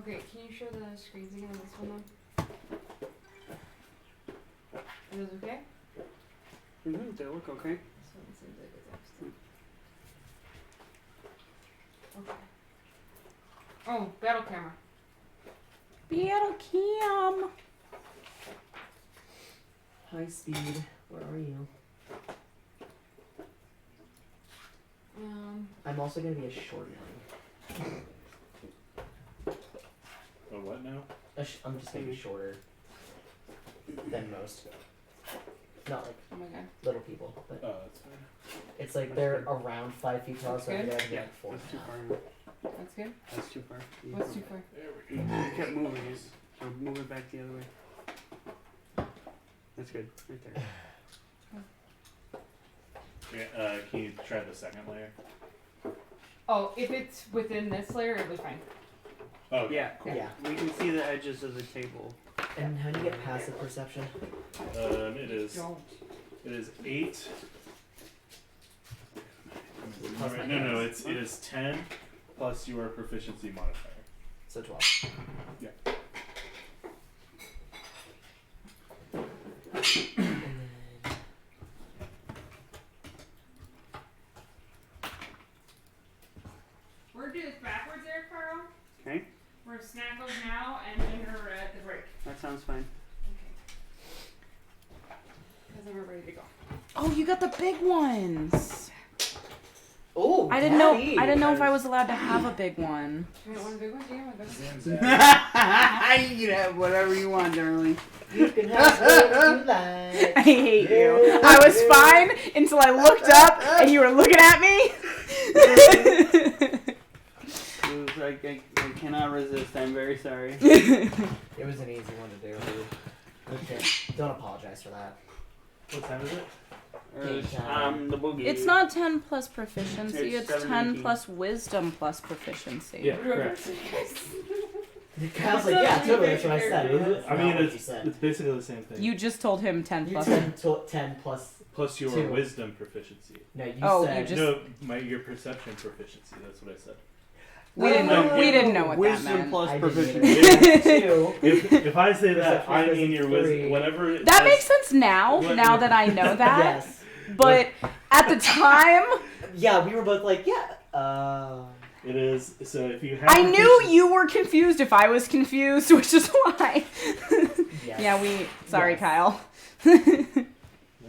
Okay, can you show the screens again on this one though? Are those okay? They look okay. This one seems like it's upstairs. Okay. Oh, battle camera. Battle cam. High speed. Where are you? I'm also gonna be a short one. Oh, what now? I'm just gonna be shorter than most. Not like Oh my god. little people, but Oh, that's fine. it's like they're around 5 feet tall, so I'm That's gonna have to be Yeah, like 4 that's too now. far. That's good? That's too far. What's too far? There we go. You kept moving it. So move it back the other way. That's good. Right there. Yeah, can you try the second layer? Oh, if it's within this layer, it'll be fine. Oh, Yeah. cool. Yeah. We can see the edges of the table. And how do you get passive perception? It is Don't. 8. Plus my No, hands. it is 10 plus your proficiency modifier. So 12. Yeah. And then We're gonna do this backwards there, Carl. Okay. We're gonna snack those now and then we're at the break. That sounds fine. Because then we're ready to go. Oh, you got the big ones. oh, I didn't know. Daddy! I didn't know if I was allowed to have a big one. Do you want one big one? Do you want one big one? You can have whatever you want, darling. You can have what you like. I hate you. I was fine until I looked up and you were looking at me. It was like I cannot resist. I'm very sorry. It was an easy one to do. Okay, don't apologize for that. What time is it? The boogie. It's not 10 plus proficiency. It's It's 10 17. plus wisdom plus proficiency. Yeah, correct. Kyle's like, yeah, totally, that's what I said. I Not mean, what you it's said. basically the same thing. You just told him 10 You plus. said 10 plus. Plus your 2. wisdom proficiency. No, you Oh, you said. just- No, your perception proficiency. That's what I said. We didn't know. We didn't know what that Wisdom meant. plus I proficiency. didn't either. 2. If I say that, I mean your Perception wisdom. 3. Whatever. It That says- makes sense now. What- Now that I know that. Yes. But at the time, Yeah, we were both like, yeah. It is. So if you have. I knew you were confused if I was confused, which is why. Yes. Yeah, we. Sorry, Yes. Kyle.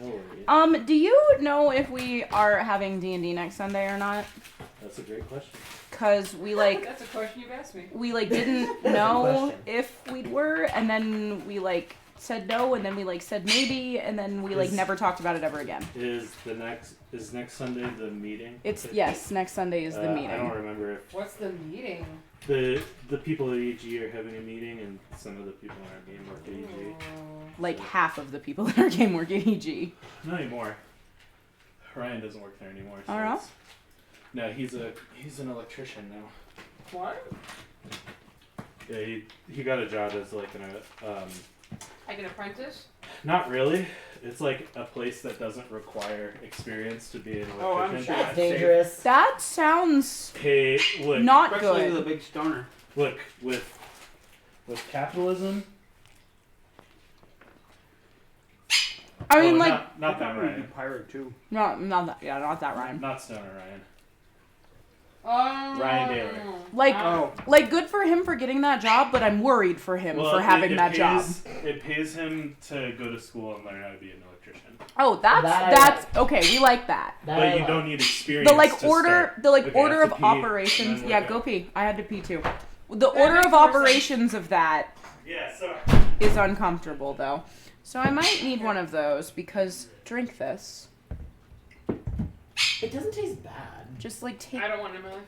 No worries. Do you know if we are having D&D next Sunday or not? That's a great question. Cause we That's a question you've asked me. didn't That's a know question. if we were, and then we said no, and then we said maybe, and then we Is- never talked about it ever again. Is next Sunday the meeting? It's yes, next Sunday is the I don't meeting. remember if What's the meeting? the people at EG are having a meeting and some of the people in our game work at EG. Like half of the people in our game work at EG. Not anymore. Ryan doesn't work there anymore. So Oh, no? it's- No, he's an electrician now. What? Yeah, he got a job as like Like an apprentice? not really. It's like a place that doesn't require experience to be an electrician. Oh, I'm sure. That's dangerous. That sounds Hey, look, not Especially the good. big stoner. look with capitalism. I mean, oh, like, not that You Ryan. pirate too. not that. Yeah, not that rhyme. Not Stoner Ryan. Oh. Ryan Daly. Like, Oh. like good for him for getting that job, but I'm worried for him for having that job. It pays him to go to school and learn how to be an electrician. Oh, That I that's okay. We like that. That But I you like. don't need experience. The like to order, start. the like Okay, I order have of to pee, and operations. then Yeah, we're go good. pee. I had to pee too. The That order makes of more sense. operations of that Yeah, so is uncomfortable though. So I might need one of those because drink this. It doesn't taste bad. Just like take I don't want it in my life.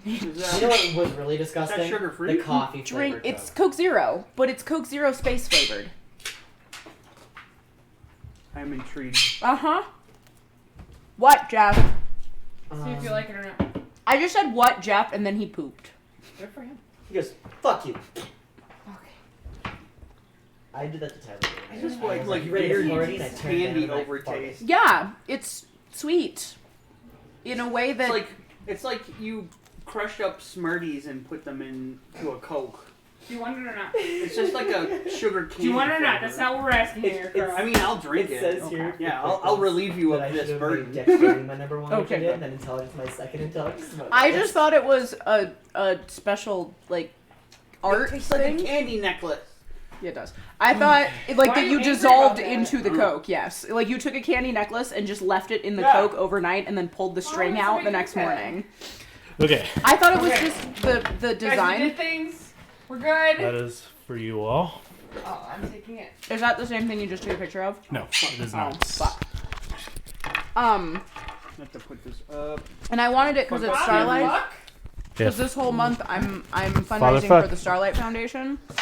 Is You that, know what was really is disgusting? that sugar free? The coffee drink. flavored It's Coke. Coke Zero, but it's Coke Zero space flavored. I'm intrigued. Uh-huh. What, Jeff? See if you like it or not. I just said what, Jeff, and then he pooped. Good for him. He goes, fuck you. Okay. I did that to Tyler. I just was like you ready to weird party? And I turned down candy and I overtaste. Yeah, it's sweet. In a way that It's like you crushed up Smarties and put them into a Coke. Do you want it or not? It's just like a sugar candy. Do you want it or not? flavor. That's not what we're asking here, Carl. I mean, I'll drink it. says here. Yeah, I'll relieve you that of I this should have burden. made dexterity my number one, Okay, which I did, good. and then intelligence my second intelligence. I just thought it was a special like art It tastes like thing. a candy necklace. Yeah, it does. I thought like Why that are you you angry dissolved about that? into the Coke. Yes, like you took a candy necklace and just left it in the Yeah. Coke overnight, and then pulled the string does it out make the you next fat? morning. Okay, I thought it was Okay. just the Guys, we design. did things. We're good. that is for you all. Oh, I'm taking it. Is that the same thing you just took a picture of? No, it is Oh, not. fuck. I have to put this up. And I wanted it because it's Fuck. Starlight. Look. Because this whole month I'm Father fundraising fuck. for the Starlight Foundation. Is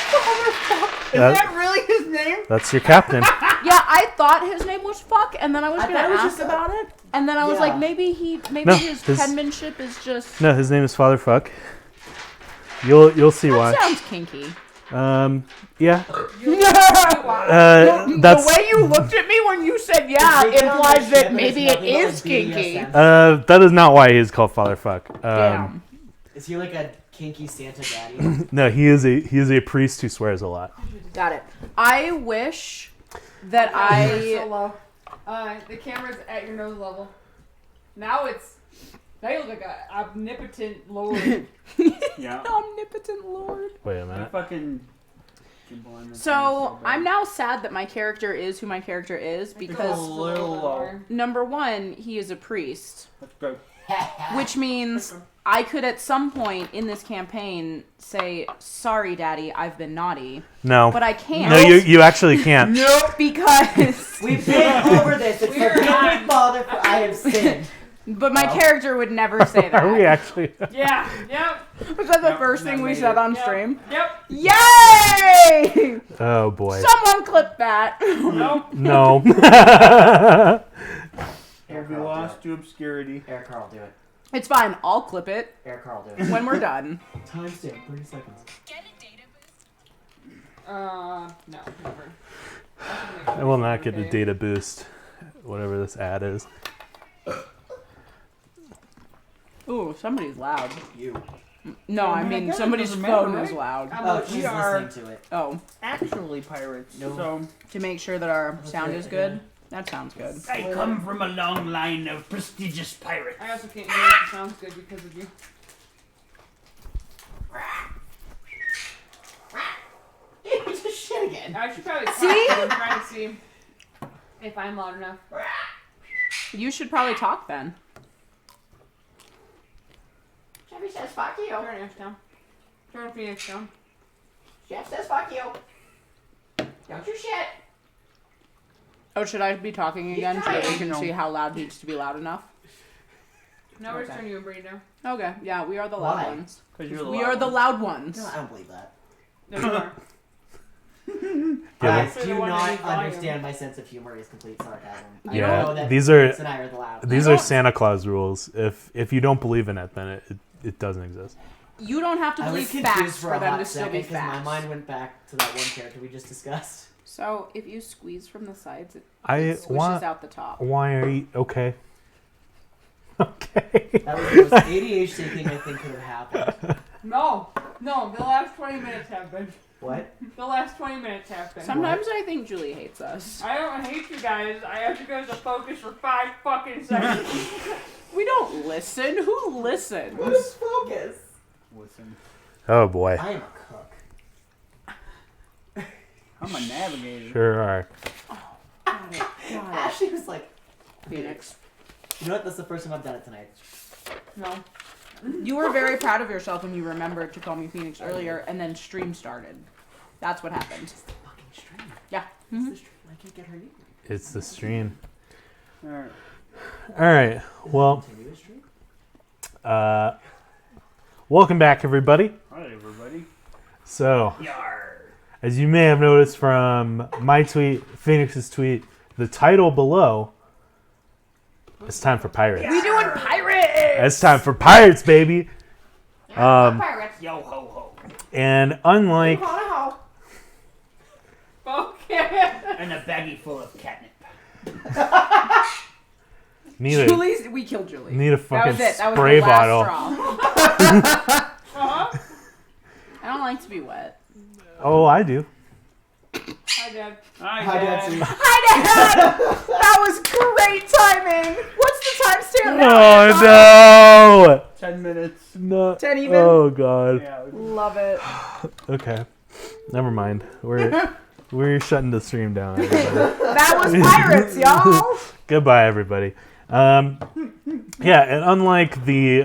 that really his name? That's your captain. Yeah, I thought his name was Fuck, and then I was I gonna thought it was ask just about it, and then I was Yeah. like, maybe No, his his- penmanship is just. No, his name is Father Fuck. You'll see That why. sounds kinky. Yeah. The That's way you looked at me when you said yeah implies that maybe it is kinky. that is not why he's called Father Fuck. Damn. Is he like a kinky Santa daddy? No, he is a priest who swears a lot. Got it. I wish that So I. low. The camera's at your nose level. Now you look like a omnipotent lord. Yeah. Omnipotent Lord. Wait a I minute. fucking. gimble on this So thing bad. I'm now sad that my character is who my character is It's a because little low. number one, he is a priest, Let's go. which means I could at some point in this campaign say, "Sorry, Daddy, I've been naughty," No. but I can't. No, you actually can't. because. We've been over this. It's We're forgiven, on. Father, for I have sinned. But my Well. character would never say that. Are we actually? Yeah. Yep. Was that the Yep, first that thing we made said it. on Yep. stream? Yep. Yay! Oh boy. Someone clip that. Nope. No. Air We Carl, lost do to obscurity. it. Air Carl, do it. It's fine. I'll clip it Air Carl, do it. when we're done. Timestamp, 30 seconds. No, never. I will not get a data boost, whatever this ad is. Ooh, somebody's loud. You. No, I I mean guess it somebody's doesn't phone matter, is right? loud. I'm Oh, looking. she's are- listening to it. Oh, Actually, pirates. No. So to make sure that our sound is good. That sounds good. I come from a long line of prestigious pirates. I also can't hear if it sounds good because of you. You just shit again. I should probably See? talk. I'm trying to see if I'm loud enough. You should probably talk then. Chevy says fuck you. Turn Ash down. Turn Phoenix down. Jeff says fuck you. Don't you shit. Oh, should I be talking again so that we can No. see how loud needs to be loud enough? Now we're just Okay. turning you and Brady down. Okay, yeah, we are the loud Why? ones. Because you're the We are the loud ones. No, I don't believe that. There you are. Yeah, I but- do the one that not needs volume. understand my sense of humor is complete sarcasm. I Yeah, know that these are- Vince and I are the loud. These You are don't- Santa Claus rules. If you don't believe in it, then it doesn't exist. You don't have to I was believe confused facts for for a them hot to still be second because my facts. mind went back to that one character we just discussed. So if you squeeze from the sides, it I swishes want. out the top. Why are you okay? Okay. That was the most ADHD thing I think could have happened. No, the last 20 minutes have been. What? The last 20 minutes have been. Sometimes I think Julie hates us. I don't hate you guys. I have you guys to focus for 5 fucking seconds. We don't listen. Who listens? What is focus? Listen, Oh boy. I am a cook. I'm a navigator. Sure are. Got it. Ashley was like, Phoenix. you know what? That's the first time I've done it tonight. No. You were very proud of yourself when you remembered to call me Phoenix earlier, and then stream started. That's what happened. It's the fucking stream. Yeah. It's Mhm. the stream. I can't get her either. It's the stream. All right. All right. Well, Continuous stream? welcome back, everybody. Hi, everybody. So, Yar. as you may have noticed from my tweet, Phoenix's tweet, the title below, it's time for pirates. We doing pirates! It's time for pirates, baby. Pirates. Yo ho ho. And unlike Okay. And a baggie full of catnip. need a Julie's. We killed Julie. need a That fucking was it. That was spray the last bottle. straw. Uh-huh. I don't like to be wet. Oh, I do. Hi, Dad. Hi, Hi, Dad. Dad. Hi, Dad! That was great timing. What's the timestamp Oh no! 10 minutes. No. 10 even? Oh god. Yeah. Love it. Okay. Never mind. We're shutting the stream down. Everybody. That was pirates, y'all. Goodbye, everybody. Yeah, and unlike the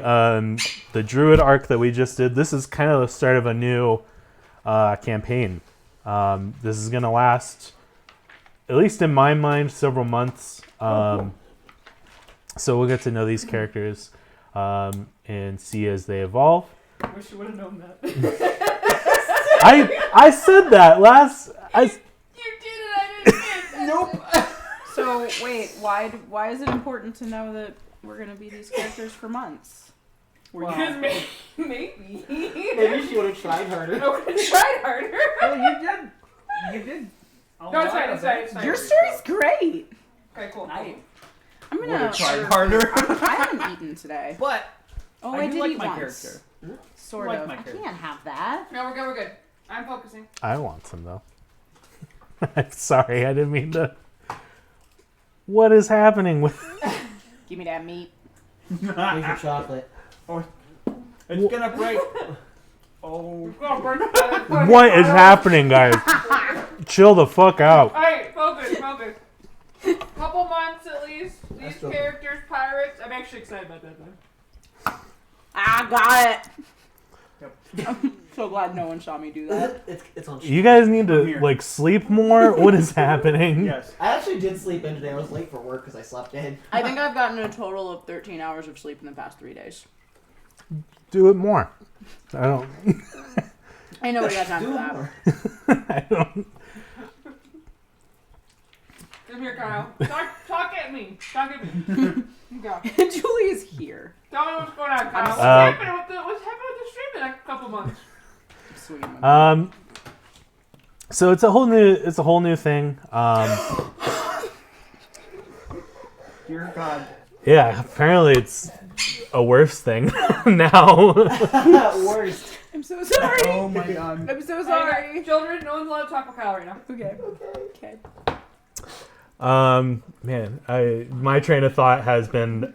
Druid arc that we just did, this is kind of the start of a new campaign. This is gonna last, at least in my mind, several months. So we'll get to know these characters and see as they evolve. Wish you would have known that. I said that last. You did it. I didn't say it. Nope. So wait, why is it important to know that we're gonna be these characters for months? Because maybe. Maybe she would have tried harder. I would have tried harder. Well, you did. You did. No, it's fine. It's fine. It's fine. Your story's great. Okay, cool. I I'm would gonna. have tried harder. I haven't eaten today. But Oh, I I do did like eat my once. character. Sort like of. my I character. can't have that. No, we're good. We're good. I'm focusing. I want some though. I'm sorry, I didn't mean to. What is happening with? Give me that meat. Here's your chocolate. It's gonna break. Oh. Go on, burn. What is happening, guys? Chill the fuck out. Alright, focus. Couple months at least. These That's okay. characters, pirates. I'm actually excited about that though. I got it. Yep. I'm so glad no one saw me do that. It's on. You guys need I'm to here. like sleep more. What is happening? Yes. I actually did sleep in today. I was late for work because I slept in. I think I've gotten a total of 13 hours of sleep in the past 3 days. Do it more. I don't. I know we got time Do for it that. more. I don't. Come here, Kyle. Talk at me. Talk at me. Go. Julie is here. Tell me what's going on, Kyle. What's happening with the stream in a couple months? Sweet. So it's a whole new thing. Dear God. Yeah, apparently it's a worse thing now. Worst. I'm so sorry. Oh my God. I'm so Hey, sorry. children, no one's allowed to talk about Kyle right now. Okay. Okay. Man, my train of thought has been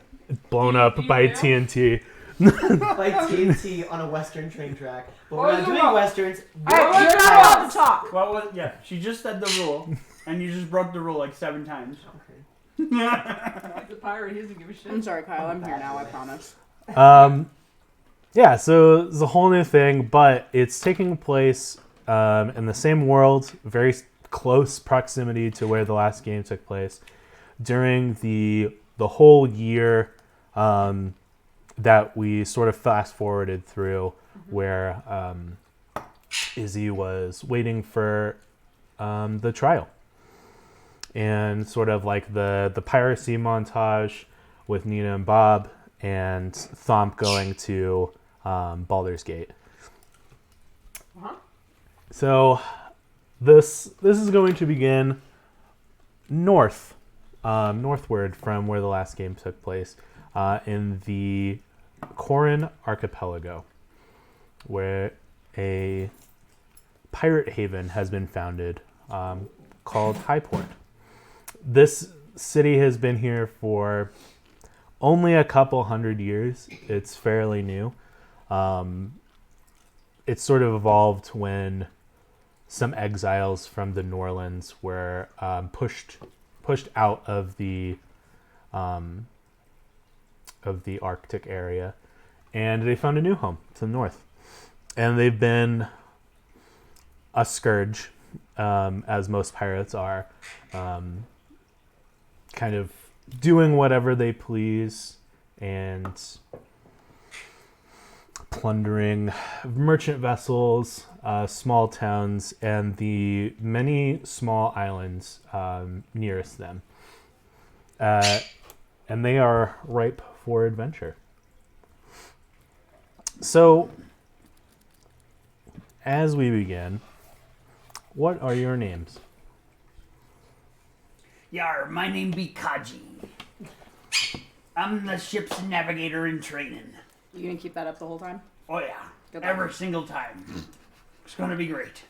blown up by Yeah. TNT. Like TNT on a Western train track. But What we're was not the doing rule? Westerns. Alright, What you're was not the allowed rules? to talk. What was? Yeah, she just said the rule, and you just broke the rule like 7 times. The pirate, he doesn't give a shit. I'm sorry, Kyle. I'm here now. I promise. Yeah, so it's a whole new thing, but it's taking place in the same world, very close proximity to where the last game took place, during the whole year that we sort of fast forwarded through, where Izzy was waiting for the trial, and sort of like the piracy montage with Nina and Bob, and Thomp going to Baldur's Gate. Uh-huh. So this is going to begin northward from where the last game took place, in the Corin Archipelago, where a pirate haven has been founded, called Highport. This city has been here for only a couple hundred years. It's fairly new. It sort of evolved when some exiles from the Norlands were pushed out of the Arctic area, and they found a new home to the north. And they've been a scourge, as most pirates are, kind of doing whatever they please and plundering merchant vessels, small towns, and the many small islands nearest them. And they are ripe for adventure. So, as we begin, what are your names? Yar, my name be Kaji. I'm the ship's navigator in training. You gonna keep that up the whole time? Oh yeah, Good luck. every single time. It's gonna be great.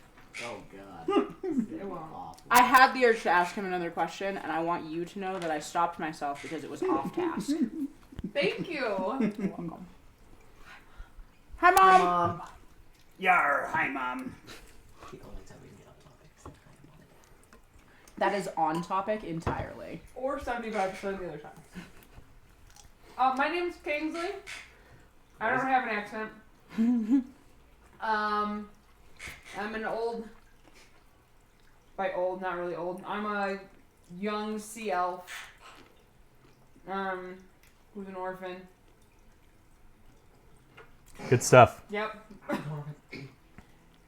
Oh god. It won't. Awful. I had the urge to ask him another question, and I want you to know that I stopped myself because it was off task. Thank you. You're welcome. Hi, Hi, Mom. Mom. Yar, hi mom. The only time we can get off topic is if I That is on topic entirely. Or 75% of the other time. My name's Kingsley. I don't have an accent. I'm an old. By old, not really old. I'm a young sea elf. Who's an orphan. Good stuff. Yep.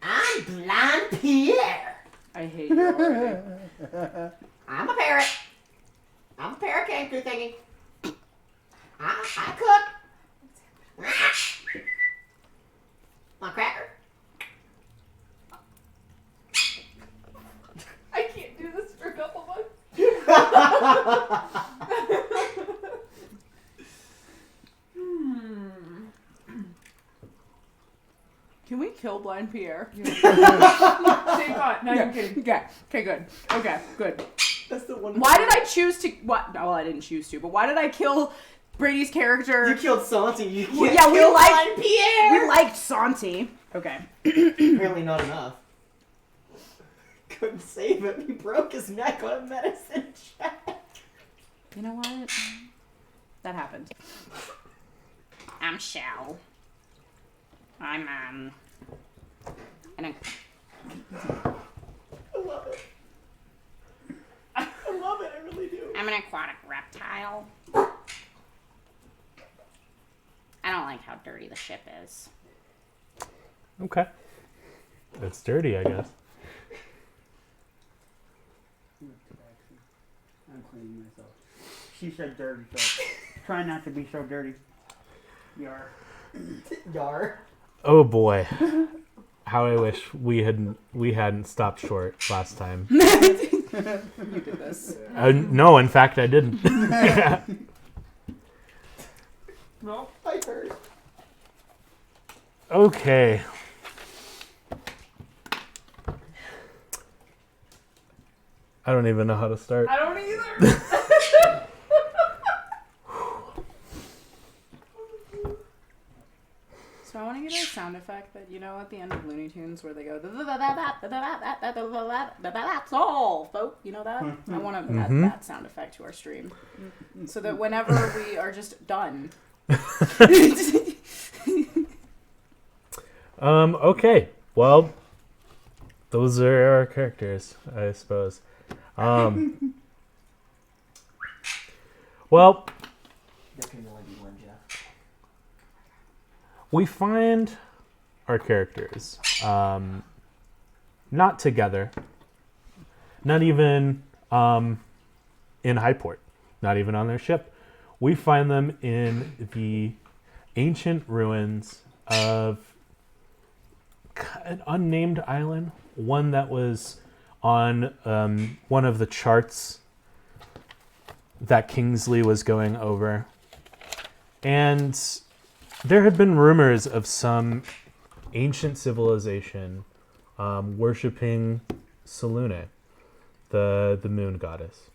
I'm Blind Pierre. I hate you already. I'm a parrot. I'm a parrot kangaroo thingy. I cook. My cracker. I can't do this for a couple months. Can we kill Blind Pierre? Same thought. No, I'm kidding. Okay. Okay, good. Okay, good. That's the one. Why did I choose to... What? No, well, I didn't choose to, but why did I kill Brady's character? You killed Santi. You Well, can't yeah, we kill liked- Blind Pierre. We liked Santi. Okay. Apparently not enough. Couldn't save him. He broke his neck on a medicine check. You know what? That happened. I'm Shell. I'm, and I love it. I love it. I really do. I'm an aquatic reptile. I don't like how dirty the ship is. Okay. It's dirty, I guess. I'm cleaning myself. She said dirty, so try not to be so dirty. Yar. Yar. Oh boy. How I wish we hadn't stopped short last time. You did this. No, in fact, I didn't. No. I heard. Okay. I don't even know how to start. I don't either. So I want to get a sound effect that, you know, at the end of Looney Tunes where they go, that's all, folks. You know that? I want to add that sound effect to our stream. So that whenever we are just done. Okay. Well, those are our characters, I suppose. Well, There can only be one Jeff. we find our characters not together, not even in Highport, not even on their ship. We find them in the ancient ruins of an unnamed island, one that was on one of the charts that Kingsley was going over. And there had been rumors of some ancient civilization worshipping Selûne, the moon goddess.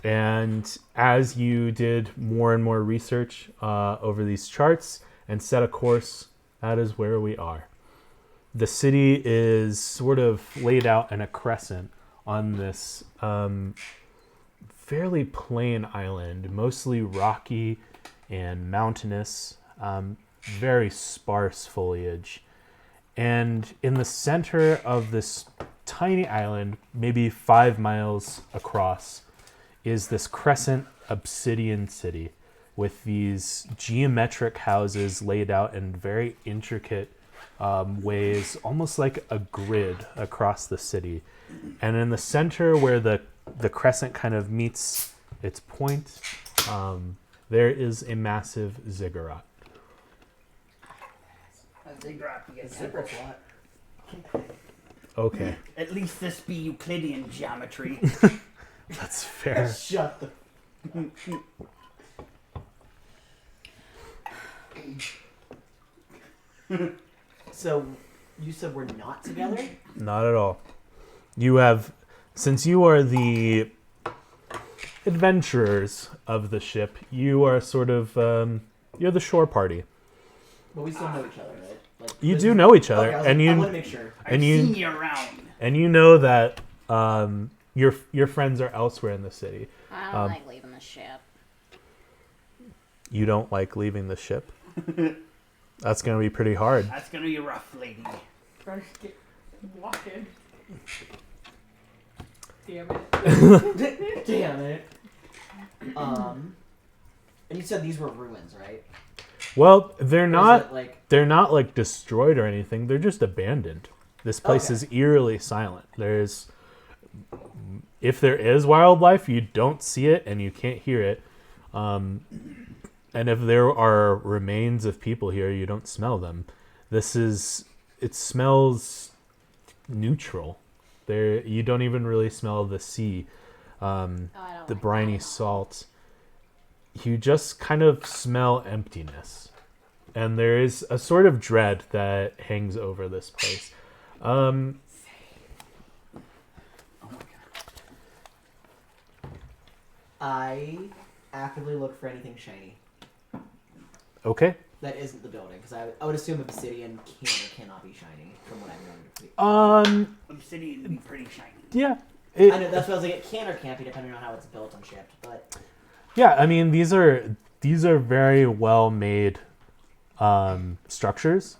And as you did more and more research over these charts and set a course, that is where we are. The city is sort of laid out in a crescent on this fairly plain island, mostly rocky and mountainous, very sparse foliage. And in the center of this tiny island, maybe 5 miles across, is this crescent obsidian city with these geometric houses laid out in very intricate ways, almost like a grid across the city. And in the center where the crescent kind of meets its point, there is a massive ziggurat. A ziggurat you get Super separate. plot. Okay, At least this be Euclidean geometry. that's fair. Shut the. So, you said we're not together? Not at all. You have, since you are the adventurers of the ship, you are sort of, you're the shore party. But we still know each other, right? Like, You do know each other, Okay, and I you want to make sure. I've and seen you you around. and you know that your friends are elsewhere in the city. I don't like leaving the ship. You don't like leaving the ship. That's gonna be pretty hard. That's gonna be rough, lady. Trying to get walking. Damn it. Damn it. And you said these were ruins, right? Well, they're Or is not. it, like, They're not like destroyed or anything. They're just abandoned. This place Okay. is eerily silent. If there is wildlife, you don't see it and you can't hear it. And if there are remains of people here, you don't smell them. It smells neutral. You don't even really smell the sea, Oh, I don't the like briny that at all. salt. You just kind of smell emptiness. And there is a sort of dread that hangs over this place. Oh my god. I actively look for anything shiny Okay. that isn't the building, because I would assume obsidian can or cannot be shiny, from what I've known to be. Obsidian would be pretty shiny. Yeah. I know, that's what I was like, it can or can't be, depending on how it's built and shipped, but... Yeah, I mean these are very well made structures.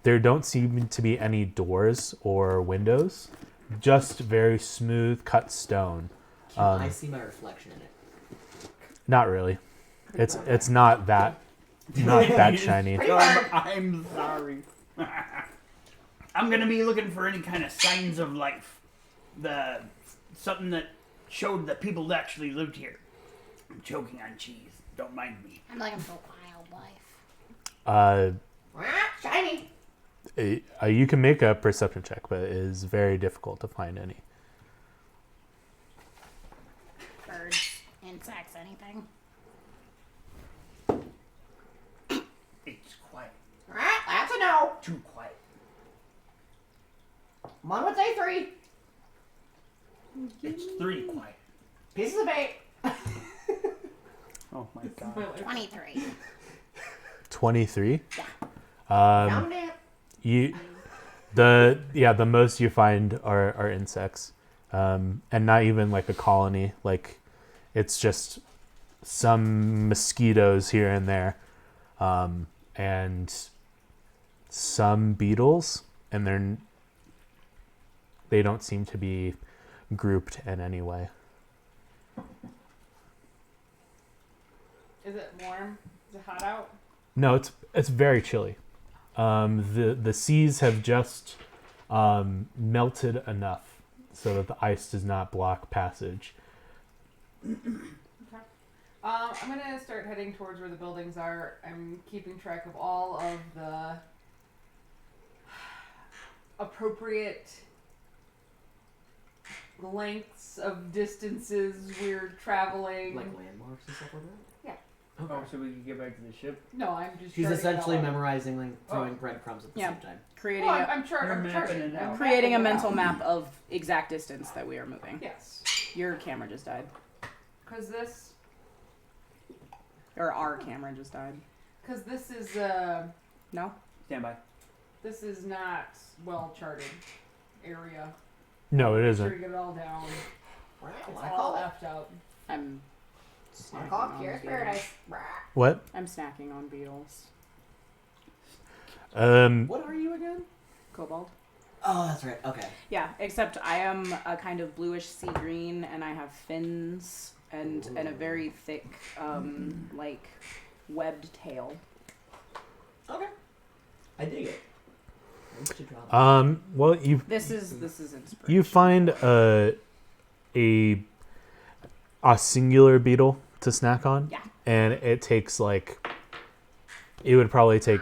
There don't seem to be any doors or windows, just very smooth cut stone. Can I see my reflection in it? Not really. It's not that shiny. So I'm sorry. I'm gonna be looking for any kind of signs of life. Something that showed that people actually lived here. I'm choking on cheese. Don't mind me. I'm looking for wildlife. Shiny! You can make a perception check, but it is very difficult to find any. Birds, insects, anything. It's quiet. That's a no! Too quiet. One would say 3. It's 3 quiet. Pieces of bait. Oh my god. My life. 23. 23. Found it. The most you find are insects, and not even like a colony. Like it's just some mosquitoes here and there, and some beetles, and they don't seem to be grouped in any way. Is it warm? Is it hot out? No, it's very chilly. The seas have just melted enough so that the ice does not block passage. I'm gonna start heading towards where the buildings are. I'm keeping track of all of the appropriate lengths of distances we're traveling. Like landmarks and stuff like that? Oh, so we can get back to the ship? No, I'm just. She's charting it essentially all out. memorizing, like, throwing breadcrumbs at the Yeah. same time. Creating Well, a, I'm You're charting. mapping it out. creating a mental map of exact distance that we are moving. Yes, Your camera just died. because this Or our camera just died. is No? Stand by. this is not well charted area. No, it Sure, isn't. you get it all down. It's I all call it. left out. I'm I snacking call it on Curious beetles. Paradise. What? I'm snacking on beetles. What are you again? Cobalt. Oh, that's right. Okay. Yeah, except I am a kind of bluish sea green, and I have fins and a very thick, like webbed tail. Okay. I dig it. We should draw that. Well, This is inspiration. you find a singular beetle to snack on. Yeah. And it takes it would probably take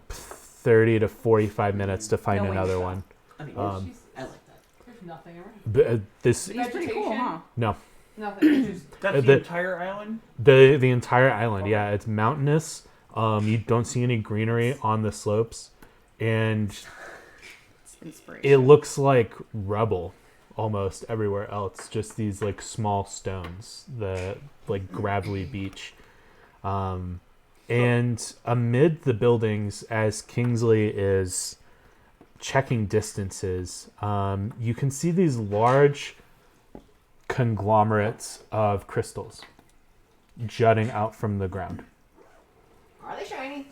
30 to 45 minutes to find No way. another one. I mean, She's- I like that. there's nothing around. This He's pretty cool, huh? no, Nothing. It's just That's the the- entire island? the entire island. Yeah, it's mountainous. You don't see any greenery on the slopes. and Inspiration. it looks like rubble almost everywhere else. Just these like small stones, the like gravelly beach. And amid the buildings, as Kingsley is checking distances, you can see these large conglomerates of crystals jutting out from the ground. Are they shiny?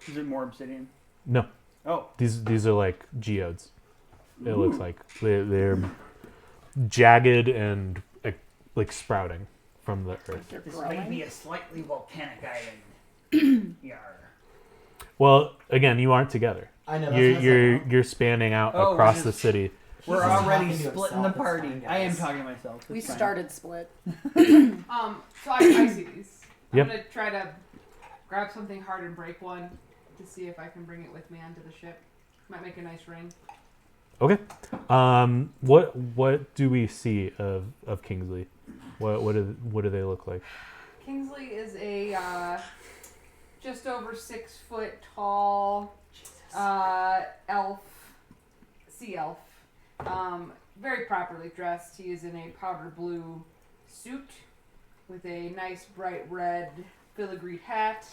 Is it more obsidian? No, Oh, these are like geodes. It looks like they're jagged and like sprouting from the earth. They're this growing. might be a slightly volcanic island. Yar. Well, again, you aren't together. I know. You're spanning out Oh, we're across just- the city. We're He's already talking to splitting the himself, it's party. fine, I am guys. talking to myself. We It's fine. started split. So I see these. I'm Yep. gonna try to grab something hard and break one to see if I can bring it with me onto the ship. Might make a nice ring. Okay. What do we see of Kingsley? What do they look like? Kingsley is a just over 6 foot tall elf, sea elf. Very properly dressed. He is in a powder blue suit with a nice bright red filigreed hat,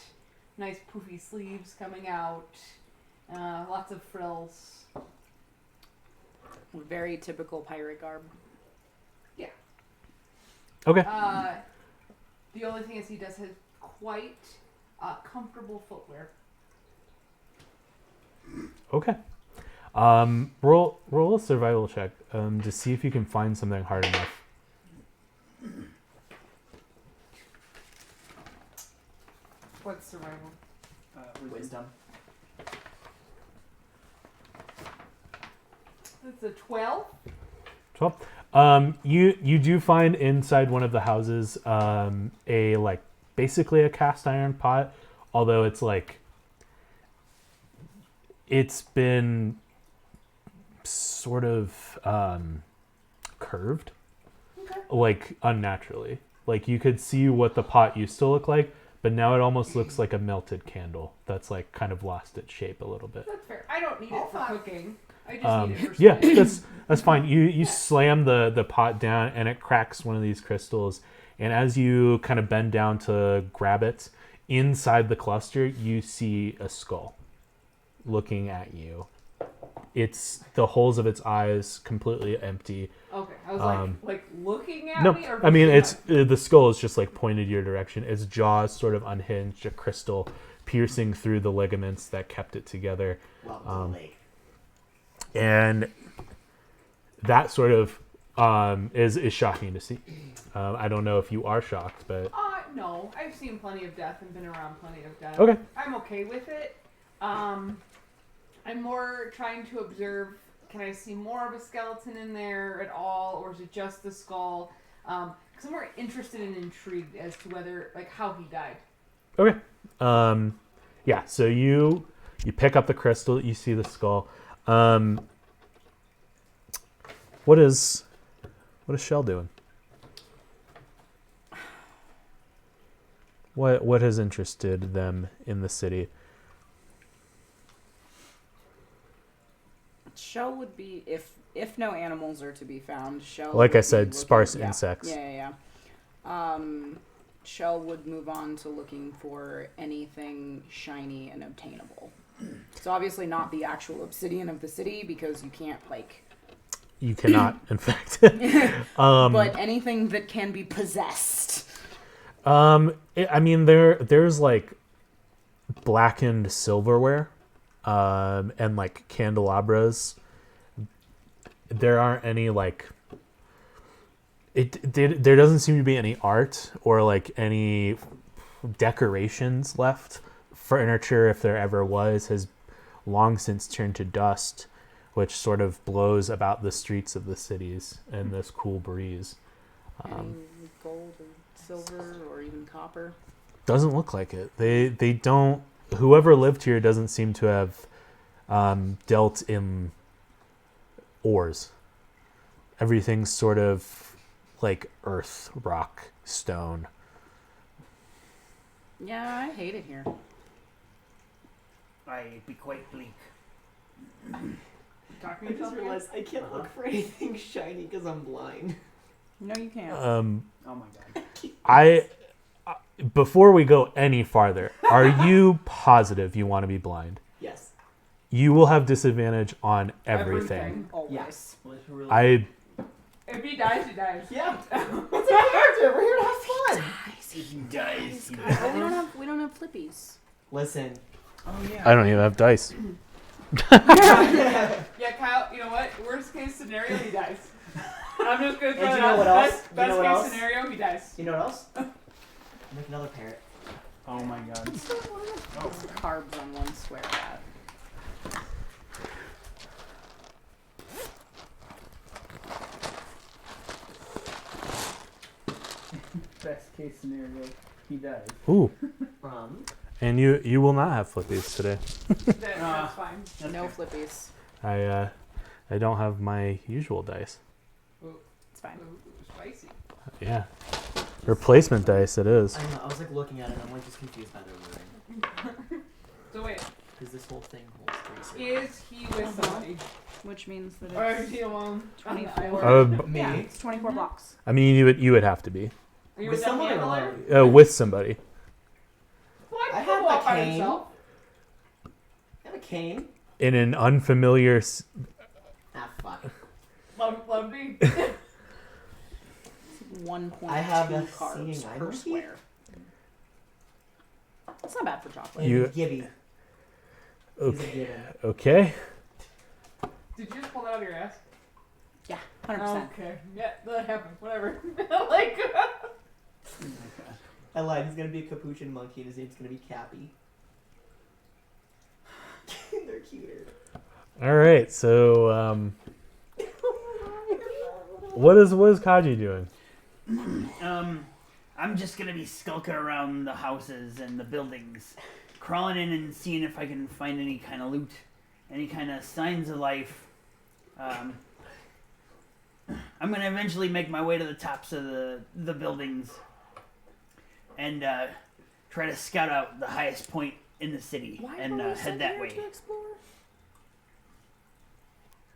nice poofy sleeves coming out, lots of frills. Very typical pirate garb. Okay. The only thing is he does have quite comfortable footwear. Okay. Roll a survival check to see if you can find something hard enough. What's survival? Wisdom. That's a 12. 12. You do find inside one of the houses a like basically a cast iron pot, although it's like it's been sort of curved, Okay. like unnaturally. Like you could see what the pot used to look like, but now it almost looks like a melted candle that's like kind of lost its shape a little bit. That's fair. I don't need it for cooking. I just need it for Yeah, smelling. that's fine. You slam the pot down and it cracks one of these crystals, and as you kind of bend down to grab it, inside the cluster you see a skull looking at you. It's the holes of its eyes completely empty. Okay, I was like looking at No, me, or I mean looking it's the skull is just like pointed your direction. Its jaw is sort of unhinged, a crystal piercing through the ligaments that kept it together. Welcome to the lake. And that sort of is shocking to see. I don't know if you are shocked, but no, I've seen plenty of death and been around plenty of death. okay. I'm okay with it. I'm more trying to observe. Can I see more of a skeleton in there at all, or is it just the skull? Because I'm more interested and intrigued as to whether, like, how he died. Okay. Yeah. So you pick up the crystal. You see the skull. What is Shell doing? What has interested them in the city? Shell would be if no animals are to be found. Shell. Like I would be said, looking- sparse yeah, insects. Yeah. Shell would move on to looking for anything shiny and obtainable. So obviously not the actual obsidian of the city because you can't like. You cannot, in fact. But anything that can be possessed. I mean, there's like blackened silverware, and like candelabras. There aren't any like. There doesn't seem to be any art or like any decorations left. Furniture, if there ever was, has long since turned to dust, which sort of blows about the streets of the cities in this cool breeze. Any gold or silver or even copper. Doesn't look like it. They don't. Whoever lived here doesn't seem to have dealt in ores. Everything's sort of like earth, rock, stone. Yeah, I hate it here. I be quite bleak. Talking I to just yourself again? realized I can't look for anything shiny because I'm blind. No, you can't. Oh my god. Before we go any farther, are you positive you want to be blind? Yes. You will have disadvantage on everything. Always. Yes. I If he dies, he dies. Yeah. It's a character. We're here to have fun. He dies. Oh, we don't have flippies. Listen. Oh yeah. I don't even have dice. Yeah, Kyle, you know what? Worst case scenario, he dies. I'm just gonna throw And it you know out. what else? Best, You best know what case else? scenario, he dies. You know what else? Make another parrot. Oh my god. Puts the carbs on one square rat. Best case scenario, he dies. Ooh, And you will not have flippies today. That's fine. That's No fair. flippies. I don't have my usual dice. It's fine. Ooh, spicy. Yeah, replacement dice it is. I know. I was like looking at it, and I'm like just confused by the wording So wait, because this whole thing holds 3 cigarettes. is he with somebody? Which means that Or is it's he alone? 24. Me. Yeah, it's 24 blocks. I mean, you would have to be Are you With with that someone or handler? alone? with somebody What? I I have have walk my by cane. himself. I have a cane. in an unfamiliar. Ah, fuck. Let him be. 1.2 I have a carbs seeing eye per monkey. square. That's not bad for chocolate. And You- Gibby. He's a Okay. gibbon. Okay. Did you just pull that out of your ass? Yeah, 100%. Okay. Yeah, that happened. Whatever. Like. I lied. He's gonna be a capuchin monkey, and his name's gonna be Cappy. They're cuter. All right. So what is Kaji doing? I'm just gonna be skulking around the houses and the buildings, crawling in and seeing if I can find any kind of loot, any kind of signs of life. I'm gonna eventually make my way to the tops of the buildings and try to scout out the highest point in the city Why and were we head sent that here way. to explore?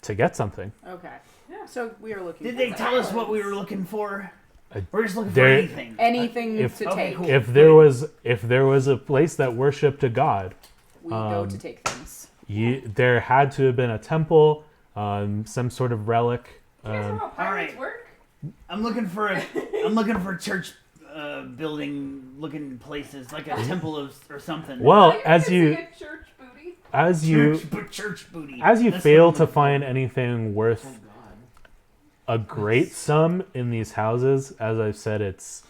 To get something. Okay. Yeah. So we are looking. Did for they the tell us what we islands. were looking for? Uh, We're just looking for there- anything. Anything If- to Okay, take. cool. If there was a place that worshipped a god, We go to Um, take things. there had to have been a temple, some sort of relic. You guys know how pirates alright. work? I'm looking for church building looking places like a temple or something. Well, You're as you missing a church booty. as you church booty. as you That's fail what I'm to looking find anything Oh worth god. a great sum in these houses, as I've said, it's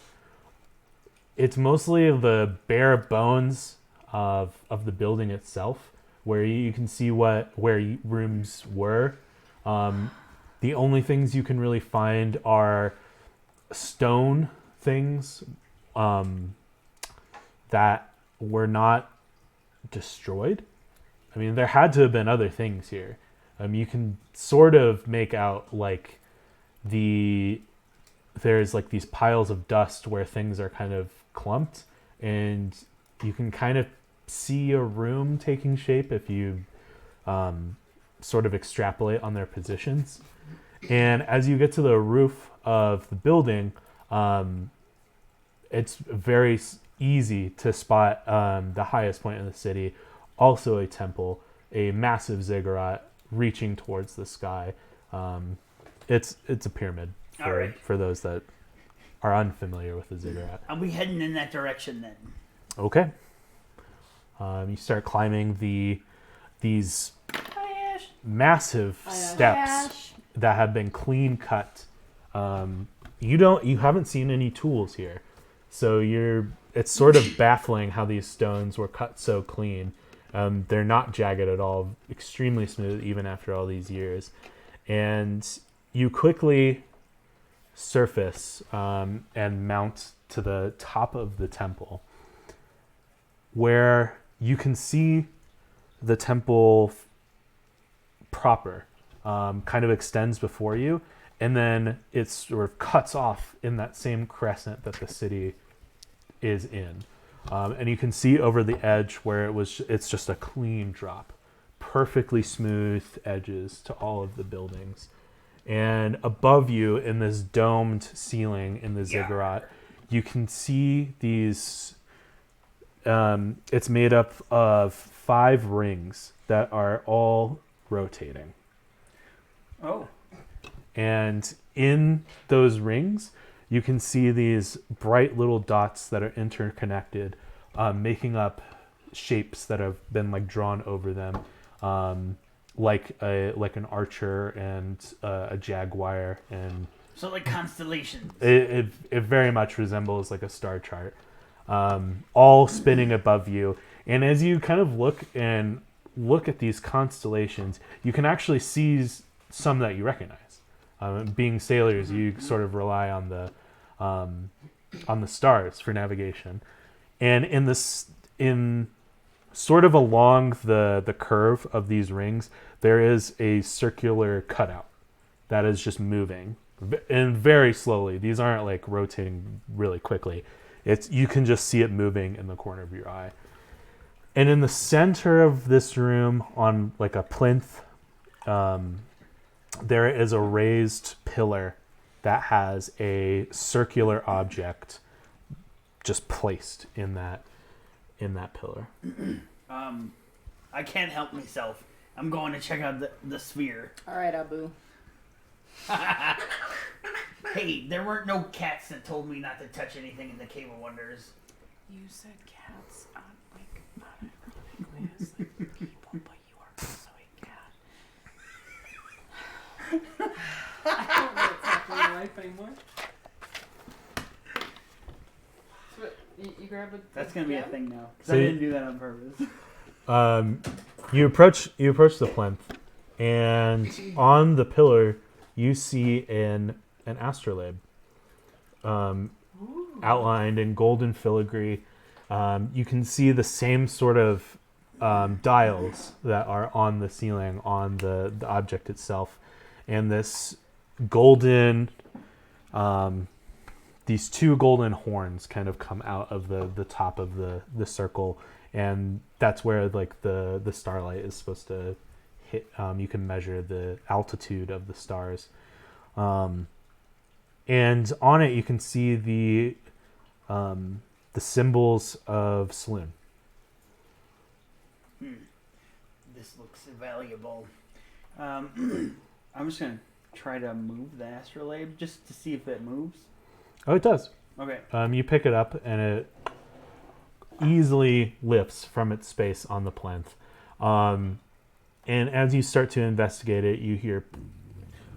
mostly the bare bones of the building itself, where you can see where rooms were. The only things you can really find are stone things that were not destroyed. I mean, there had to have been other things here. You can sort of make out like there's like these piles of dust where things are kind of clumped, and you can kind of see a room taking shape if you sort of extrapolate on their positions. And as you get to the roof of the building, it's very easy to spot the highest point in the city, also a temple, a massive ziggurat reaching towards the sky. It's a pyramid All right. for those that are unfamiliar with the ziggurat. I'll be heading in that direction then. Okay. You start climbing these massive steps that have been clean cut. You haven't seen any tools here, so it's sort of baffling how these stones were cut so clean. They're not jagged at all, extremely smooth even after all these years. And you quickly surface and mount to the top of the temple, where you can see the temple proper kind of extends before you, and then it sort of cuts off in that same crescent that the city is in. And you can see over the edge where it's just a clean drop, perfectly smooth edges to all of the buildings. And above you in this domed ceiling in the ziggurat, you can see these, it's made up of 5 rings that are all rotating. Oh. And in those rings, you can see these bright little dots that are interconnected, making up shapes that have been like drawn over them, like an archer and a jaguar, and So like constellations. it very much resembles like a star chart, all spinning above you. And as you kind of look at these constellations, you can actually see some that you recognize. Being sailors, you sort of rely on the stars for navigation, and in sort of along the curve of these rings, there is a circular cutout that is just moving and very slowly. These aren't like rotating really quickly. You can just see it moving in the corner of your eye. And in the center of this room, on like a plinth, there is a raised pillar that has a circular object just placed in that pillar. I can't help myself. I'm going to check out the sphere. All right, Abu. Hey, there weren't no cats that told me not to touch anything in the Cave of Wonders. You said cats on like not everything is like people, but you are also a cat. I don't know what's happening in life anymore. So you grab it. That's gonna be a thing now. 'Cause So I you- didn't do that on purpose. You approach the plinth, and on the pillar you see an astrolabe, outlined in golden filigree. You can see the same sort of dials that are on the ceiling on the object itself, and this golden, these 2 golden horns kind of come out of the top of the circle, and that's where like the starlight is supposed to hit. You can measure the altitude of the stars, and on it you can see the symbols of Saloon. This looks valuable. I'm just gonna try to move the astrolabe just to see if it moves. Oh, it does. Okay. You pick it up and it easily lifts from its space on the plinth. And as you start to investigate it, you hear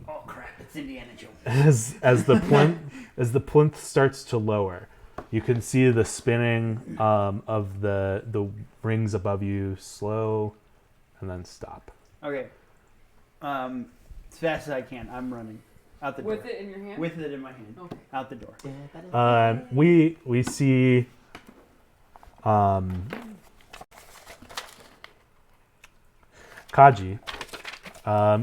Oh crap! It's Indiana Jones. as the plinth starts to lower, you can see the spinning of the rings above you slow and then stop. Okay. As fast as I can, I'm running out the door. With it in your hand. With it in my hand, Okay. out the door. We see Kaji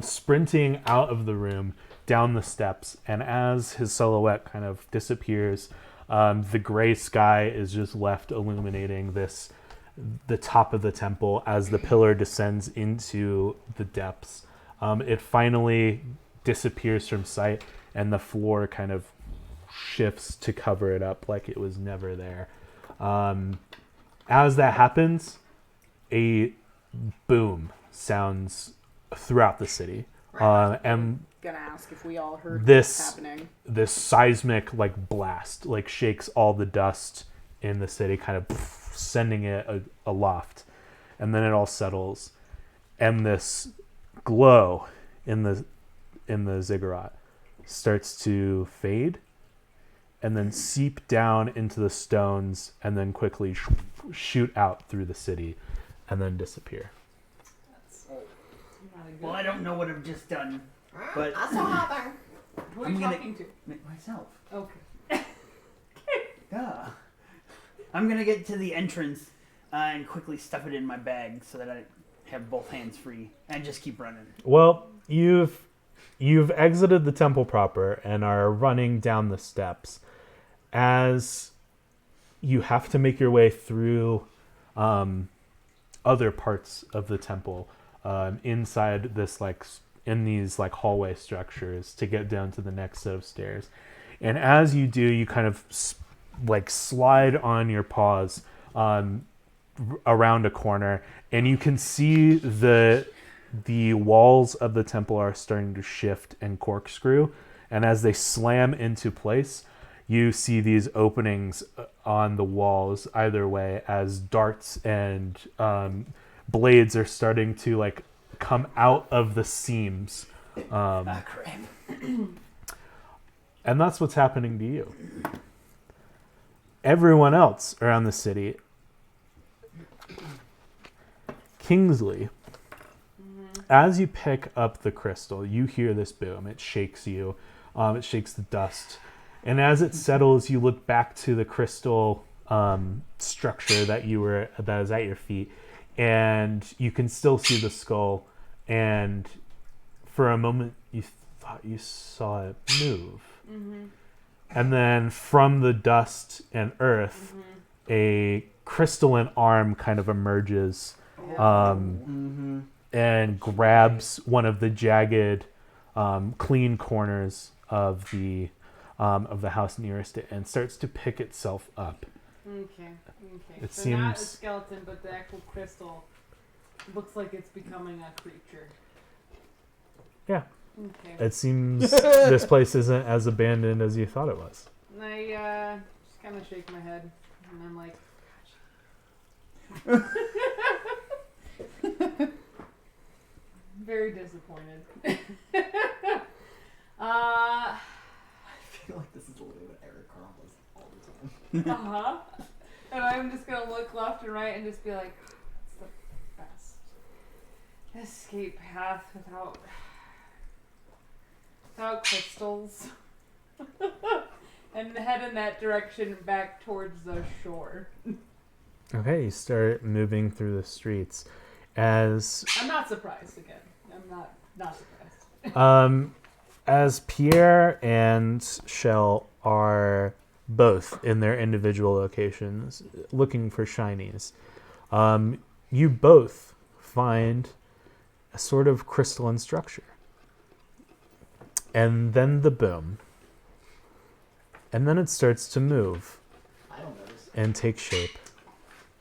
sprinting out of the room down the steps, and as his silhouette kind of disappears, the gray sky is just left illuminating the top of the temple as the pillar descends into the depths. It finally disappears from sight, and the floor kind of shifts to cover it up like it was never there. As that happens, a boom sounds throughout the city, and Gonna ask if we all heard This- what's happening. this seismic like blast like shakes all the dust in the city, kind of sending it aloft, and then it all settles, and this glow in the ziggurat starts to fade and then seep down into the stones and then quickly shoot out through the city and then disappear. That's not a good. Well, I don't know what I've just done. But- I saw nothing. Who are I'm you gonna- talking to? Myself. Okay. Duh. I'm gonna get to the entrance and quickly stuff it in my bag so that I have both hands free and just keep running. Well, you've exited the temple proper and are running down the steps. As you have to make your way through other parts of the temple inside this in these hallway structures to get down to the next set of stairs. And as you do, you kind of slide on your paws around a corner, and you can see the walls of the temple are starting to shift and corkscrew. And as they slam into place, you see these openings on the walls either way as darts and blades are starting to come out of the seams. Crap. And that's what's happening to you. Everyone else around the city, Kingsley, as you pick up the crystal, you hear this boom. It shakes you. It shakes the dust. And as it settles, you look back to the crystal structure that was at your feet, and you can still see the skull. And for a moment, you thought you saw it move. Mm-hmm. And then from the dust and earth, a crystalline arm kind of emerges and grabs one of the jagged, clean corners of the house nearest it and starts to pick itself up. Okay. It So not a seems- skeleton, but the actual crystal looks like it's becoming a creature. Yeah. Okay. It seems this place isn't as abandoned as you thought it was. And I just kind of shake my head, and I'm like, very disappointed. I feel like this is the way that Eric Carl does all the time. And I'm just gonna look left and right and just be like, it's the best escape path without crystals. And head in that direction back towards the shore. Okay, you start moving through the streets. As I'm not surprised again. I'm not surprised. as Pierre and Shell are both in their individual locations looking for shinies, you both find a sort of crystalline structure. And then the boom. And then it starts to move I don't notice. and take shape.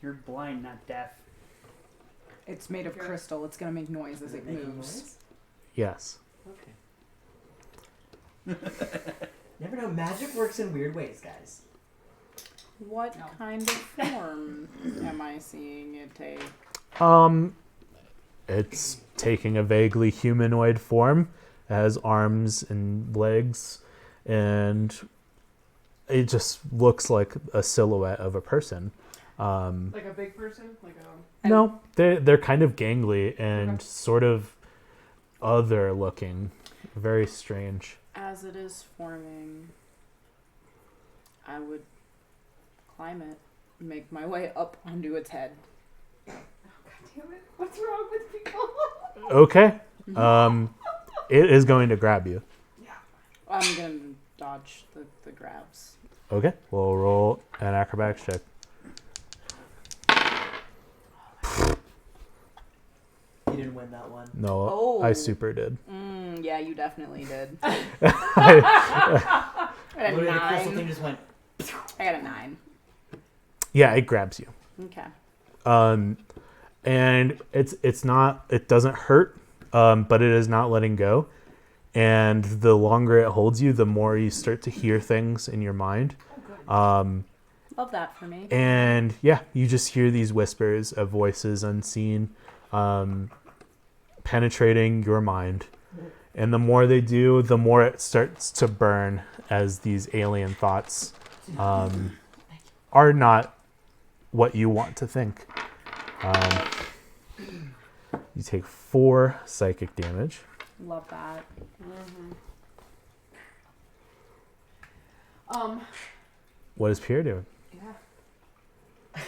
You're blind, not deaf. It's made of crystal. It's gonna make noise as it Making moves. noise? Yes. Okay. Never know. Magic works in weird ways, guys. What No. kind of form am I seeing it take? It's taking a vaguely humanoid form. It has arms and legs, and it just looks like a silhouette of a person. Like a big person? Like a No, they're kind of gangly and Okay. sort of other looking, very strange. As it is forming, I would climb it, make my way up onto its head. God damn it. What's wrong with people? Okay, it is going to grab you. I'm gonna dodge the grabs. Okay, we'll roll an acrobatics check. You didn't win that one. No, Oh. I super did. Yeah, you definitely did. I- I got a Literally, the crystal thing 9. just went. I got a 9. yeah, it grabs you. Okay. And it doesn't hurt, but it is not letting go. And the longer it holds you, the more you start to hear things in your mind. Love that for me. And yeah, you just hear these whispers of voices unseen, penetrating your mind. And the more they do, the more it starts to burn as these alien thoughts are not what you want to think. You take 4 psychic damage. Love that. What is Pierre doing? Yeah.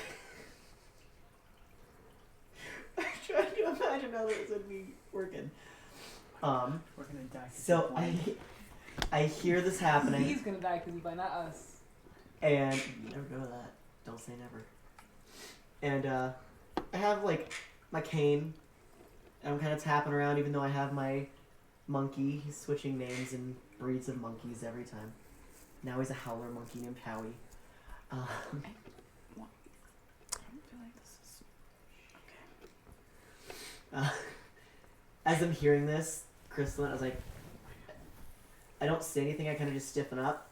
I'm trying to imagine how this would be working. We're gonna die. So I hear this happening, He's gonna die because he's by not us. and you never go to that. Don't say never. And I have like my cane. And I'm kind of tapping around, even though I have my monkey. He's switching names and breeds of monkeys every time. Now he's a howler monkey named Howie. As I'm hearing this, Crystalline, I was like, I don't say anything. I kind of just stiffen up,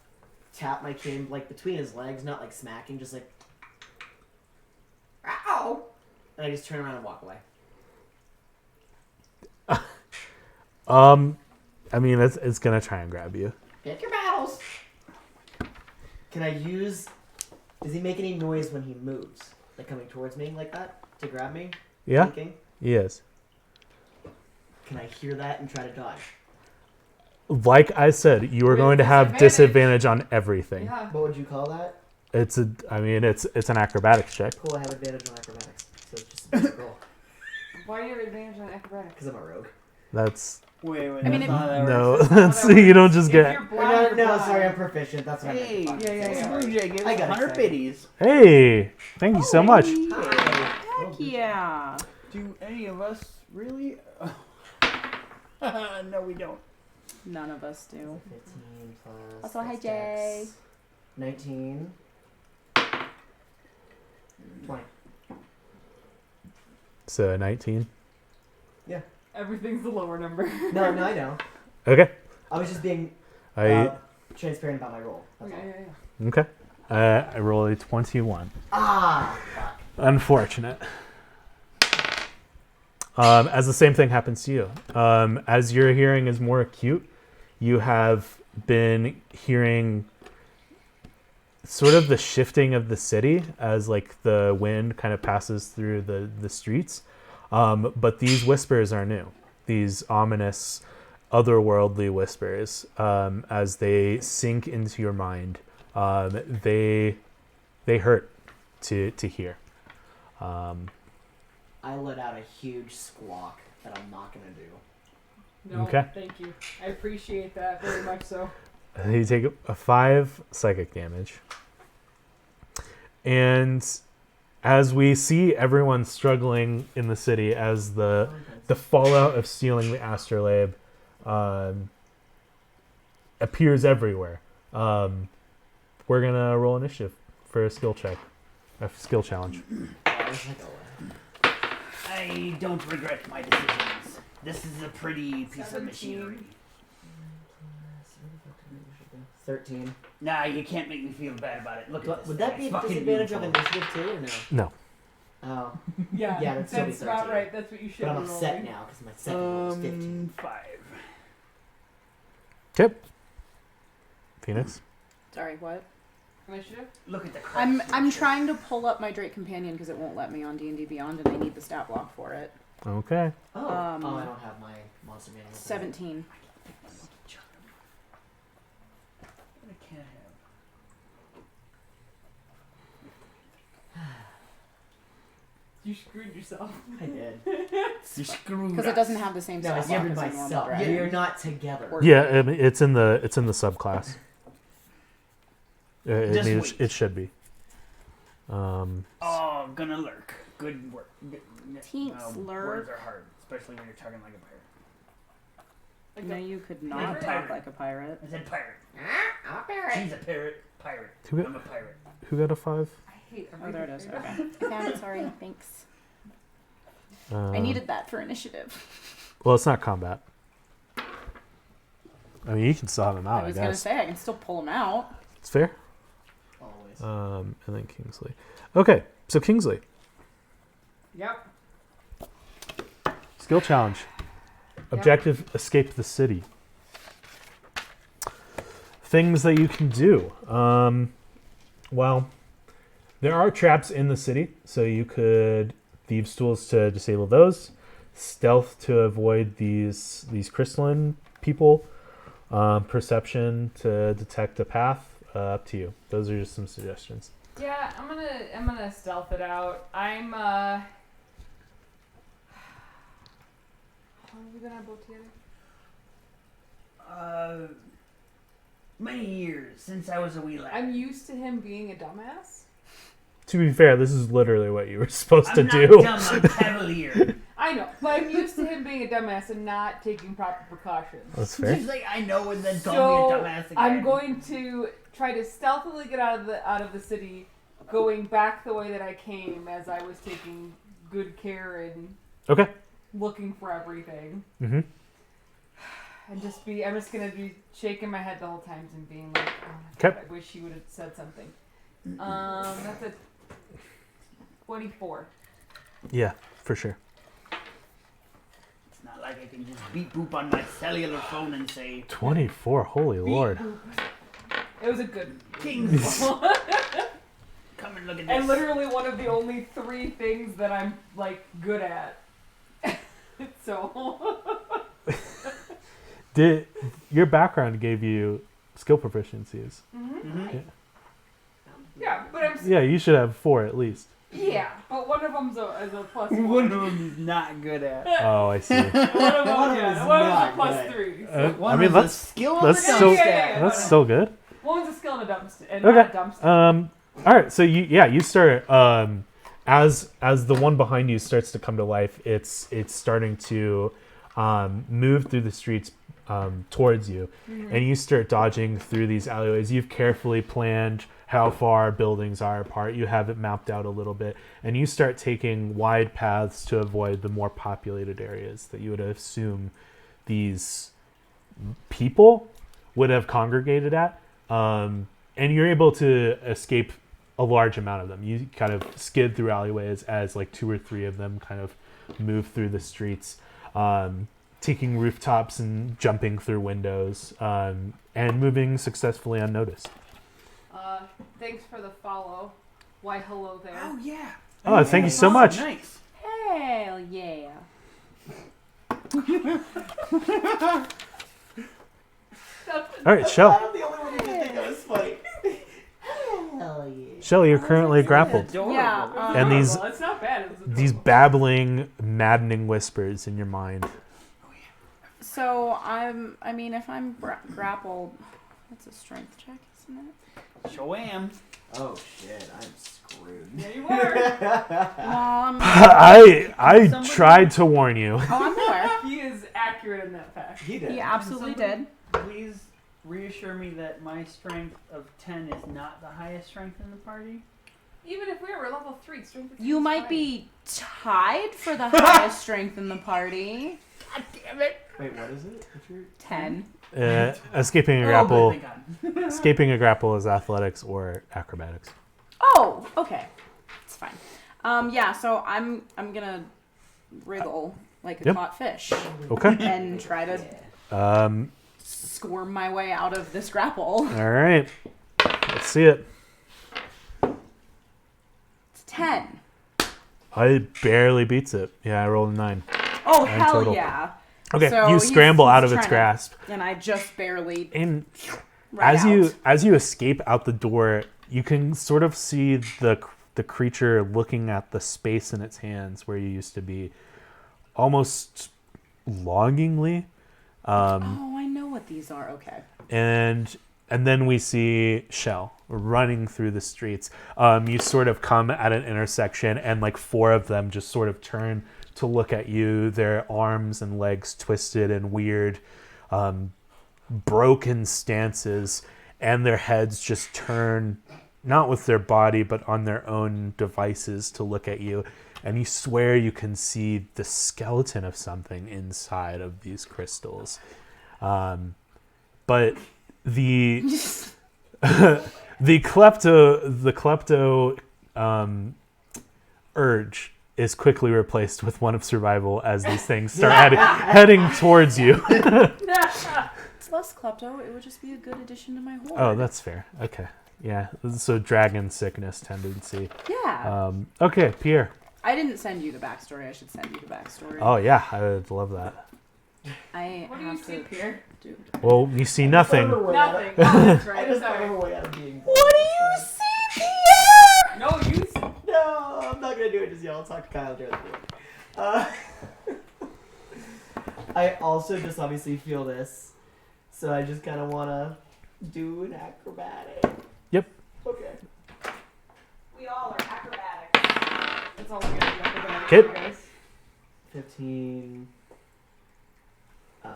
tap my cane like between his legs, not like smacking, just like, ow! And I just turn around and walk away. I mean, it's gonna try and grab you. Pick your battles. Can I use? Does he make any noise when he moves, like coming towards me like that to grab me? Yeah, Thinking? he is. Can I hear that and try to dodge? Like I said, you are With going to have disadvantage on everything. Yeah. What would you call that? It's an acrobatics check. Cool, I have advantage on acrobatics, so it's just a basic roll. Why do you have advantage on acrobatics? Because I'm a rogue. That's Wait, I mean, that's not how that works. no. That's not how That's, that you don't works. just If get. you're No, blind, you're blind. sorry, I'm proficient. That's what Hey, I meant. yeah, yeah. Scrooge, give I us got 100 excited. biddies. Hey, thank you so much. Hi. Heck yeah. Do any of us really? No, we don't. None of us do. 15 plus. Also, hi, Dex. Jay. 19. 20. So 19. Everything's the lower number. No, I know. Okay. I was just being I transparent about my roll. That's Okay, all. yeah. okay. I roll a 21. Ah, fuck. Unfortunate. As the same thing happens to you. As your hearing is more acute, you have been hearing sort of the shifting of the city as like the wind kind of passes through the streets. But these whispers are new. These ominous, otherworldly whispers, as they sink into your mind, they hurt to hear. I let out a huge squawk that I'm not going to do. No, Okay. thank you. I appreciate that very much so. You take a 5 psychic damage. And as we see everyone struggling in the city, as the fallout of stealing the astrolabe appears everywhere, we're gonna roll initiative for a skill check, a skill challenge. I was like, oh, I don't regret my decisions. This is a pretty piece of 17. machinery. 13. Nah, you can't make me feel bad about it. Look at this. Would thing. that be It's a fucking disadvantage of beautiful. initiative too, or no? No. Oh, Yeah, Yeah, that's still be that's about 13. right. That's what you should but be I'm upset rolling. now because my second roll was 15. 5. Okay. Phoenix. Sorry, what? Initiative? Look at the I'm trying to pull up my Drake Companion because it won't let me on D&D Beyond, and I need the stat block for it. Okay. Oh, I don't have my monster manual. 17. I can't have. You screwed yourself. I did. You screwed Because it doesn't have the same No, I stat block screwed as a normal myself. dragon. We are not together. Or- Yeah, I mean, it's in the subclass. Just It wait. it should be. Oh, gonna lurk. Good work. Tinks lurk. Words are hard, especially when you're talking like a pirate. Like No, a- you could Like not a talk pirate. like a pirate. I said pirate. I'm a parrot. She's a parrot. Pirate. Who got- I'm a pirate. Who got a 5? I hate Oh, there it is. everything. Okay. I found it. Sorry. Thanks. Uh, I needed that for initiative. Well, it's not combat. I mean, you can still have him out. I was I going to guess say, I can still pull him out. it's fair. Always. And then Kingsley. Okay, so Kingsley, Yep. skill challenge. Objective: escape the city. Things that you can do. Well, there are traps in the city, so you could thieves' tools to disable those, stealth to avoid these crystalline people, perception to detect a path. Up to you. Those are just some suggestions. Yeah, I'm gonna stealth it out. I'm How long have we been on boat together? Many years since I was a wee lad. I'm used to him being a dumbass. To be fair, this is literally what you were supposed to I'm do. not dumb, I'm cavalier. I know, but I'm used to him being a dumbass and not taking proper precautions. That's fair. She's like, I know, and then call So me a dumbass again. I'm going to try to stealthily get out of the city, going back the way that I came, as I was taking good care and Okay. looking for everything. Mm-hmm. And I'm just gonna be shaking my head the whole time and being like, oh my Okay. god, I wish he would have said something. That's a 24. Yeah, for sure. It's not like I can just beep boop on my cellular phone and say, 24. Holy lord. It was a good Kings, come and look at this. and literally one of the only 3 things that I'm like good at. So Did your background gave you skill proficiencies? Mhm. yeah, but I'm Yeah, you should have 4 at least. yeah, but one of them's is a plus One one. of them is not good at. Oh, I see. One of them, One of them yeah, is one of them's a not plus good. 3. So. I mean, is a that's skill that's and a still Yeah, yeah, yeah. that's still good. One's a skill and a dumpster, and Okay. not a dumpster. All right. So you start as the one behind you starts to come to life. It's starting to move through the streets towards you, and you start dodging through these alleyways. You've carefully planned how far buildings are apart. You have it mapped out a little bit, and you start taking wide paths to avoid the more populated areas that you would assume these people would have congregated at. And you're able to escape a large amount of them. You kind of skid through alleyways as like 2 or 3 of them kind of move through the streets, taking rooftops and jumping through windows, and moving successfully unnoticed. Thanks for the follow. Why, hello there. Oh yeah. Oh, thank you so Oh, much. Nice. Hell yeah. All right, Shell. I'm the only one who didn't think that was funny. Hell yeah. Shell, you're currently grappled. Adorable. Yeah. And these- Well, it's not bad. It was These adorable. babbling, maddening whispers in your mind. So I mean, if I'm grappled, that's a strength check, isn't it? Sure am. Oh shit, I'm screwed. Yeah, you were. Well, I Somebody- tried to warn you. I'm aware. He is accurate in that fact. He did. He absolutely did. Please reassure me that my strength of 10 is not the highest strength in the party. Even if we were level 3, strength. of You 10 is might fine. be tied for the highest strength in the party. God damn it. Wait, what is it? What's your... 10. Escaping a Oh, grapple. good, thank God. Escaping a grapple is athletics or acrobatics. Oh, okay. It's fine. Yeah, so I'm gonna wriggle like a Yep. caught fish Okay. and try to Um. squirm my way out of this grapple. All right. Let's see it. It's 10. I barely beats it. Yeah, I rolled a 9. Oh, And hell total. yeah. Okay, So you he's- scramble out he's of its trying to- grasp, And I just barely and right out. as you escape out the door, you can sort of see the creature looking at the space in its hands where you used to be, almost longingly. Oh, I know what these are. Okay. And then we see Shell running through the streets. You sort of come at an intersection, and like 4 of them just sort of turn to look at you, their arms and legs twisted in weird, broken stances, and their heads just turn, not with their body, but on their own devices to look at you. And you swear you can see the skeleton of something inside of these crystals. But the the klepto urge is quickly replaced with one of survival as these things start heading towards you. It's less klepto. It would just be a good addition to my horde. Oh, that's fair. Okay. Yeah. So dragon sickness tendency. Yeah. Okay, Pierre. I didn't send you the backstory. I should send you the backstory. Oh yeah, I would love that. I What do you have see, to Pierre? do. Well, you see nothing. Nothing. Oh, that's I right. just thought Sorry. of a way out of being. What do you see, Pierre? No, you. No, I'm not gonna do it just yet. I'll talk to Kyle during the game. I also just obviously feel this, so I just kind of want to do an acrobatic. Yep. Okay. We all are acrobats. That's all I'm gonna do. I'll Okay. go back to you guys. 15,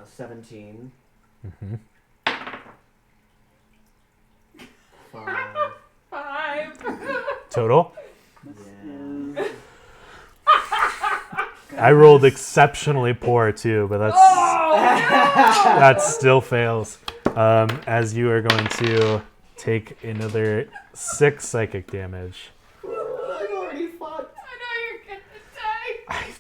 17, Mm-hmm. 5. 5. Total. Yeah. I rolled exceptionally poor too, but that's Oh no! that still fails. As you are going to take another 6 psychic damage. I've already fought. I know you're gonna die.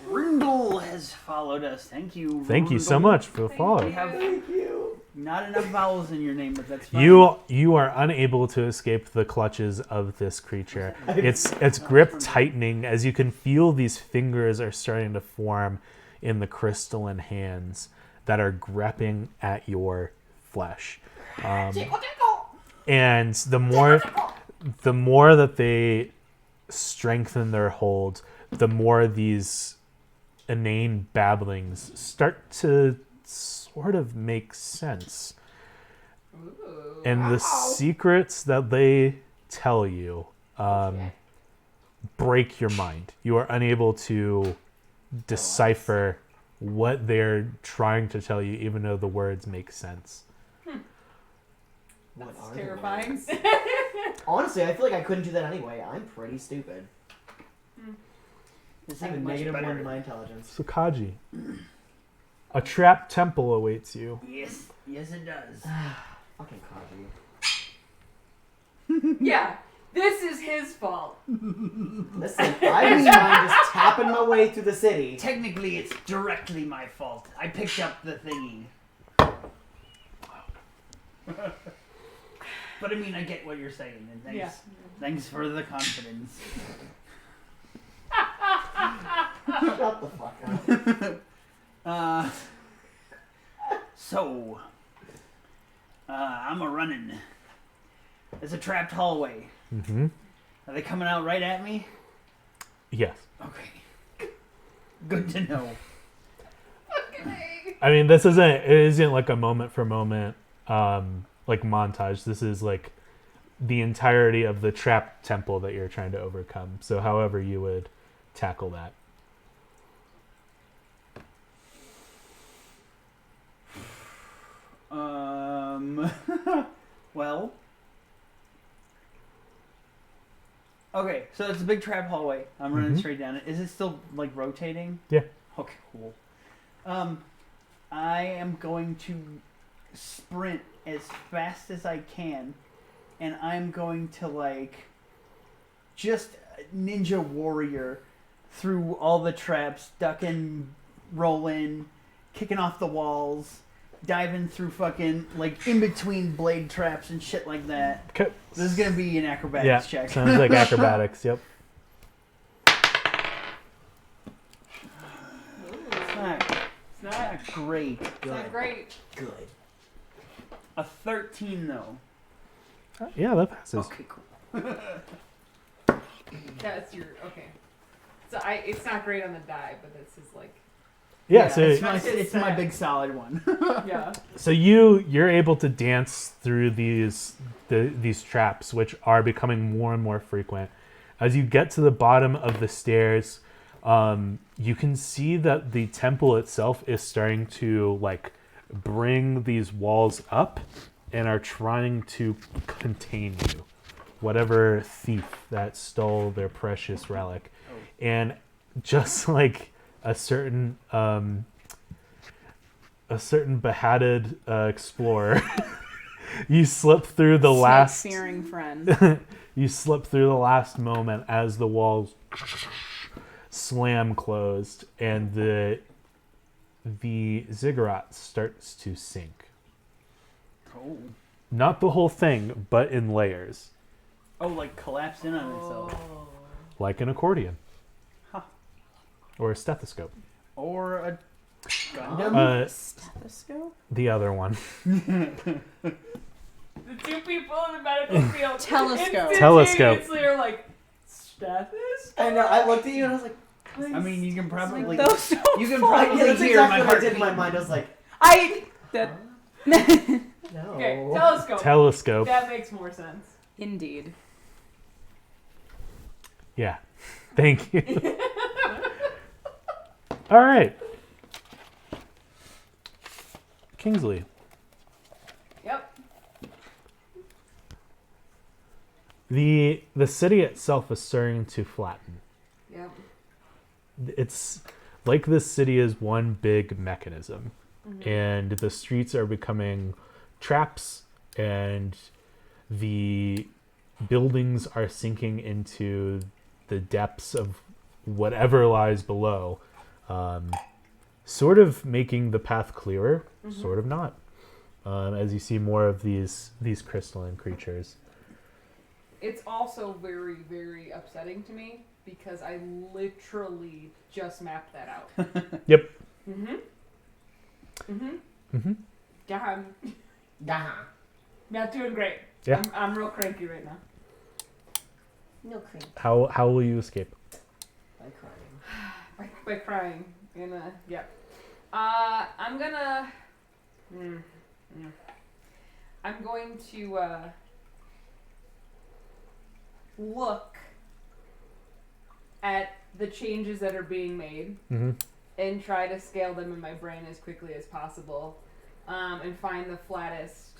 Rindle has followed us. Thank you. Thank you so Rindle. much for the Thank follow. We have Thank you. not enough vowels in your name, but that's fine. You are unable to escape the clutches of this creature. Its grip tightening as you can feel these fingers are starting to form in the crystalline hands that are gripping at your flesh. And the more that they strengthen their hold, the more these inane babblings start to sort of make sense. Ooh. And the secrets that they tell you break your mind. You are unable to decipher what they're trying to tell you, even though the words make sense. What That's are the terrifying. words? Honestly, I feel like I couldn't do that anyway. I'm pretty stupid. This I have a ain't much -1 better. to my intelligence. Sukaji, a trapped temple awaits you. Yes, yes it does. Fucking Kaji. Yeah, this is his fault. Listen, I was trying just tapping my way through the city. Technically, it's directly my fault. I picked up the thingy. But I mean, I get what you're saying, and thanks, Yeah. thanks for the confidence. Shut the fuck up. So, I'm a running. It's a trapped hallway. Mm-hmm. Are they coming out right at me? Yes. Okay. Good to know. Okay. I mean, it isn't like a moment for moment like montage. This is like the entirety of the trapped temple that you're trying to overcome. So however you would tackle that. Well. Okay, so it's a big trap hallway. I'm running Mhm. straight down it. Is it still like rotating? Yeah. Okay, cool. I am going to sprint as fast as I can, and I'm going to like just ninja warrior through all the traps, ducking, rolling, kicking off the walls, diving through fucking like in between blade traps and shit like that. Okay. This is gonna be an acrobatics Yeah, check. sounds like acrobatics. Yep. It's not great. It's not great. Good. A 13 though. Yeah, that passes. Okay, cool. That's your okay. So it's not great on the die, but this is like Yeah, so it's That's his my set. big solid one. yeah. So you're able to dance through these traps, which are becoming more and more frequent. As you get to the bottom of the stairs, you can see that the temple itself is starting to like bring these walls up and are trying to contain you, whatever thief that stole their precious relic. And just like a certain behatted explorer, you slip through the last Snake-fearing friend. you slip through the last moment as the walls slam closed and the ziggurat starts to sink. Oh. Not the whole thing, but in layers, Oh, like collapsed in on itself. like an accordion. Huh. Or a stethoscope. Or a Gundam. Stethoscope? The other one. The two people in the medical field Telescope. Telescope. instantaneously are like stethoscope. I know. I looked at you and I was like, I mean, you can probably Those so you can fun. probably yeah, that's hear exactly my what I heart did in my beating. mind. I was like, no. Okay, telescope. Telescope. That makes more sense. Indeed. Yeah. Thank you. All right. Kingsley. Yep. The city itself is starting to flatten. Yep. It's like this city is one big mechanism, and the streets are becoming traps, and the buildings are sinking into the depths of whatever lies below, sort of making the path clearer, sort of not, as you see more of these crystalline creatures. It's also very, very upsetting to me because I literally just mapped that out. Yep. Yeah, I'm not doing great. Yeah. I'm real cranky right now. No cream. How will you escape? By crying. By crying. Yeah. I'm gonna. I'm going to look at the changes that are being made and try to scale them in my brain as quickly as possible, and find the flattest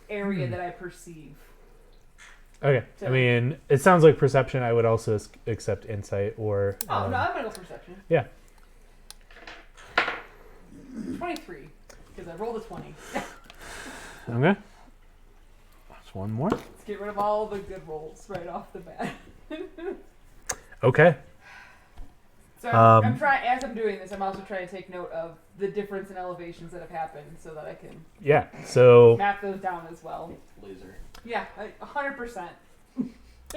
area that I perceive. Okay. I mean, it sounds like perception. I would also accept insight or. Oh no, I'm gonna go perception. Yeah. 23, because I rolled a 20. Okay. That's one more. Let's get rid of all the good rolls right off the bat. Okay. So I'm trying, as I'm doing this, I'm also trying to take note of the difference in elevations that have happened so that I can Yeah. So map those down as well. Loser. Yeah, 100%.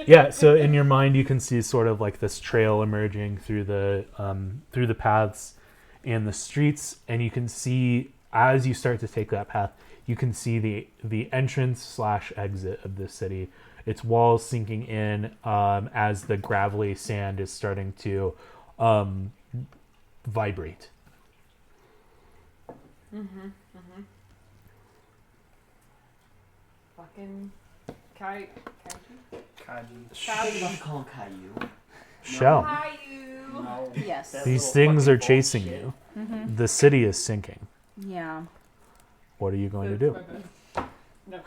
yeah. So in your mind, you can see sort of like this trail emerging through the paths and the streets, and you can see as you start to take that path, you can see the entrance / exit of this city. Its walls sinking in as the gravelly sand is starting to vibrate. Fucking Kaiji? Kaji. Don't call him Caillou. Shell. Caillou! No. Yes. That These little things are fucking chasing bullshit. you. The city is sinking. Yeah. What are you going to do? No.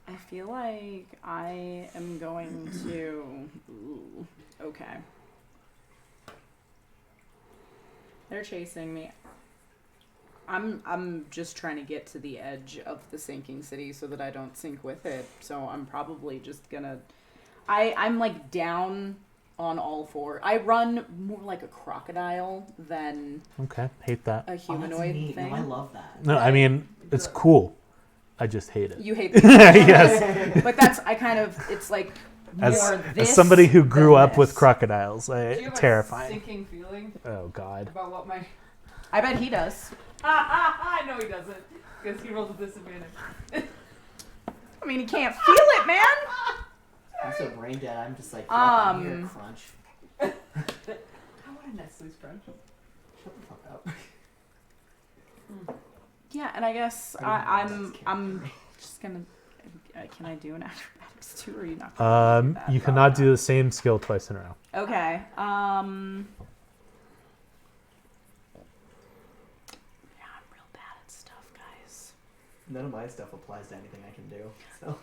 I feel like I am going to. Ooh, okay. They're chasing me. I'm just trying to get to the edge of the sinking city so that I don't sink with it. So I'm probably just gonna. I'm like down on all four. I run more like a crocodile than Okay, hate that. a Oh, humanoid that's neat. thing. No, I love that. No, I mean it's cool. I just hate it. You hate Yes, but that's I kind of it's like as more this as somebody who grew than up with this. crocodiles, Do you have terrifying. a sinking feeling Oh God. about what my... I bet he does. I know he doesn't, because he rolled a disadvantage. I mean, he can't feel it, man. I'm so brain dead. I'm just like, I'm here, crunch. I want a Nestle's Crunch. Shut the fuck up. Yeah, and I guess I'm just gonna. Can I do an acrobatics too, or are you not? Gonna do that? You cannot do the same skill twice in a row. Okay. Yeah, I'm real bad at stuff, guys. None of my stuff applies to anything I can do. So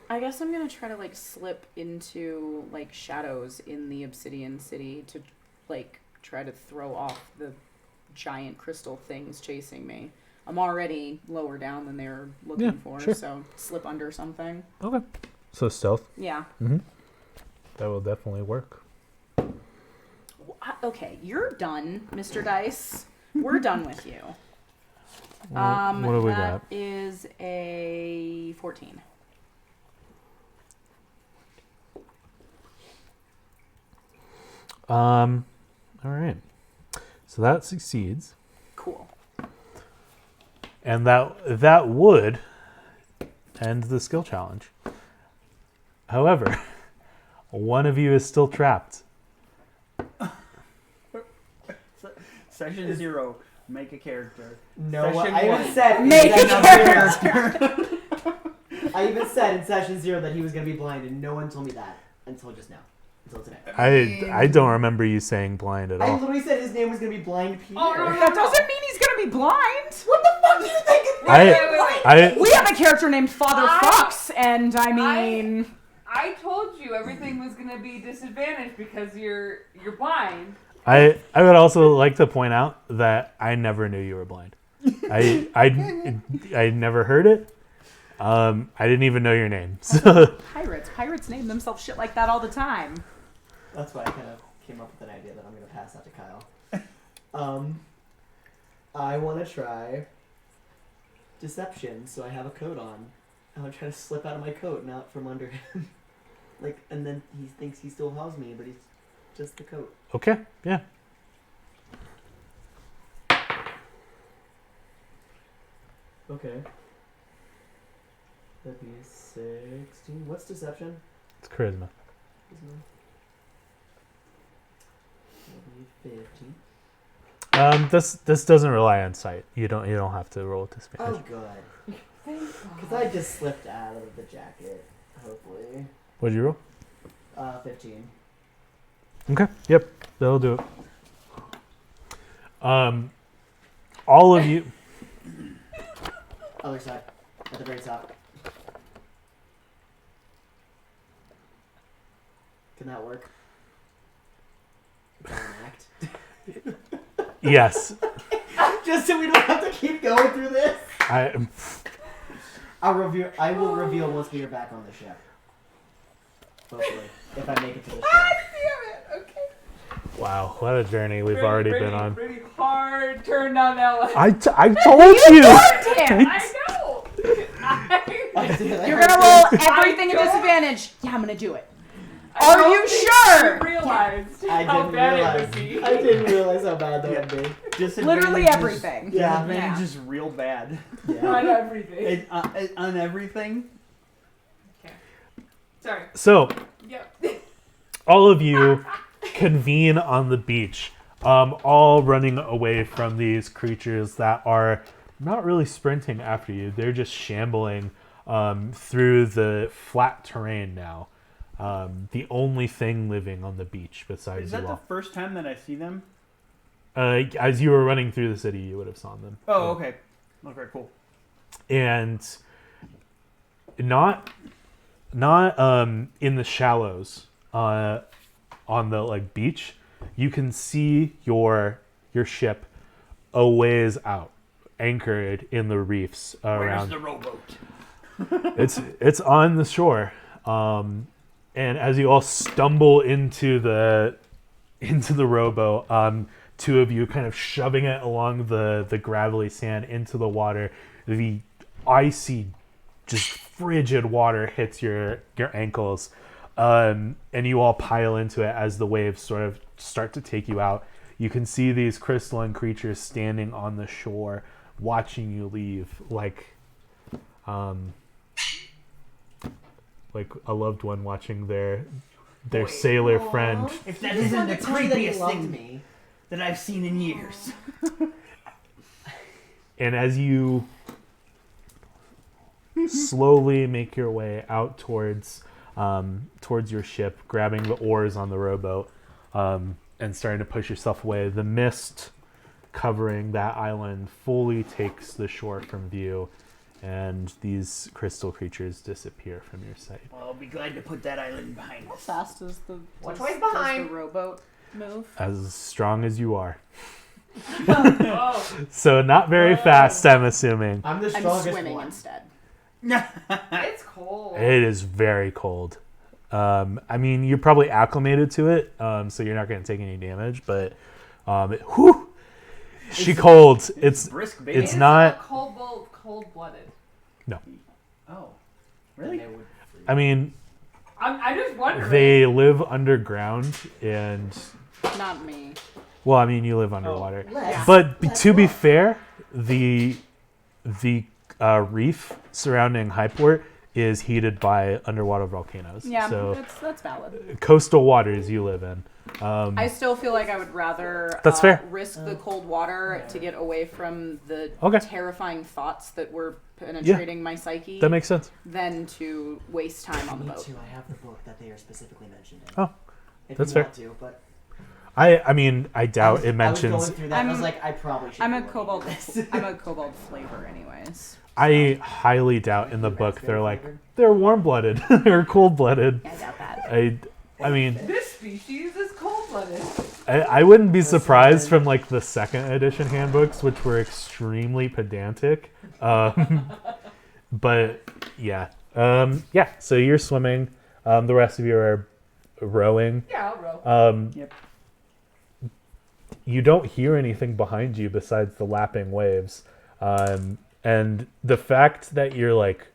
I guess I'm gonna try to like slip into like shadows in the Obsidian City to like try to throw off the giant crystal things chasing me. I'm already lower down than they were looking Yeah, for, sure. so slip under something. Okay. So stealth. Yeah. That will definitely work. Okay, you're done, Mr. Dice. We're done with you. What do we That got? is a 14. All right. So that succeeds, Cool. and that would end the skill challenge. However, one of you is still trapped. Session 0. Make a character. no, Session I one. even said Make a another character. I even said in session 0 that he was gonna be blind, and no one told me that until just now. Until today. I don't remember you saying blind at I all. literally said his name was gonna be Blind Peter. Oh, no, no. That doesn't mean he's gonna be blind. What the fuck do you think? I We have a character named Father I- Fox, and I mean, I told you everything was gonna be disadvantaged because you're blind. I would also like to point out that I never knew you were blind. I never heard it. I didn't even know your name. So pirates name themselves shit like that all the time. That's why I kind of came up with an idea that I'm gonna pass out to Kyle. I want to try deception, so I have a coat on. I want to try to slip out of my coat and out from under him. And then he thinks he still has me, but he's just the coat. okay, yeah. Okay. That'd be 16. What's deception? It's charisma. That'd be 15. This doesn't rely on sight. You don't have to roll disadvantage. Oh, good. Because I just slipped out of the jacket, hopefully. What'd you roll? 15. Okay. Yep. That'll do it. All of you. Other side. At the very top. Can that work? Is that an act? Yes. Just so we don't have to keep going through this. I will reveal once we are back on the ship. Hopefully, if I make it to the ship. Damn it. Okay. Wow. What a journey we've already been on. Pretty hard turn down that one. I told you. Damn. I know. You're gonna roll everything at disadvantage. Yeah, I'm gonna do it. Are you sure? Realized I how didn't bad realize. it would be. I didn't realize how bad that would be. Disadvantage Literally is- everything. Yeah. Disadvantage Yeah. is real bad. Yeah. On everything. On everything. Sorry. So Yep. all of you convene on the beach, all running away from these creatures that are not really sprinting after you. They're just shambling through the flat terrain now. The only thing living on the beach besides Is that you the all. first time that I see them? As you were running through the city, you would have saw them. Oh, okay. Okay, cool. And not in the shallows on the beach. You can see your ship a ways out, anchored in the reefs Where's around. the rowboat? It's on the shore. And as you all stumble into the rowboat, two of you kind of shoving it along the gravelly sand into the water. The icy, just frigid water hits your ankles, and you all pile into it as the waves sort of start to take you out. You can see these crystalline creatures standing on the shore, watching you leave, like a loved one watching their sailor friend. If that He just isn't the wanted to tell me that he creepiest loved thing me. that I've seen in years. And as you slowly make your way out towards your ship, grabbing the oars on the rowboat, and starting to push yourself away, the mist covering that island fully takes the shore from view, and these crystal creatures disappear from your sight. Well, I'll be glad to put that island behind How us. fast does the Which does- way's does behind? the rowboat move? As strong as you are. Oh, So not very fast, I'm assuming. I'm the I'm strongest swimming one. instead. it's cold. It is very cold. I mean, you're probably acclimated to it, so you're not going to take any damage. But, she cold. It's brisk, baby. it's not. cold-blooded. Oh, really? And they would freeze. I mean, I'm just wondering. they live underground, and Not me. well, I mean, you live underwater. Let's- But let's to be walk. fair, the reef surrounding Highport is heated by underwater volcanoes. Yeah, So that's valid. coastal waters you live in. I still feel like I would rather That's fair. risk the cold water to get away from the Okay. terrifying thoughts that were penetrating my psyche That makes sense. than to waste time on the Me boat. too. I have the book that they are specifically mentioned in. Oh, if that's you fair. want to, but I mean, I doubt it I was mentions. going through that. And I was I'm- like, I probably should. I'm be a looking kobold. at this. I'm a kobold flavor, anyways. I highly doubt in the book Raspberry they're like flavored? they're warm-blooded or cold-blooded. I doubt that. I mean, This species is cold-blooded. I wouldn't be That's surprised fine. from like the second edition handbooks, which were extremely pedantic. But yeah, yeah. So you're swimming. The rest of you are rowing. Yeah, I'll row. Yep. You don't hear anything behind you besides the lapping waves, and the fact that you're like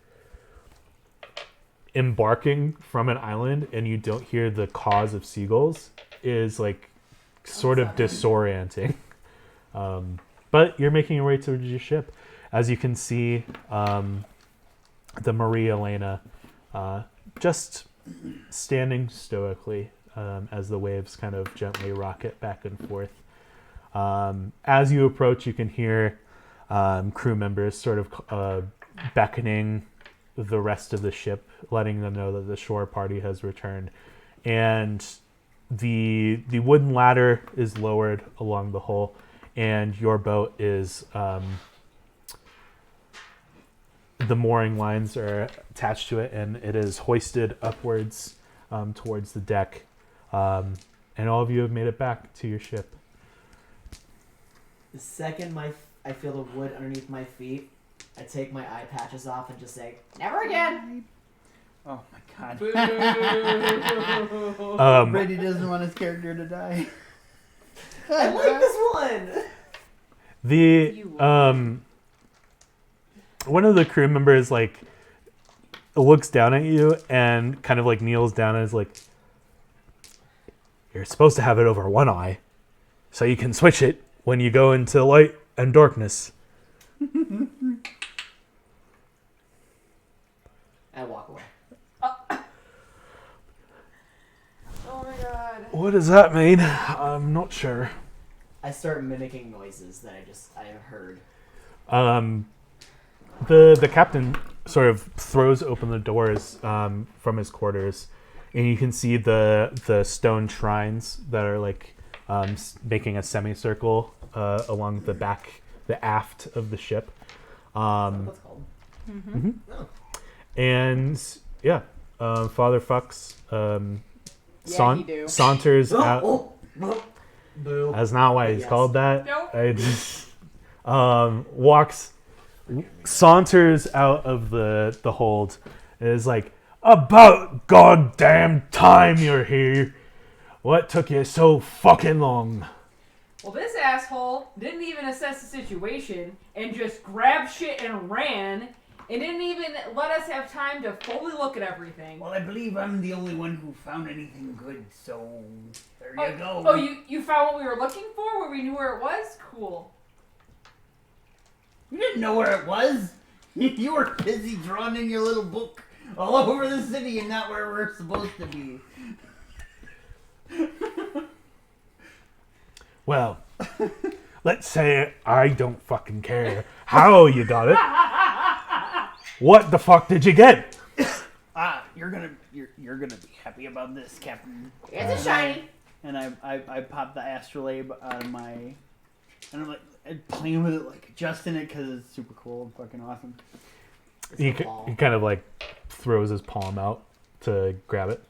embarking from an island and you don't hear the caws of seagulls is like sort of disorienting. But you're making your way towards your ship. As you can see, the Maria Elena just standing stoically as the waves kind of gently rocket back and forth. As you approach, you can hear crew members sort of beckoning the rest of the ship, letting them know that the shore party has returned. And the wooden ladder is lowered along the hull, and your boat is the mooring lines are attached to it, and it is hoisted upwards towards the deck. And all of you have made it back to your ship. The second I feel the wood underneath my feet, I take my eye patches off and just say, "Never again." Oh my god. Brady doesn't want his character to die. I like this one. The You one of the crew members like looks down at you and kind of like kneels down and is like, "You're supposed to have it over one eye, so you can switch it when you go into light and darkness." I walk away. Oh my god. What does that mean? I'm not sure. I start mimicking noises that I have heard. The captain sort of throws open the doors from his quarters, and you can see the stone shrines that are like making a semicircle along the aft of the ship. What's called? And yeah, Father Fucks he do. saunters out. Boo. That's not why he's Yes. called that. Nope. I just saunters out of the hold, and is like, "About goddamn time you're here. What took you so fucking long?" Well, this asshole didn't even assess the situation and just grabbed shit and ran and didn't even let us have time to fully look at everything. Well, I believe I'm the only one who found anything good, so there you go. Oh, you found what we were looking for? Where we knew where it was? Cool. You didn't know where it was. You were busy drawing in your little book all over the city and not where we're supposed to be. Well, let's say I don't fucking care how you got it. What the fuck did you get? You're gonna be happy about this, Captain. It's a shiny. And I popped the astrolabe out of my, and I'm like playing with it, like adjusting it because it's super cool and fucking awesome. He a ball. kind of like throws his palm out to grab it.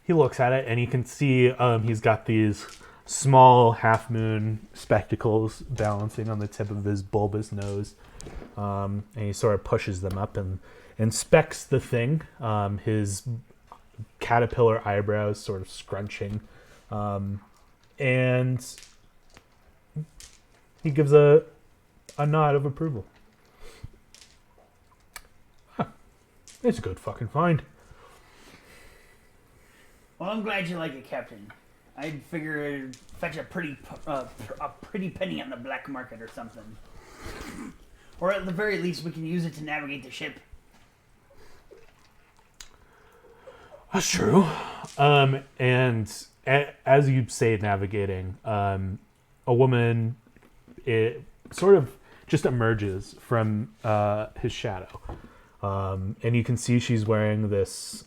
He looks at it and you can see he's got these small half moon spectacles balancing on the tip of his bulbous nose. And he sort of pushes them up and inspects the thing. His caterpillar eyebrows sort of scrunching. And he gives a nod of approval. Huh. It's a good fucking find. Well, I'm glad you like it, Captain. I'd figure it'd fetch a pretty penny on the black market or something. Or at the very least, we can use it to navigate the ship. That's true. And as you say navigating, a woman sort of just emerges from his shadow. And you can see she's wearing this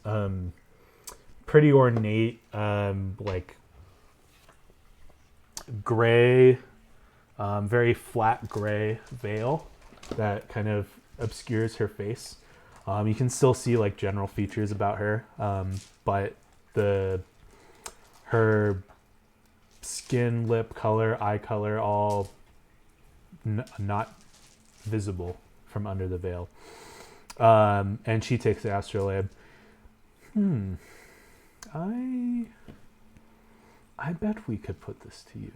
pretty ornate, like gray, very flat gray veil that kind of obscures her face. You can still see like general features about her, but her skin, lip color, eye color, all not visible from under the veil. And she takes the astrolabe. I bet we could put this to use.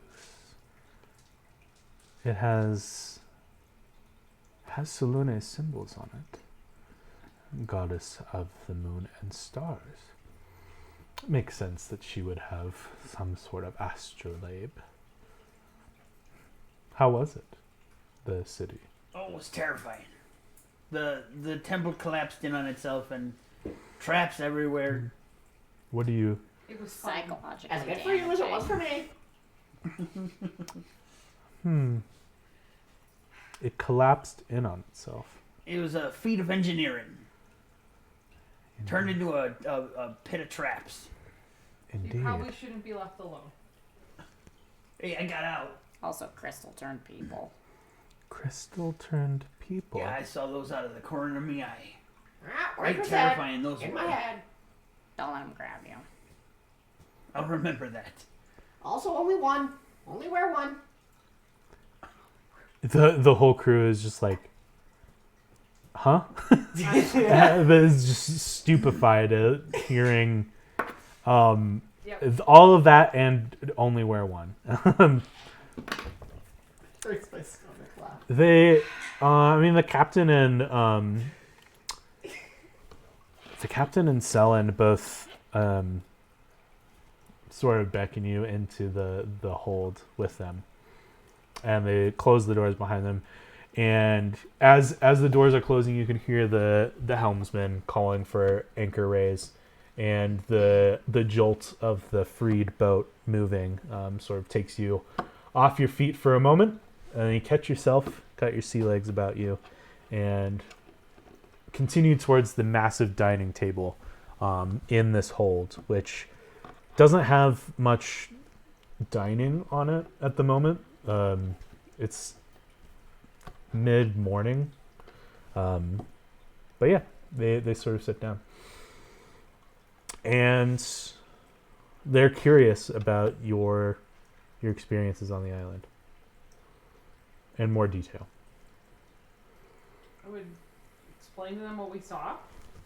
It has Selene's symbols on it. Goddess of the moon and stars. It makes sense that she would have some sort of astrolabe. How was it? The city? Oh, it was terrifying. The temple collapsed in on itself and traps everywhere. What do you... It was fun. Psychologically As good for you as it was damaging. for me. It collapsed in on itself. It was a feat of engineering. Turned into a pit of traps. You Indeed. probably shouldn't be left alone. Hey, I got out. Also, Crystal turned people. Crystal turned people. Yeah, I saw those out of the corner of my eye. Ah, Right, Reaper's terrifying those head. In were. my head. Don't let him grab you. I'll remember that. Also, only one. Only wear one. The whole crew is just like, huh? Is just stupefied at hearing Yep. all of that and only wear one. Breaks my stomach laugh. They, the captain and Selen both sort of beckon you into the hold with them, and they close the doors behind them. And as the doors are closing, you can hear the helmsman calling for anchor raise, and the jolt of the freed boat moving sort of takes you off your feet for a moment, and then you catch yourself, got your sea legs about you, and continue towards the massive dining table in this hold, which doesn't have much dining on it at the moment. It's mid-morning, but yeah, they sort of sit down, and they're curious about your experiences on the island in more detail. I would explain to them what we saw,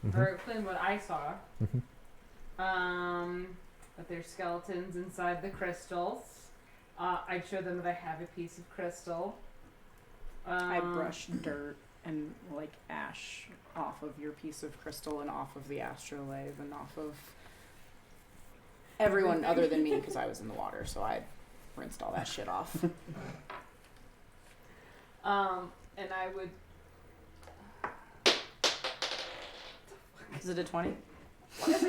Mhm. or explain what I saw. Mhm. That there's skeletons inside the crystals. I'd show them that I have a piece of crystal. I brush dirt and like ash off of your piece of crystal and off of the astrolabe and off of everyone other than me because I was in the water, so I rinsed all that shit off. And I would. Is it a 20?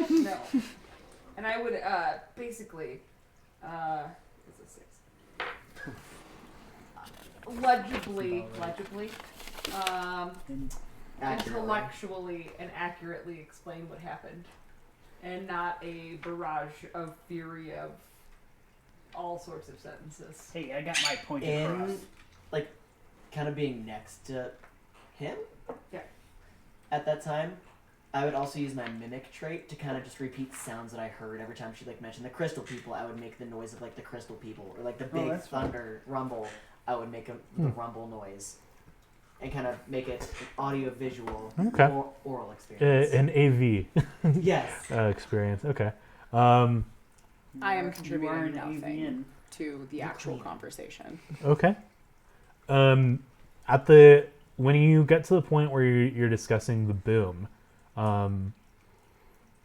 No. And I would basically. It's a 6. Legibly, intellectually and accurately explain what happened, and not a barrage of theory of all sorts of sentences. Hey, I got my point across. In, like, kind of being next to him? Yeah. At that time, I would also use my mimic trait to kind of just repeat sounds that I heard every time she, like, mentioned the crystal people. I would make the noise of, like, the crystal people. Or, like, the big that's fun. thunder rumble. I would make the rumble noise. And kind of make it an audio-visual Okay. or oral experience. An AV Yes. experience. Okay. I am You are contributing an nothing AVN. to the actual clean. conversation. Okay. When you get to the point where you're discussing the boom,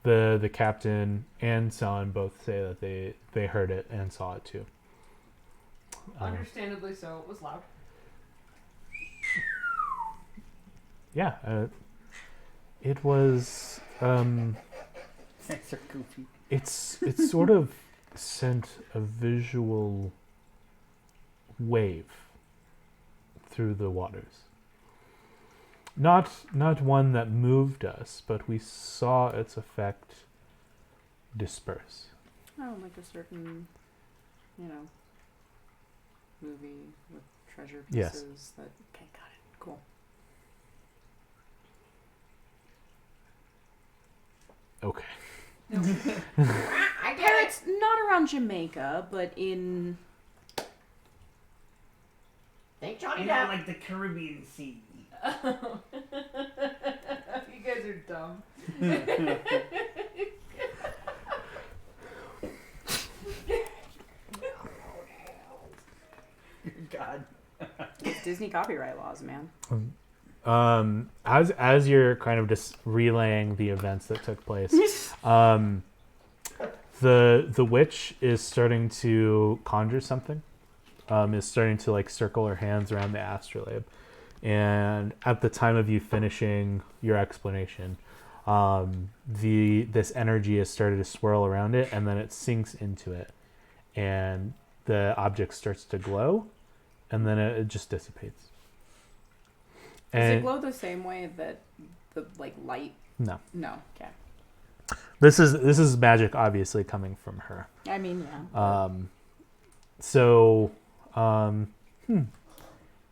the captain and Selen both say that they heard it and saw it too. Understandably so, it was loud. Yeah. It was. Thanks are goofy. It's sort of sent a visual wave through the waters. Not one that moved us, but we saw its effect disperse. Oh, like a certain, movie with treasure Yes. pieces. That okay, got it. Cool. Okay. I get it. It's not around Jamaica, but in Thank Johnny You know, Depp. like the Caribbean Sea. You guys are dumb. God. it's Disney copyright laws, man. As you're kind of just relaying the events that took place, the witch is starting to conjure something. Is starting to like circle her hands around the astrolabe, and at the time of you finishing your explanation, this energy has started to swirl around it, and then it sinks into it, and the object starts to glow, and then it just dissipates. Does it And glow the same way that the light? no, No. Okay. this is magic, obviously coming from her. I mean, yeah.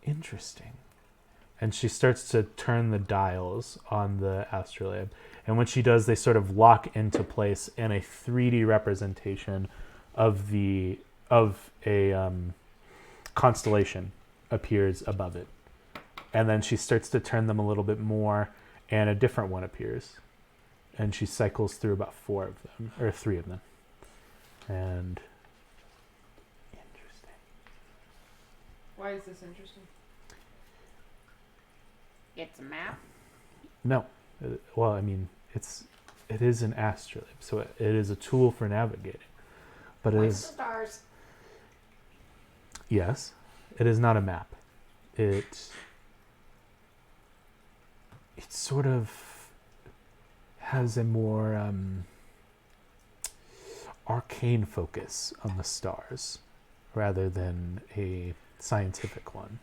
Interesting. And she starts to turn the dials on the astrolabe. And when she does, they sort of lock into place, and a 3D representation of a constellation appears above it. And then she starts to turn them a little bit more, and a different one appears. And she cycles through about 4 of them, or 3 of them. And interesting. Why is this interesting? It's a map. No. Well, I mean, it is an astrolabe, so it is a tool for navigating. But it Like is, stars. yes, it is not a map. It sort of has a more arcane focus on the stars rather than a scientific one.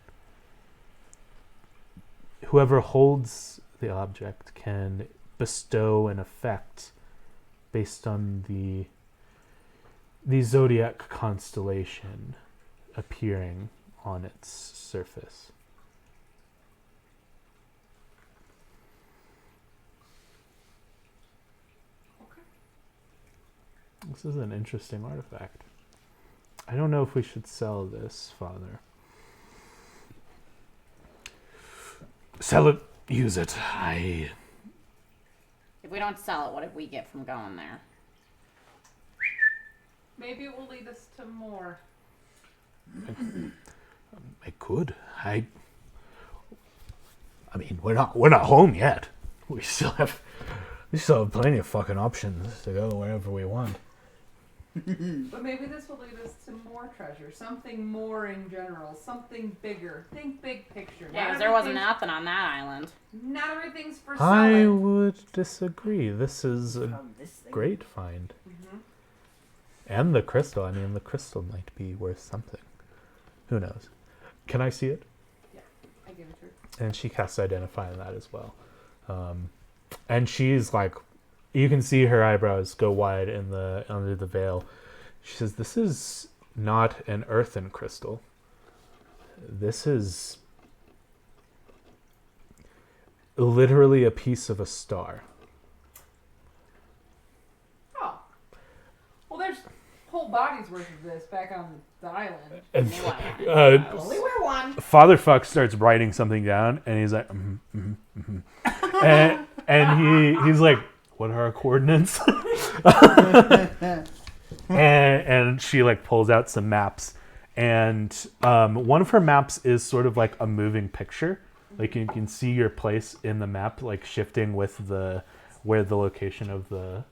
Whoever holds the object can bestow an effect based on the zodiac constellation appearing on its surface. This is an interesting artifact. I don't know if we should sell this, Father. Sell it, use it. If we don't sell it, what did we get from going there? Maybe it will lead us to more. I could. I mean, we're not home yet. We still have plenty of fucking options to go wherever we want. But maybe this will lead us to more treasure. Something more in general. Something bigger. Think big picture. Yeah, Not 'cause there wasn't everything's- nothing on that island. Not everything's for I selling. would disagree. This is a Found this thing. great find. Mhm. And the crystal. I mean, the crystal might be worth something. Who knows? Can I see it? I give it to her. And she casts Identify on that as well. And she's like, you can see her eyebrows go wide under the veil. She says, "This is not an earthen crystal. This is literally a piece of a star." Oh. Well, there's whole bodies worth of this back on the island. And, Wow. Only wear one. Father Fuck starts writing something down, and he's like, and he's like, "What are our coordinates?" and she like pulls out some maps, and one of her maps is sort of like a moving picture. Like you can see your place in the map, like shifting with where the location of the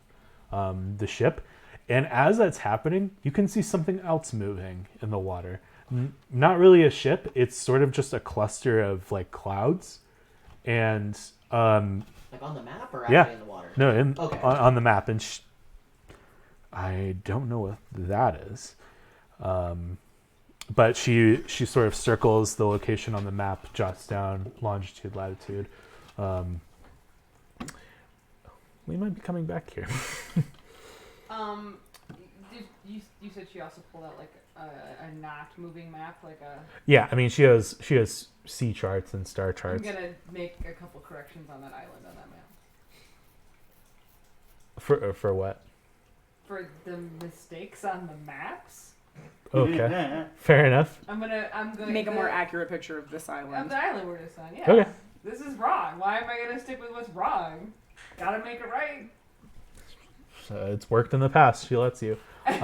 ship. And as that's happening, you can see something else moving in the water. Not really a ship. It's sort of just a cluster of like clouds, and Like on the map or actually Yeah. in the water? no, Okay. on the map. And I don't know what that is, but she sort of circles the location on the map, jots down longitude, latitude. We might be coming back here. You said she also pulled out like a not moving map, like a. Yeah, I mean she has sea charts and star I'm charts. gonna make a couple corrections on that island on that map For what? for the mistakes on the maps. Okay, fair enough. I'm going Make a to more accurate picture of this of island. the island we're just on. Yeah. Okay. This is wrong. Why am I gonna stick with what's wrong? Gotta make it right. So it's worked in the past. She lets you. Fair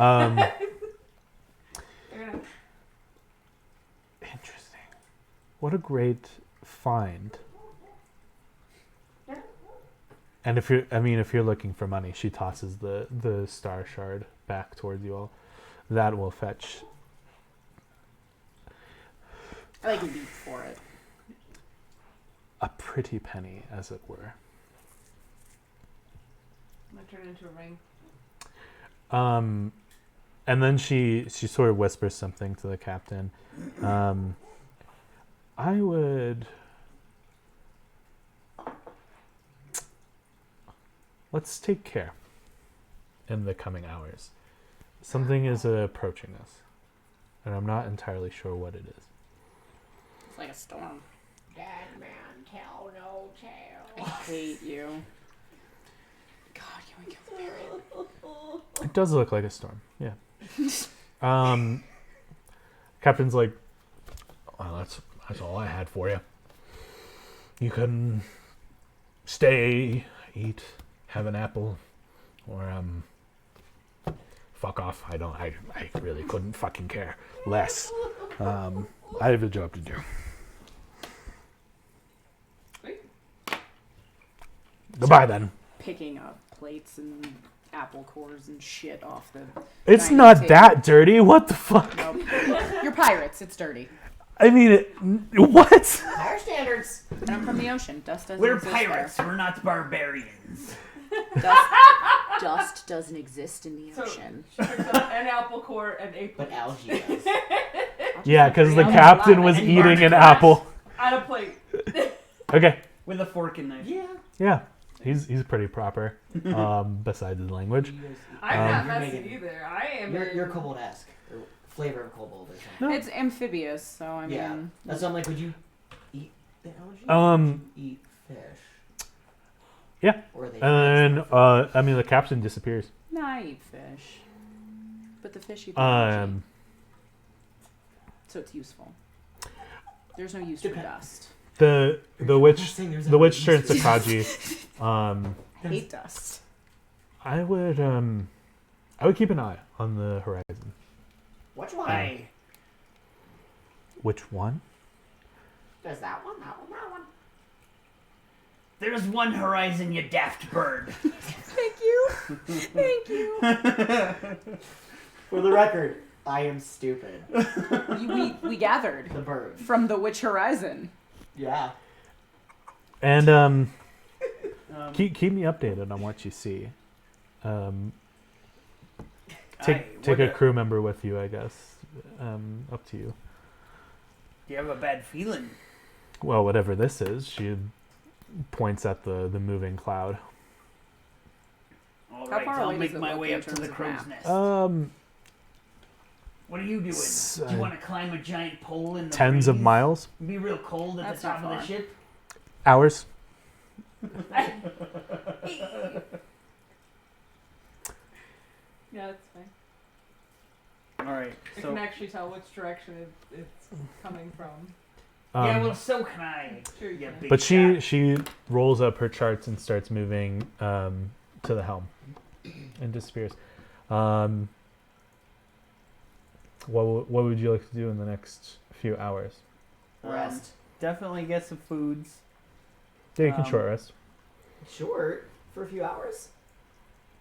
enough. Interesting. What a great find. Yeah. And if you're looking for money, she tosses the star shard back towards you all. That will fetch I like leap for it. a pretty penny, as it were. I'm gonna turn it into a ring. And then she sort of whispers something to the captain. I would. Let's take care in the coming hours. Something is approaching us, and I'm not entirely sure what it is. It's like a storm. Dead man tell no tale. I hate you. God, can we kill the parrot? It does look like a storm, yeah. Captain's like, well, that's all I had for you. You can stay, eat, have an apple, or fuck off. I really couldn't fucking care less. I have a job to do. Sweet. Goodbye then. Picking up plates and apple cores and shit off the. It's dining not table. that dirty. What the fuck? Nope. You're pirates. It's dirty. I mean, what? Higher standards. And I'm from the ocean. Dust doesn't We're exist pirates. We're not barbarians. there. Dust doesn't exist in the So- ocean. She picks up an apple core and a But plate algae does. Yeah, because the I'm captain alive. was And eating an barnacle. apple. on a plate. Okay. With a fork and knife. Yeah. Yeah, he's pretty proper. Besides his language. I'm Um, not You're messy making- either. I am. You're kobold-esque. Or flavor of kobold or something. No. It's amphibious, so I mean. Yeah. That's why I'm like, would you eat the algae? Um, Would you eat fish? Yeah. Or are they And fast? I mean, the captain disappears. Nah, I eat fish. But the fish eat the algae, so it's useful. There's no use for Depend- dust. the I'm not witch saying there's the a witch turns to use. Kaji. I hate dust. I would keep an eye on the horizon. Which one? Aye. Which one? There's that one, that one, that one. There's one horizon, you daft bird. Thank you. Thank you. For the record, I am stupid. We gathered The bird. from the Witch Horizon. Yeah. And keep me updated on what you see. Take a crew member with you, I guess. Up to you. Do you have a bad feeling? Well, whatever this is, she points at the moving cloud. All How right, far I'll away make does it my look way in up to terms the of crow's map? nest. What are you doing? Do you want to climb a giant pole in the Tens of breeze? miles, Be real cold at That's the top not of the far. ship? hours. Yeah, that's fine. All right. I So can actually tell which direction it's coming from. yeah, Um, well, so can I. Sure you You can. big But shot. she rolls up her charts and starts moving to the helm and disappears. What would you like to do in the next few hours? Rest. Definitely get some foods. Yeah, you can Um, short rest. Short for a few hours.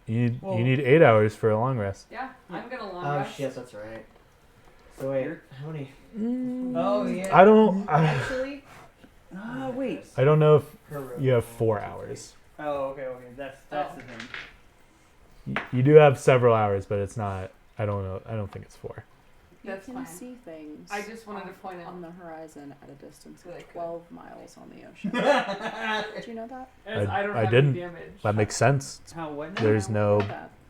You well- need 8 hours for a long rest. Yeah, I'm gonna long Oh rest. shit, that's right. So wait, how many? Oh yeah. I don't. Actually, Oh wait. I don't know if Per row. you have 4 hours. Oh okay. That's Oh. the thing. You do have several hours, but it's not. I don't know. I don't think it's 4. That's you can fine. see things. I just wanted to point out. on the horizon at a distance That I of could. 12 miles on the ocean. Did you know that? As I don't I have didn't. any damage. That makes sense. How what now? There's I no know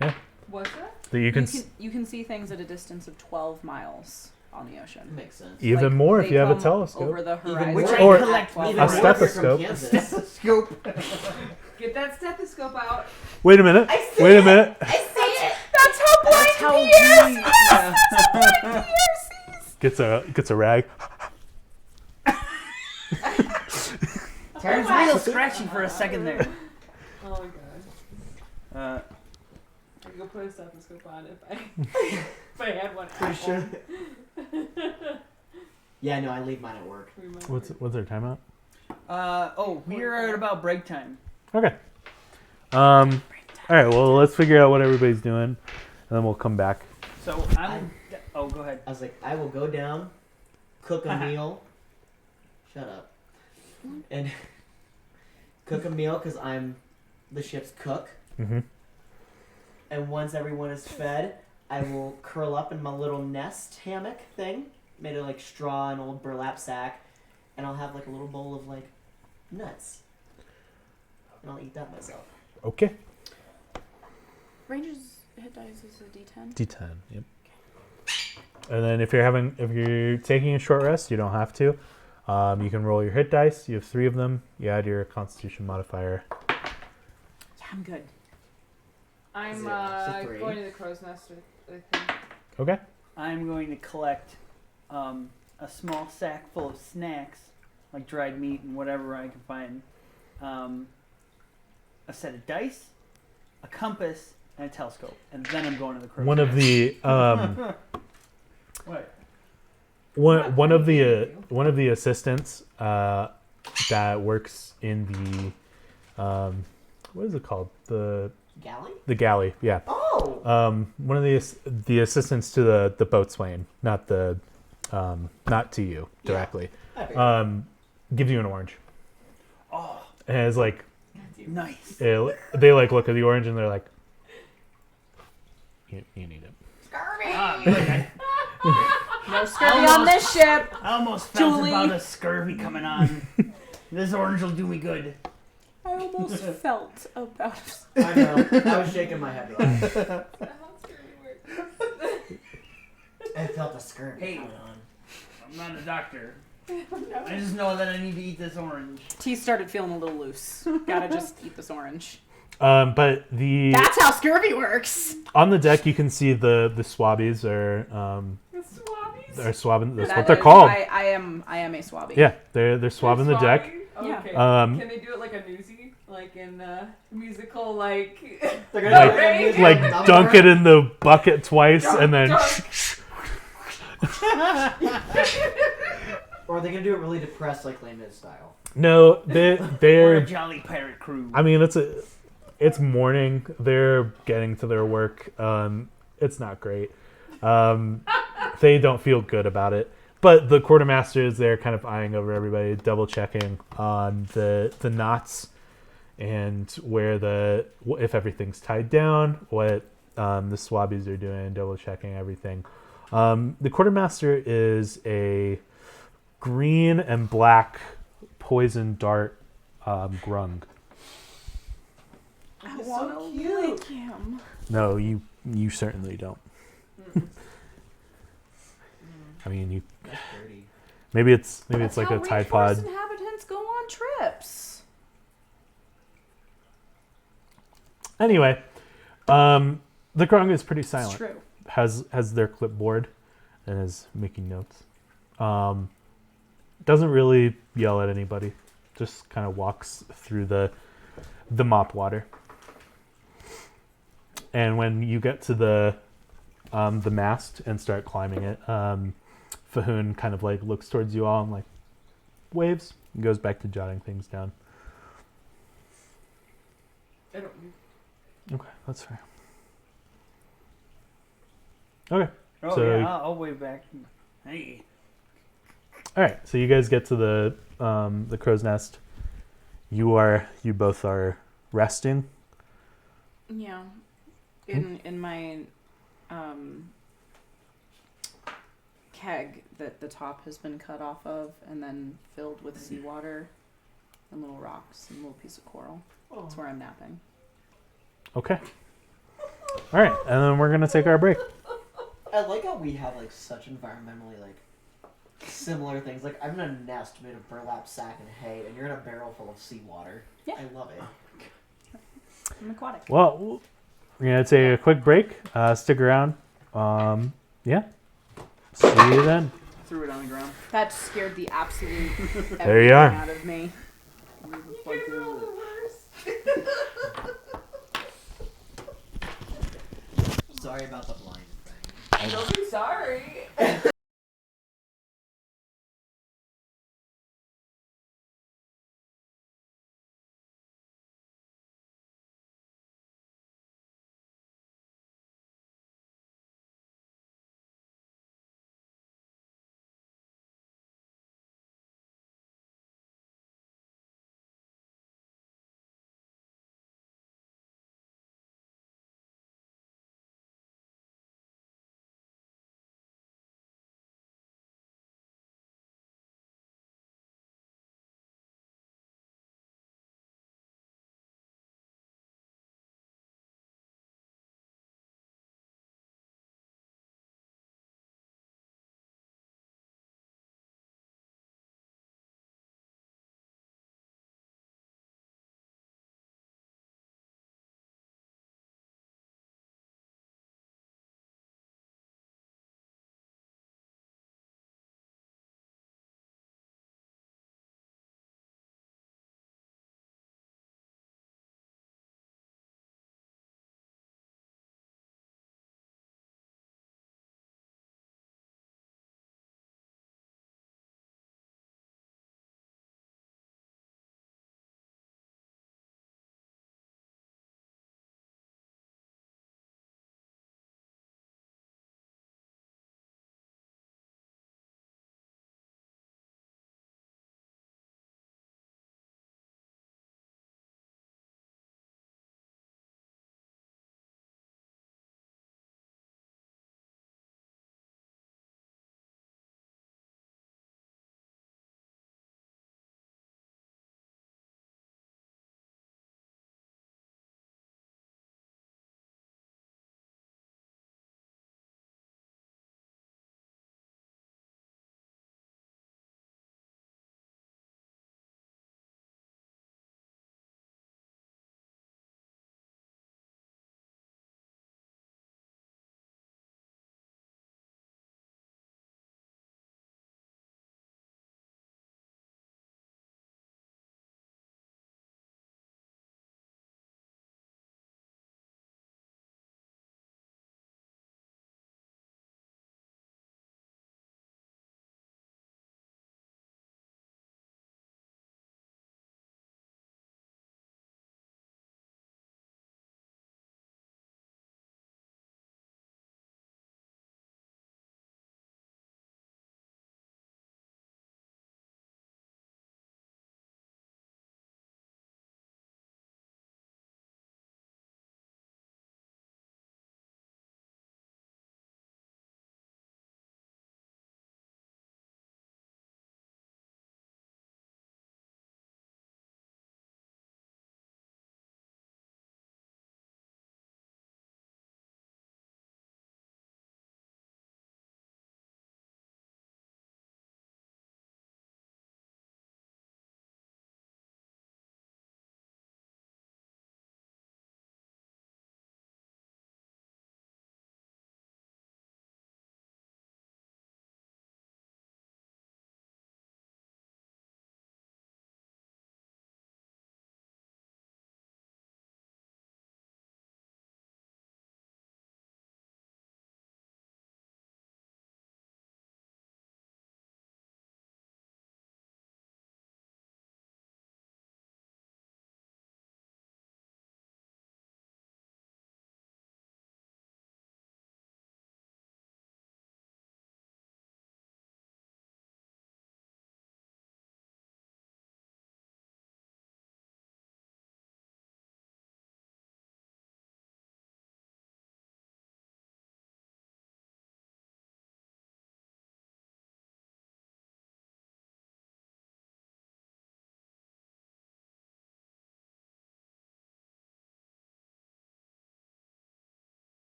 that. What's that? that you can You can see things at a distance of 12 miles on the ocean. Makes sense. even Like, more if they you have a come telescope. Over the Even horizon. more. Which I Or collect Twelve even a Even more. more if you're from stethoscope. Kansas. Stethoscope. Get that stethoscope out. Wait a minute. Wait a minute. That's how blind That's how Yeah. Gets a rag. It was real scratchy for a second there. Oh my god. I could go put a stethoscope on if I had one. Pretty at sure. home. Yeah, no, I leave mine at work. Remember. What's our timeout? We're at about break time. Okay. All right. Well, let's figure out what everybody's doing, and then we'll come back. So oh, go ahead. I was like, I will go down, cook a meal. Shut up. And cook a meal because I'm the ship's cook. Mm-hmm. And once everyone is fed, I will curl up in my little nest hammock thing, made of like straw and old burlap sack, and I'll have like a little bowl of like nuts, and I'll eat that myself. Okay. Ranger's hit dice is a D10. D10. Yep. And then if you're taking a short rest, you don't have to. You can roll your hit dice. You have 3 of them. You add your Constitution modifier. Yeah, I'm good. I'm Is it a 3? going to the crow's nest. I think. Okay. I'm going to collect a small sack full of snacks, like dried meat and whatever I can find. A set of dice, a compass, and a telescope, and then I'm going to the crow's One of the What? one of the assistants that works in the what is it called, the galley, yeah. Oh! One of the assistants to the boatswain, not not to you directly, I figured. gives you an orange. Oh, And it's like nice. they like look at the orange and they're like, you need it. Good. No scurvy on this ship. I almost felt Julie. about a scurvy coming on. This orange will do me good. I almost felt about. I know. I was shaking my head. Wrong. That's how scary works. I felt a skirt Hey. coming on. I'm not a doctor. I just know that I need to eat this orange. T started feeling a little loose. Gotta just eat this orange. But That's how scurvy works. on the deck you can see the swabbies are Swabbies. swabbing. That's That what they're is- called. I am a swabby. Yeah, they're swabbing the deck. Yeah. Okay. Um, Can they do it like a newsie, like in musical, like? They're gonna Like- do it in music. Like Dumber. dunk it in the bucket twice and then Or are they gonna do it really depressed, like Les Mis style? no, We're a they're. jolly pirate crew. I mean, it's morning. They're getting to their work. It's not great. They don't feel good about it. But the quartermaster is there, kind of eyeing over everybody, double checking on the knots and where if everything's tied down, what the swabbies are doing, double checking everything. The quartermaster is a green and black poison dart grung. I It's want so to cute. lick him. No, you certainly don't. I mean, you That's dirty. maybe it's That's like how a Tide Pod. rainforest inhabitants go on trips. Anyway, the grung is pretty It's silent. true. Has their clipboard and is making notes. Doesn't really yell at anybody. Just kind of walks through the mop water. And when you get to the mast and start climbing it, Fahoon kind of like looks towards you all and like waves and goes back to jotting things down. I don't. Okay, that's fair. Okay. Oh So- yeah, I'll wave back. Hey. All right, so you guys get to the crow's nest. You both are resting. Yeah. In my keg that the top has been cut off of and then filled with seawater and little rocks and a little piece of coral. Oh. That's where I'm napping. Okay. All right, and then we're gonna take our break. I like how we have like such environmentally like similar things. Like I'm in a nest made of burlap sack and hay, and you're in a barrel full of seawater. Yeah. I love it. I'm aquatic. Well, we're gonna take a quick break. Stick around. Yeah. See you then. Threw it on the ground. That scared the absolute There you are. everything out of me. Sorry about the blind thing. Don't be sorry.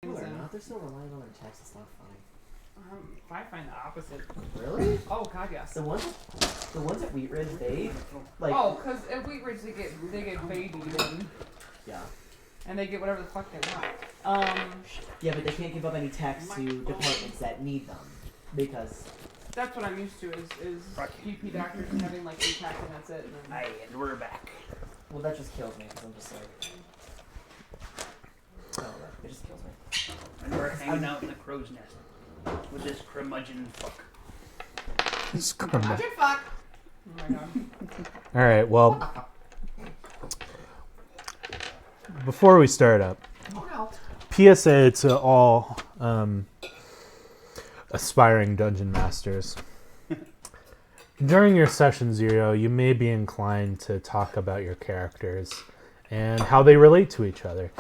No, they're and, not. They're still relying on their text. It's not funny. I find the opposite. Really? Oh God, yes. The ones at Wheat Ridge, they like. Oh, because at Wheat Ridge they get babied Yeah. and they get whatever the fuck they want. Yeah, but they can't give up any text to departments that need them because. That's what I'm used to is GP doctors having like 8 packs and that's it. And then, Aye, and we're back. Well, that just kills me because I'm just like. Oh, it just kills me. And we're hanging out in the crow's nest with this curmudgeon fuck. Roger, fuck. Oh my God. All right. Well, before we start up, Oh no. PSA to all aspiring dungeon masters. During your session 0, you may be inclined to talk about your characters and how they relate to each other.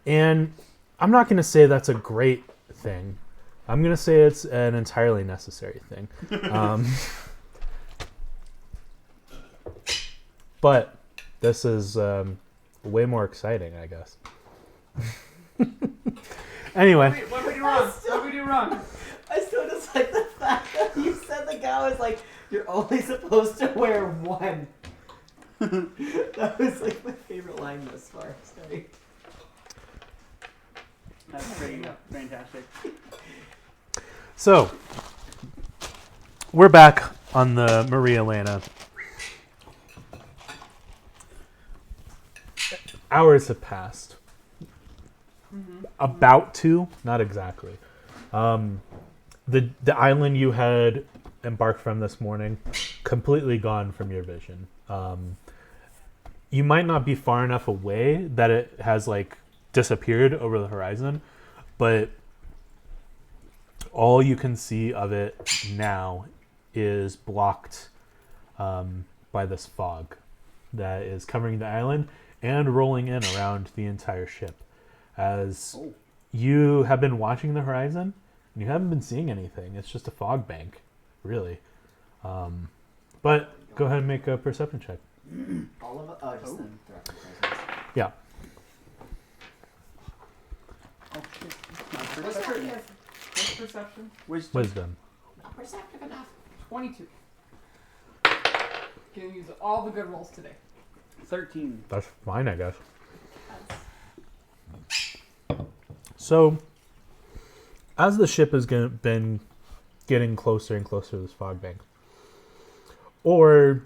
And I'm not going to say that's a great thing. I'm going to say it's an entirely necessary thing. But this is way more exciting, I guess. Anyway. Wait, what did we do wrong? What did we do wrong? I still just like the fact that you said the guy was like, you're only supposed to wear one. That was like my favorite line thus far. Sorry. That's pretty fantastic. So, we're back on the Maria Elena. Hours have passed. About to, not exactly. The island you had embarked from this morning, completely gone from your vision. You might not be far enough away that it has like disappeared over the horizon, but all you can see of it now is blocked by this fog that is covering the island and rolling in around the entire ship. As you have been watching the horizon, and you haven't been seeing anything. It's just a fog bank, really. But go ahead and make a perception check. All of it? Oh, just the threat presence. Yeah. Oh shit. My What's perception. What's perception? Wisdom. Not perceptive enough. 22. Gonna use all the good rolls today. 13. That's fine, I guess. So, as the ship has been getting closer and closer to this fog bank, or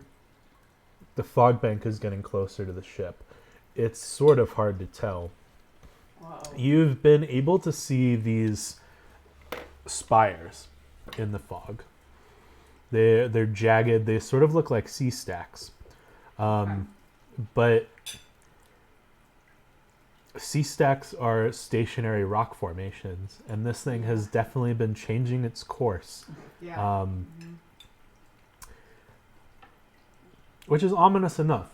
the fog bank is getting closer to the ship, it's sort of hard to tell. Wow. You've been able to see these spires in the fog. They're jagged. They sort of look like sea stacks. But sea stacks are stationary rock formations, and this thing has definitely been changing its course. Yeah. Which is ominous enough.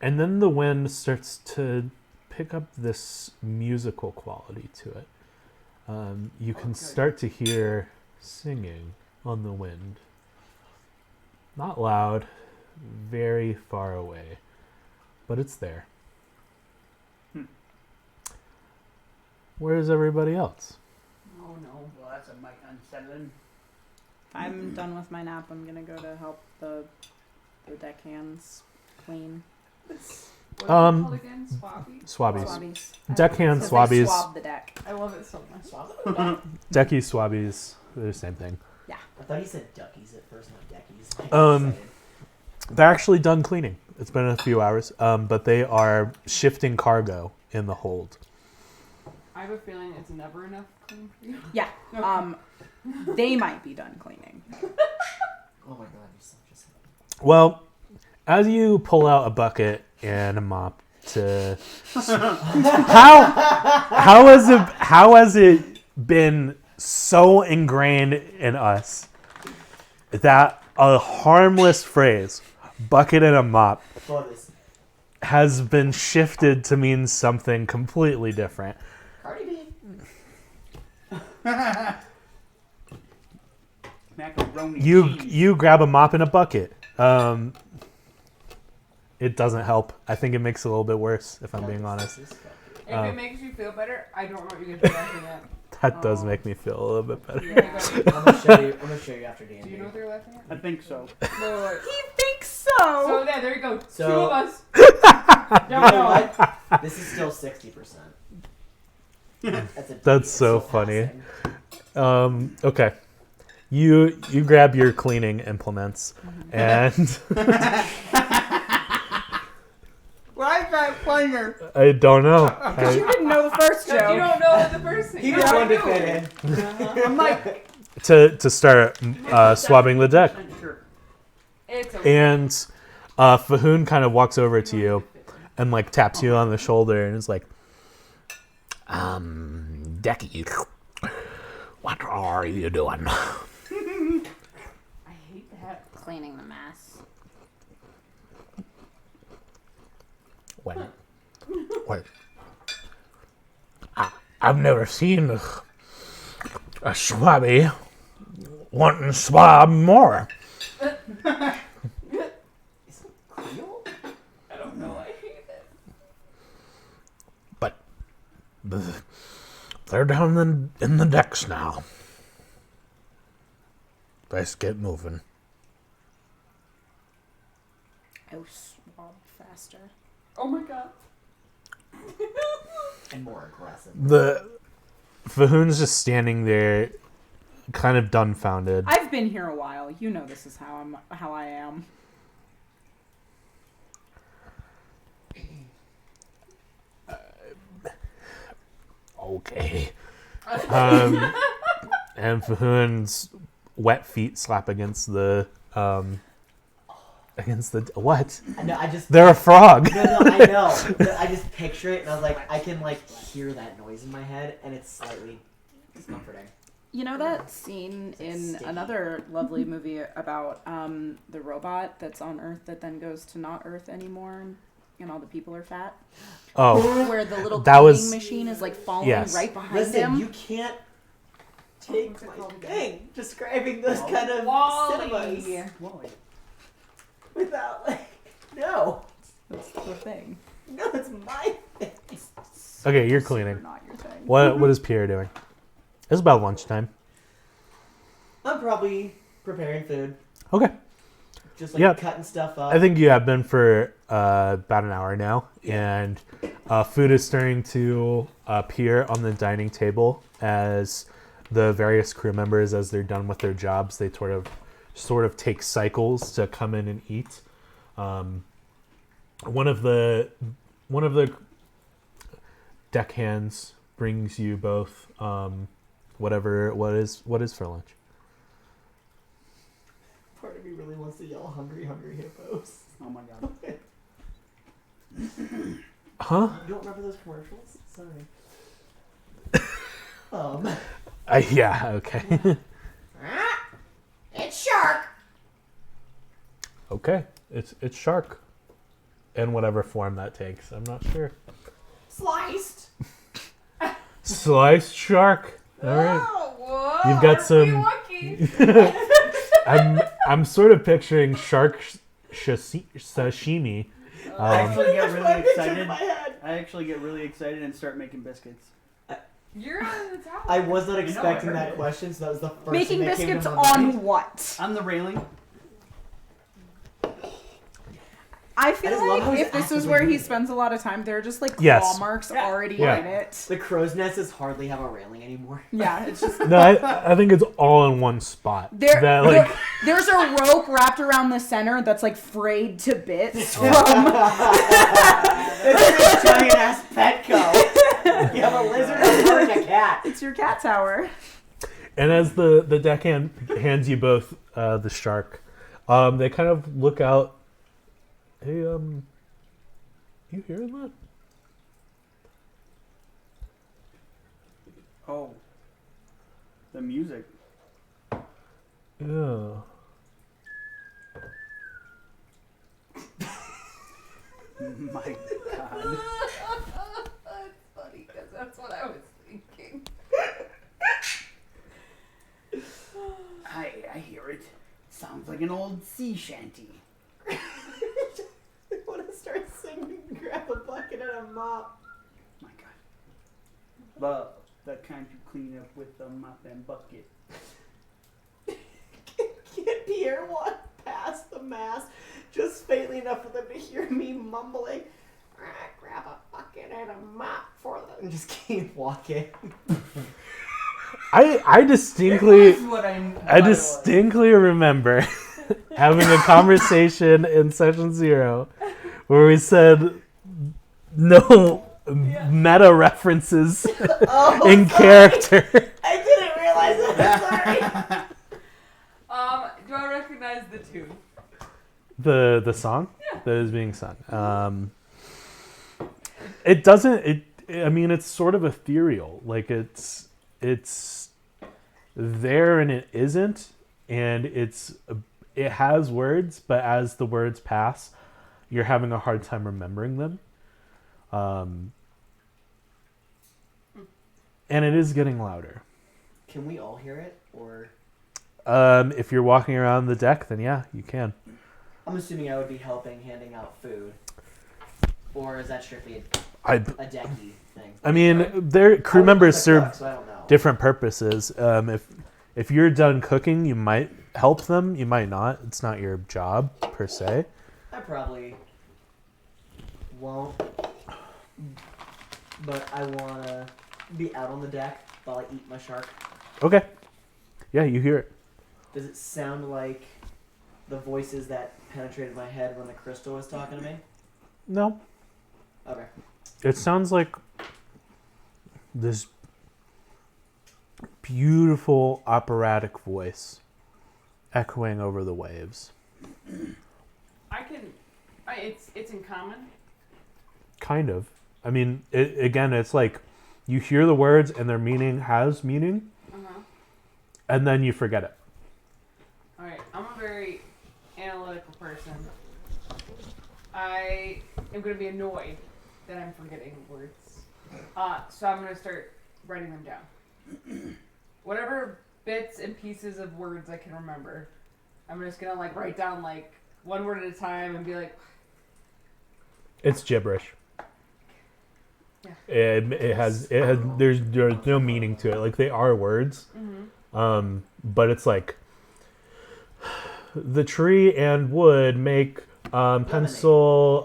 And then the wind starts to pick up this musical quality to it. You can start to hear singing on the wind. Not loud, very far away, but it's there. Where's everybody else? Oh no. Well, that's a might unsettling. I'm done with my nap. I'm gonna go to help the deckhands clean. What is it Um, called again? Swabby? Swabbies. Swabbies. Deckhand 'Cause they swabbies. swab the deck. I love it so much. Decky swabbies. They're the same thing. I thought he said duckies at first, not deckies. They're actually done cleaning. It's been a few hours, but they are shifting cargo in the hold. I have a feeling it's never enough clean for you. Yeah. They might be done cleaning. Oh my god, you're such a Well, as you pull out a bucket and a mop to how has it been so ingrained in us that a harmless phrase, bucket and a mop, bonus. has been shifted to mean something completely different. Cardi B. Macaroni. cheese. You grab a mop and a bucket. It doesn't help. I think it makes it a little bit worse, if I'm being honest. If it makes you feel better, I don't know what you're gonna laughing at. That does make me feel a little bit better. Yeah. I'm gonna show you. I'm gonna show you after D&D. Do you know what they're laughing at? I think so. No, wait. He thinks so. So yeah, there you go. So- 2 of us. You know what? This is still 60%. That's so funny. passing. Okay. You grab your cleaning implements and Why is that funnier? I don't know. You didn't know the first So you joke. don't know what the first thing. He No, just I wanted to knew. fit in. I'm like, to start swabbing the deck. Sure. It's okay. And Fahoon kind of walks over to you and like taps you on the shoulder and is like, Decky, what are you doing? I hate that. Cleaning the mess. Wait. I've never seen a swabby wanting swab more. Is it Creole? I don't know. I hate it. But they're down in the decks now. Let's get moving. Oh, swab faster. Oh my god. And more aggressive. The Fahoon's just standing there, kind of dumbfounded. I've been here a while. You know this is how I am. Okay. And Fahoon's wet feet slap against the what? No, I just. They're a frog. No, I know. But I just picture it, and I was like, I can like hear that noise in my head, and it's slightly discomforting. You know that scene in Sticky. another lovely movie about the robot that's on Earth that then goes to not Earth anymore, and all the people are fat? Oh, Where the little That cleaning was- machine is like following Yes. right behind Listen, him. you can't take What's it my called again? thing describing those kind of Wally. cinemas Wally. without like, no, That's the thing. no, it's my thing. okay. You're Super cleaning. not your thing. What is Pierre doing? It's about lunchtime. I'm probably preparing food, Okay. just like Yep. cutting stuff up. I think you have been for about an hour now, and food is starting to appear on the dining table as the various crew members, as they're done with their jobs, they sort of take cycles to come in and eat. One of the deckhands brings you both what is for lunch. Part of me really wants to yell "hungry, hungry hippos." Oh my god. Huh? You don't remember those commercials? Sorry. Yeah. Okay. It's shark. Okay. It's shark, in whatever form that takes. I'm not sure. Sliced. Sliced shark. All right. Oh, whoa. You've got aren't we some- lucky? I'm sort of picturing shark sashimi. I actually get really Picture in excited. my head. I actually get really excited and start making biscuits. You're on the tower. I was not I expecting heard that it. question, so that was the first Making thing that came to biscuits my mind. on what? On the railing. I feel I just love how like he's if this is actively where he doing it. spends a lot of time, there are just like Yes. claw marks Yeah. already Yeah. in it. The crow's nests hardly have a railing anymore. Yeah, it's just No, I think it's all in one spot. there's a rope wrapped around the center that's like frayed to bits from. It's a giant ass Petco. You have a lizard and a cat. It's your cat tower. And as the deckhand hands you both the shark, they kind of look out. Hey, you hearing that? Oh. The music. Yeah. My god. That's funny because that's what I was thinking. I hear it. Sounds like an old sea shanty. I want to start singing, grab a bucket and a mop. My god. love, the kind you clean up with a mop and bucket. Can Pierre walk past the mast just faintly enough for them to hear me mumbling, grab a bucket and a mop for them, and just keep walking? I distinctly That's what I distinctly remember having a conversation in session 0 where we said no meta references Oh, in sorry. character. I didn't realize that. Sorry. Do I recognize the tune? The song that is being sung. It doesn't. I mean, it's sort of ethereal. Like it's there and it isn't, and it has words, but as the words pass, you're having a hard time remembering them. And it is getting louder. Can we all hear it, or If you're walking around the deck, then yeah, you can. I'm assuming I would be helping, handing out food, or is that strictly I a decky thing? mean, their crew I'm members a serve cook, so I don't know. different purposes. If you're done cooking, you might help them. You might not. It's not your job per se. I probably won't, but I wanna be out on the deck while I eat my shark. Okay. Yeah, you hear it. Does it sound like the voices that penetrated my head when the crystal was talking to me? No, Okay. it sounds like this beautiful operatic voice echoing over the waves. It's in common. Kind of. I mean, it's like you hear the words and their meaning has meaning, and then you forget it. All right, I'm a very analytical person. I am going to be annoyed that I'm forgetting words. So I'm going to start writing them down. Whatever bits and pieces of words I can remember, I'm just going to like write down like one word at a time and be like, It's gibberish. Yeah. It has there's no meaning to it. Like they are words, but it's like the tree and wood make pencil.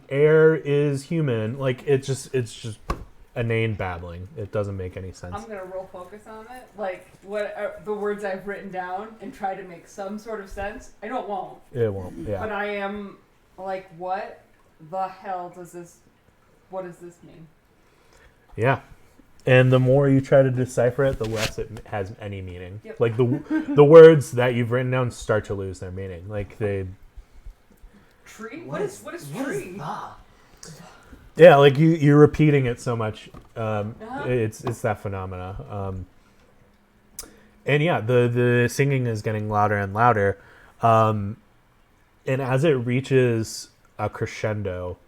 Air is human. Like it's just inane babbling. It doesn't make any sense. I'm going to roll focus on it. Like what are the words I've written down and try to make some sort of sense. I know it won't. It won't. But Yeah. I am like, what the hell does this? What does this mean? Yeah. And the more you try to decipher it, the less it has any meaning. Yep. Like the words that you've written down start to lose their meaning. Like they. Tree? What is tree? Yeah, like you're repeating it so much. It's that phenomena. And yeah, the singing is getting louder and louder. And as it reaches a crescendo,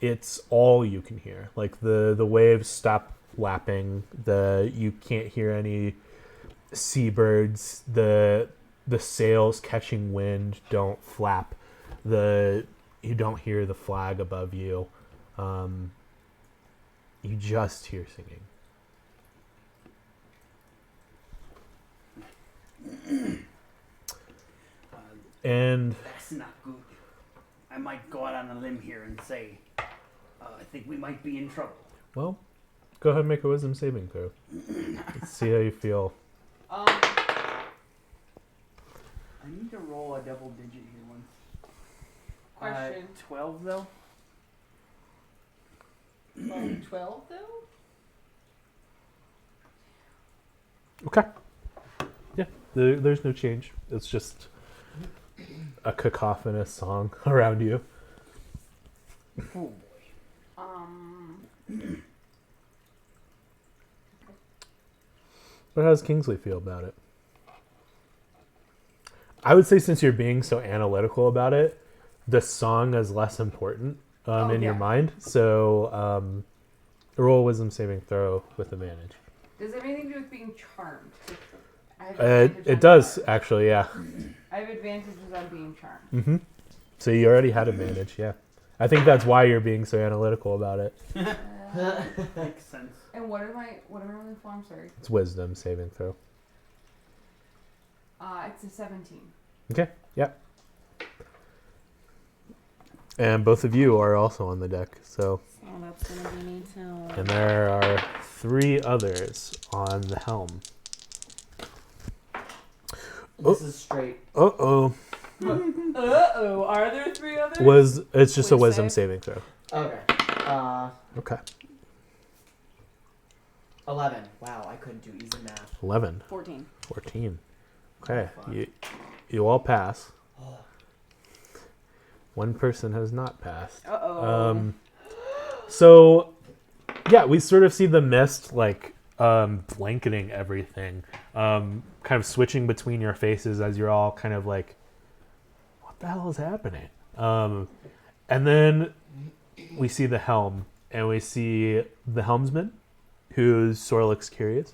it's all you can hear. Like the waves stop lapping. You can't hear any seabirds. The sails catching wind don't flap. You don't hear the flag above you. You just hear singing. And That's not good. I might go out on a limb here and say, I think we might be in trouble. well, go ahead and make a wisdom saving throw. Let's see how you feel. I need to roll a double digit here once. Question. 12 though? 12 though? Okay. Yeah, there's no change. It's just a cacophonous song around you. Oh boy. But how does Kingsley feel about it? I would say since you're being so analytical about it, the song is less important in your yeah. mind. So roll a wisdom saving throw with advantage. Does it have anything to do with being charmed? I have advantage on It does, charm. actually, yeah. I have advantages on being charmed. Mm-hmm. So you already had advantage, yeah. I think that's why you're being so analytical about it. Makes sense. And what am I rolling for? I'm sorry. It's wisdom saving throw. It's a 17. Okay. Yep. And both of you are also on the deck. So, So that's gonna be me too. and there are 3 others on the helm. This is straight. Uh-oh. Uh-oh. Are there 3 others? It's just a wisdom Wisdom? saving throw. Okay. Okay. 11. Wow, I couldn't do easy math. 11. 14. 14. Okay. Fun. You all pass. Oh. One person has not passed. Uh-oh. So, yeah, we sort of see the mist like blanketing everything, kind of switching between your faces as you're all kind of like, what the hell is happening? And then we see the helm, and we see the helmsman, who sort of looks curious.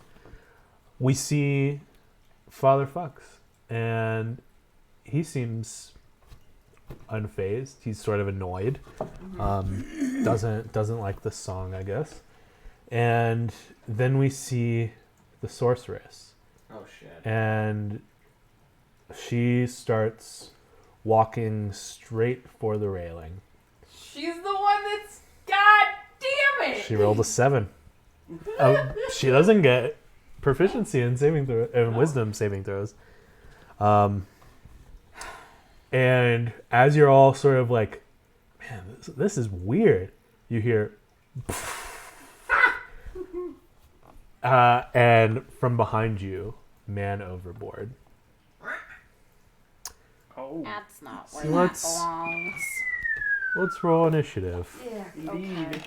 We see Father Fox, and he seems unfazed. He's sort of annoyed. Doesn't like the song, I guess. And then we see the sorceress, Oh shit. and she starts walking straight for the railing. She's the one that's. God damn it! She rolled a 7. She doesn't get proficiency in wisdom saving throws. And as you're all sort of like, man, this is weird, you hear, and from behind you, man overboard. Oh, That's not So where that let's- belongs. Let's roll initiative. Yeah. indeed.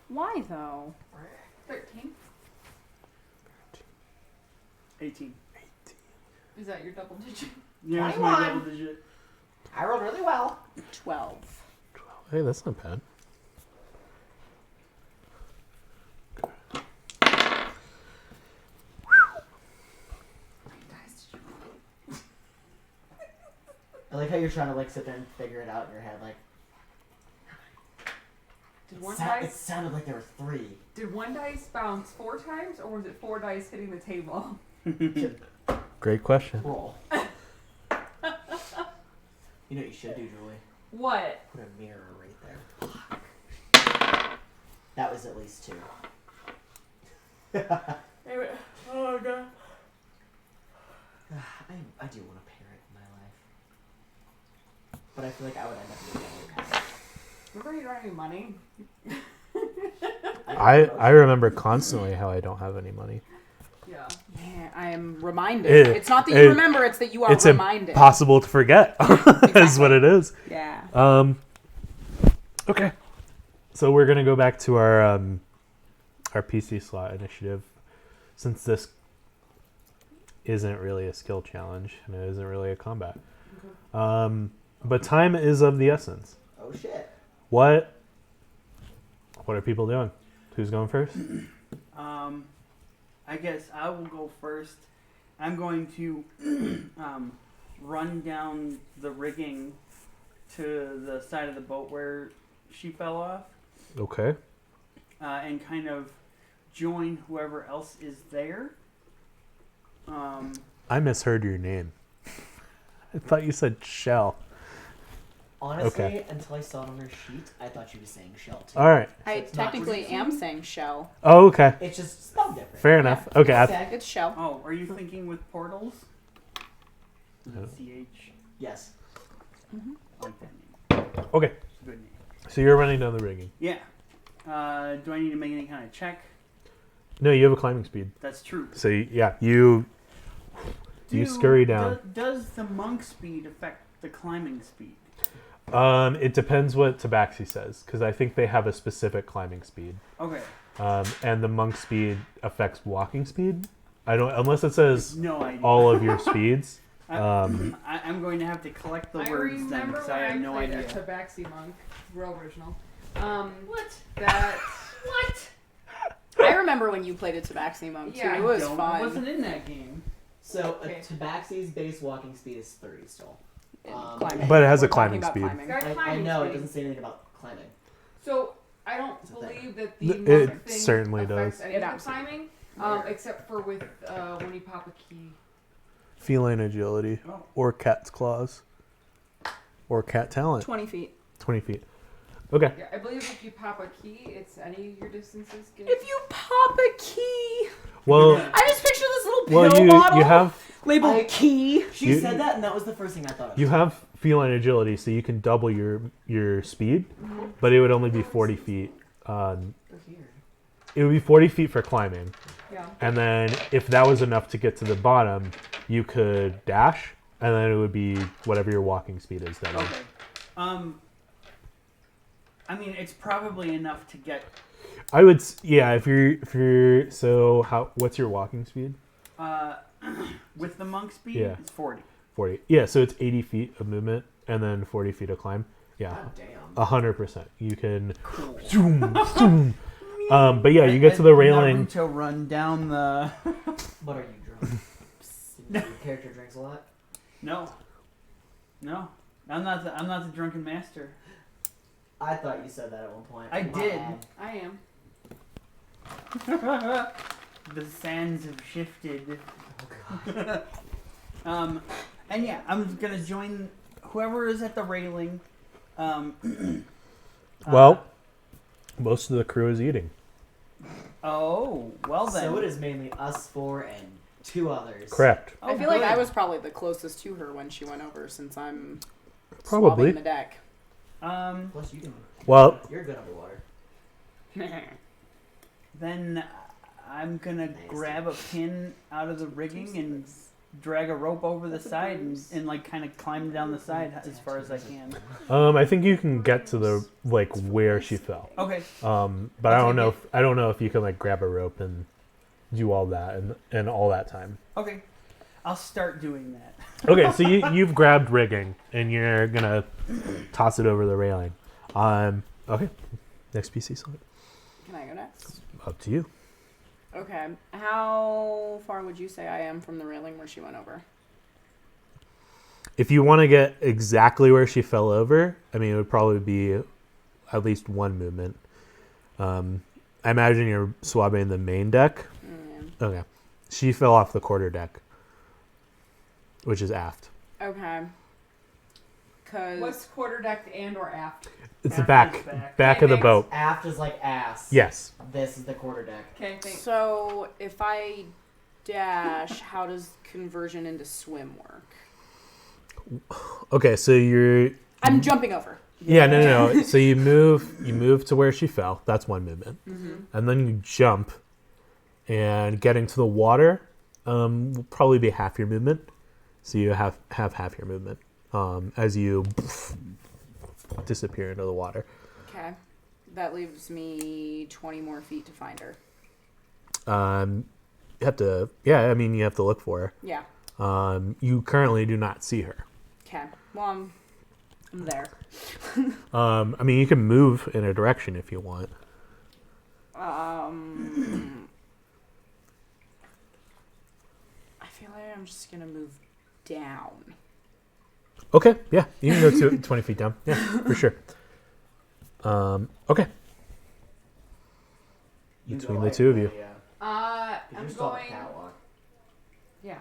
Why though? 13. 18. Is that your double digit? Yeah, it's my 21. double digit. I rolled really well. 12. Hey, that's not bad. I like how you're trying to like sit there and figure it out in your head. Like Did one it dice sounded like there were 3. Did one dice bounce 4 times, or was it 4 dice hitting the table? Great question. Roll. You know what you should do, Julie? What? Put a mirror right there. That was at least 2. Oh god. I do want a parrot in my life, but I feel like I would end up being a parrot. Remember you don't have any money? I remember constantly how I don't have any money. Yeah. Yeah, I am reminded. It- it's not that it- you remember, it's that you are It's reminded. impossible to forget. Is what it is. Yeah. Okay. So we're gonna go back to our PC slot initiative, since this isn't really a skill challenge and it isn't really a combat. But time is of the essence. Oh shit. What are people doing? Who's going first? I guess I will go first. I'm going to run down the rigging to the side of the boat where she fell off, Okay. and kind of join whoever else is there. I misheard your name. I thought you said Shell. Honestly, Okay. until I saw it on her sheet, I thought she was saying shell too. All right. I it's not technically easy. am saying shell. Oh, okay. It's just spelled different. Fair enough. Okay. Okay. It's shell. Oh, are you thinking with portals? Oh. CH. Yes. I like that name. Okay. It's a good name. So you're running down the rigging. Yeah. Do I need to make any kind of check? No, you have a climbing speed. That's true. So you scurry down. Does the monk speed affect the climbing speed? It depends what Tabaxi says, because I think they have a specific climbing speed, Okay. and the monk speed affects walking speed. I don't, unless it says No idea. all of your speeds. I'm going to have to collect the I words then remember because when I have no played idea. a Tabaxi monk, real original. What? That What? I remember when you played a Tabaxi monk too. Yeah, It was I fun. wasn't in that game. So Okay. a Tabaxi's base walking speed is 30 still. climbing. But it has a We're talking climbing about speed. climbing. Got I climbing know it speed. doesn't say anything about climbing. So I don't It's a thing. believe that the It monk thing certainly affects does. any It of the absolutely- climbing, except for with when you pop a key. Feline agility Oh. or cat's claws or cat talent. 20 feet. 20 feet. Okay. Yeah, I believe if you pop a key, it's any of your distances. Get If you pop a key, Well, I just picture this little well, pill bottle you have labeled I- key. She You- said that, and that was the first thing I thought of. you have feline agility, so you can double your speed, but it would only be 40 feet. They're here. It would be 40 feet for climbing, yeah. and then if that was enough to get to the bottom, you could dash, and then it would be whatever your walking speed is. Then. Okay. I mean, it's probably enough to get. I would, yeah. If you're so what's your walking speed? With the monk speed, Yeah. it's 40. 40. Yeah, so it's 80 feet of movement and then 40 feet of climb. Yeah, God damn. 100%. You can. Cool. Zoom, zoom. But yeah, you get to the railing. Naruto run down the. What are you drunk? Your character drinks a lot. No. I'm not the drunken master. I thought you said that at one point. I My did. bad. I am. The sands have shifted. Oh god. And yeah, I'm gonna join whoever is at the railing. Well, most of the crew is eating. Oh, well then. So it is mainly us four and two others. Correct. Oh, I feel like good. I was probably the closest to her when she went over, since I'm Probably. swabbing the deck. Plus you can. Well, You're good underwater. Then I'm gonna Nice. grab a pin out of the rigging and drag a rope over the That's a side bruise. and like kind of climb down the side as far as I can. I think you can get to the where she fell. Okay. But I don't know. I don't know if you can grab a rope and do all that and all that time. Okay. I'll start doing that. Okay, so you've grabbed rigging and you're gonna toss it over the railing. Okay, next PC select. Can I go next? Up to you. Okay. How far would you say I am from the railing where she went over? If you want to get exactly where she fell over, I mean, it would probably be at least one movement. I imagine you're swabbing the main deck. Okay. She fell off the quarter deck, which is aft. Okay. Cause What's quarter deck and or aft? It's the Aft is back back. of the Okay, boat. Aft is like ass. Yes. This is the quarter deck. Okay, thanks. so if I dash, how does conversion into swim work? Okay, so you're I'm jumping over. no. So you move to where she fell. That's one movement. Mm-hmm. And then you jump, and getting to the water will probably be half your movement. So you have half your movement as you disappear into the water. Okay. That leaves me 20 more feet to find her. You have to, I mean, you have to look for Yeah. her. You currently do not see her. Okay. Well, I'm there. I mean, you can move in a direction if you want. I feel like I'm just gonna move down. Okay, yeah, you can go 20 feet down. Yeah, for sure. Okay. You Between go the like two of that, you. Yeah. I'm You're still on the going. catwalk. Yeah.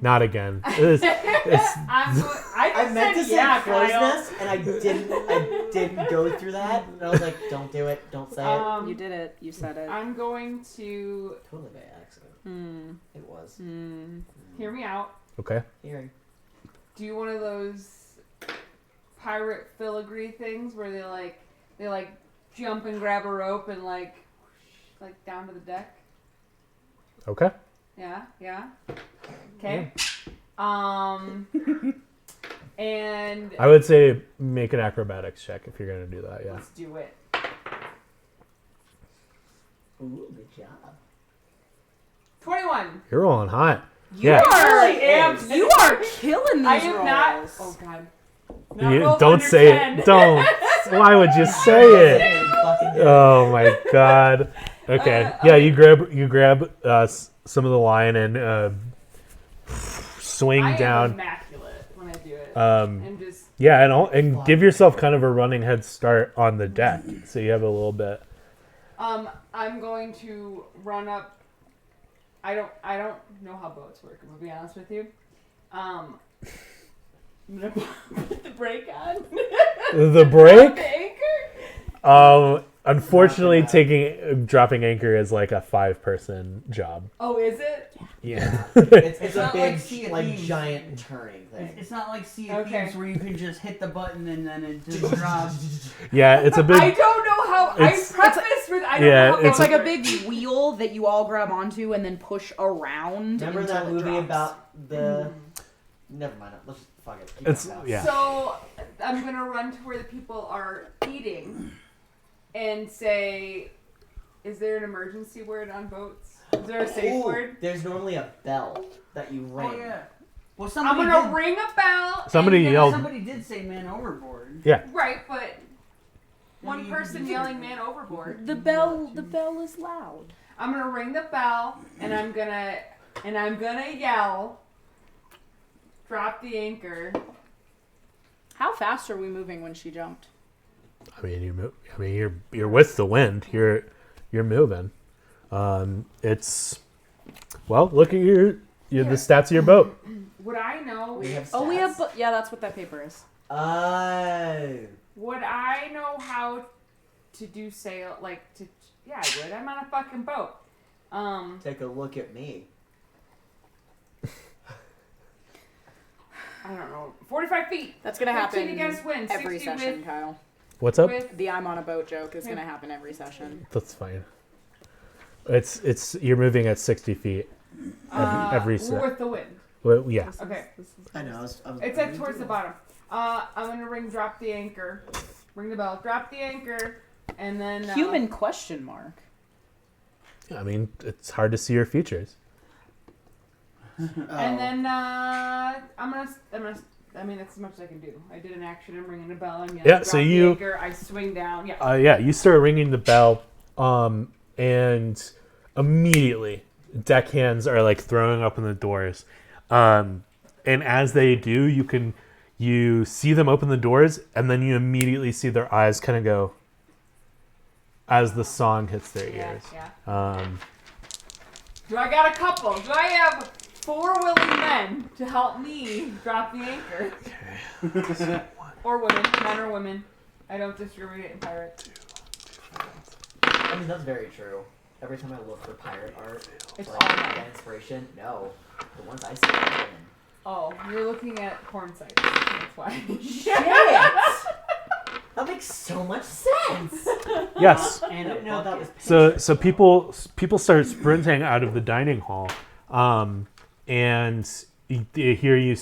Not again. I'm going. I meant to say yeah, crow's Kyle. nest, and I didn't go through that. And I was like, don't do it. Don't say it. You did it. You said it. I'm going to Totally by accident. Hmm. It was. hear me out. Okay. Hearing. Do one of those pirate filigree things where they jump and grab a rope and like down to the deck. Okay. Yeah. Okay. And I would say make an acrobatics check if you're going to do that, yeah. let's do it. Ooh, good job. 21. You're rolling hot. You Yeah. really am. You are killing these I am rolls. not. Oh God. Not rolls Don't under say 10. it. Don't. Why would you say it? Oh my god. Okay. Yeah, you grab some of the line and swing I am down. immaculate when I to do it. And just yeah, and give yourself kind of a running head start on the deck, so you have a little bit. I'm going to run up. I don't know how boats work. I'm gonna be honest with you. I'm gonna put the brake on. The brake. The anchor. Unfortunately, dropping anchor is like a 5-person job. Oh, is it? Yeah. It's a not big, like Sea of like Thieves. giant turning thing. It's not like Sea of Okay. Thieves where you can just hit the button and then it just drops. Yeah, it's a big. I don't know how. I It's- prefaced with I don't yeah, know how It's boats like a work. big wheel that you all grab onto and then push around. Remember until that it movie drops. about the? Never mind. Let's just fuck it. Keep It's going now. yeah. So I'm gonna run to where the people are eating, and say, "Is there an emergency word on boats? Is there a safe Ooh, word?" There's normally a bell that you ring. Oh yeah. Well, I'm somebody gonna did, ring a bell. Somebody and- yelled. Somebody did say man overboard. Right, but one Maybe person you- yelling "man overboard." The bell is loud. I'm gonna ring the bell, and I'm gonna yell, "Drop the anchor." How fast are we moving when she jumped? I mean, you're with the wind. You're moving. It's well. Look at the stats of your boat. Would I know? We have. Oh, we have. stats? Yeah, that's what that paper is. Oh. Would I know how to do sail? Yeah, I would. I'm on a fucking boat. Take a look at me. I don't know. 45 feet. That's gonna 15 happen against wind. every 60 session, with, Kyle. What's up? with The I'm on a boat joke is gonna happen every session. That's fine. It's you're moving at 60 feet every set. with the wind. Well, yeah. Okay. I know. I was It's like towards the bottom. I'm gonna drop the anchor. Ring the bell. Drop the anchor, and then Human question mark. I mean, it's hard to see your features. And then I'm gonna. I mean, that's as much as I can do. I did an action. I'm ringing the bell. I'm yelling. Yeah, drop so the you- anchor. I swing down. Yeah. Yeah, you start ringing the bell, and immediately deckhands are like throwing open the doors, and as they do, you see them open the doors, and then you immediately see their eyes kind of go as the song hits their Yeah. ears. Yeah. Do I got a couple? Do I have 4 willing men to help me drop the anchor? Or women, men or women. I don't discriminate in pirate. I mean, that's very true. Every time I look for pirate art, It's like, all to men. get inspiration. No, the ones I see are women. Oh, you're looking at porn sites. That's why. Shit! That makes so much sense. Yes. I didn't know that was. So people start sprinting out of the dining hall, and you hear you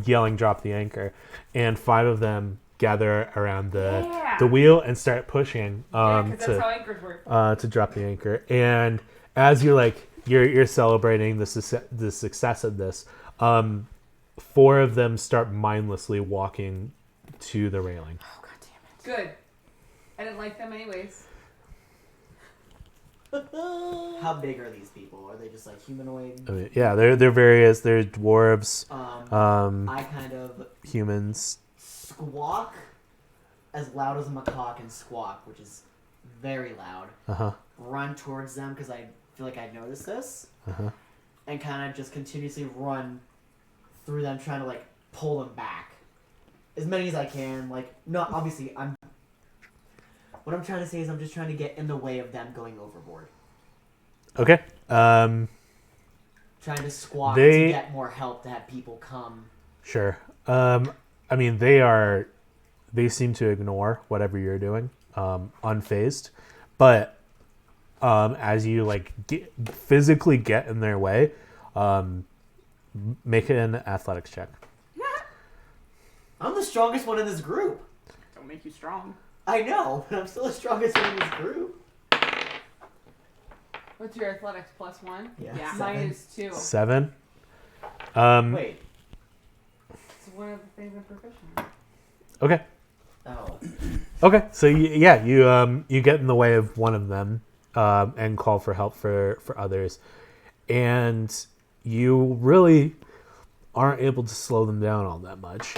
yelling, "Drop the anchor!" And 5 of them gather around Yeah. the wheel and start pushing Yeah, 'cause that's how anchors work. to drop the anchor. And as you're celebrating the success of this, 4 of them start mindlessly walking to the railing. Oh god damn it. Good. I didn't like them anyways. How big are these people? Are they just like humanoid? I mean, yeah, they're various. They're dwarves, I kind of humans. squawk as loud as a macaque can squawk, which is very loud. Uh-huh. Run towards them because I feel like I noticed this, Uh-huh. and kind of just continuously run through them, trying to like pull them back as many as I can. Like, no, obviously I'm. What I'm trying to say is I'm just trying to get in the way of them going overboard. Okay. Trying to squawk They- to get more help to have people come. Sure. I mean, they seem to ignore whatever you're doing, unfazed. But as you physically get in their way, make an athletics check. I'm the strongest one in this group. Don't make you strong. I know, but I'm still the strongest one in this group. What's your athletics +1? Yeah. Yeah. Mine 7. is 2. 7. Wait. It's one of the things I'm proficient in. Okay. Oh. Okay. So you get in the way of one of them and call for help for others, and you really aren't able to slow them down all that much.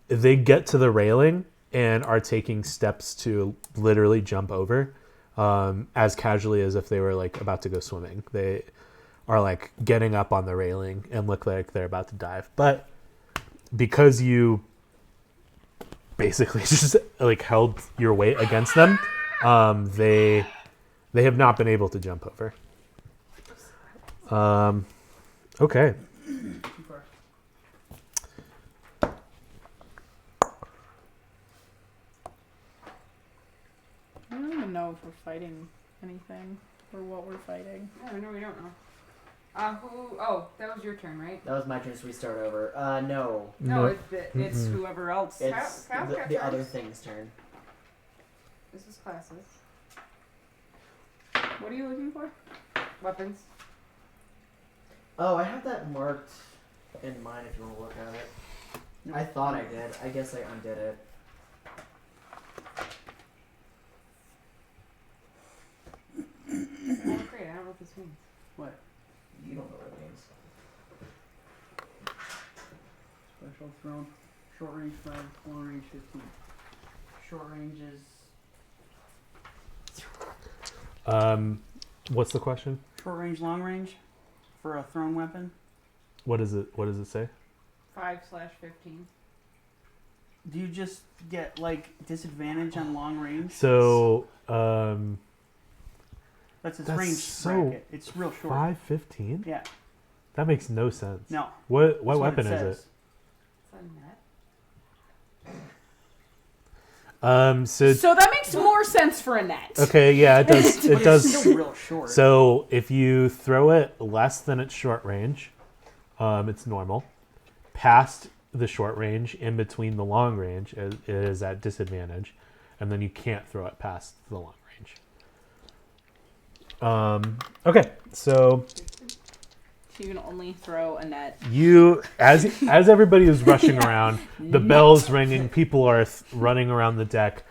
They get to the railing and are taking steps to literally jump over, as casually as if they were like about to go swimming. They are like getting up on the railing and look like they're about to dive. But because you basically just like held your weight against them, they have not been able to jump over. Okay. I don't even know if we're fighting anything or what we're fighting. Oh, no, we don't know. That was your turn, right? That was my turn, so we start over. No. No, it's Mm-mm. Whoever else. It's Kafka the other turns. thing's turn. This is classes. What are you looking for? Weapons. Oh, I have that marked in mine if you want to look at it. I thought I did. I guess I undid it. Oh, great. I don't know what this means. What? You don't know what it means. Special thrown. Short range 5, long range 15. Short range is What's the question? short range, long range for a thrown weapon. What does it say? 5/15. Do you just get like disadvantage on long range? So, that's its that's range so bracket. It's real short. 5:15? Yeah. That makes no sense. No. What that's weapon it is says. it? It's a net. So that makes more sense for a net. Okay, yeah, it does. But It it's does. still real short. So if you throw it less than its short range, it's normal. Past the short range, in between the long range, it is at disadvantage, and then you can't throw it past the long range. Okay, so So you can only throw a net. you, as everybody is rushing around, the bell's ringing, people are running around the deck.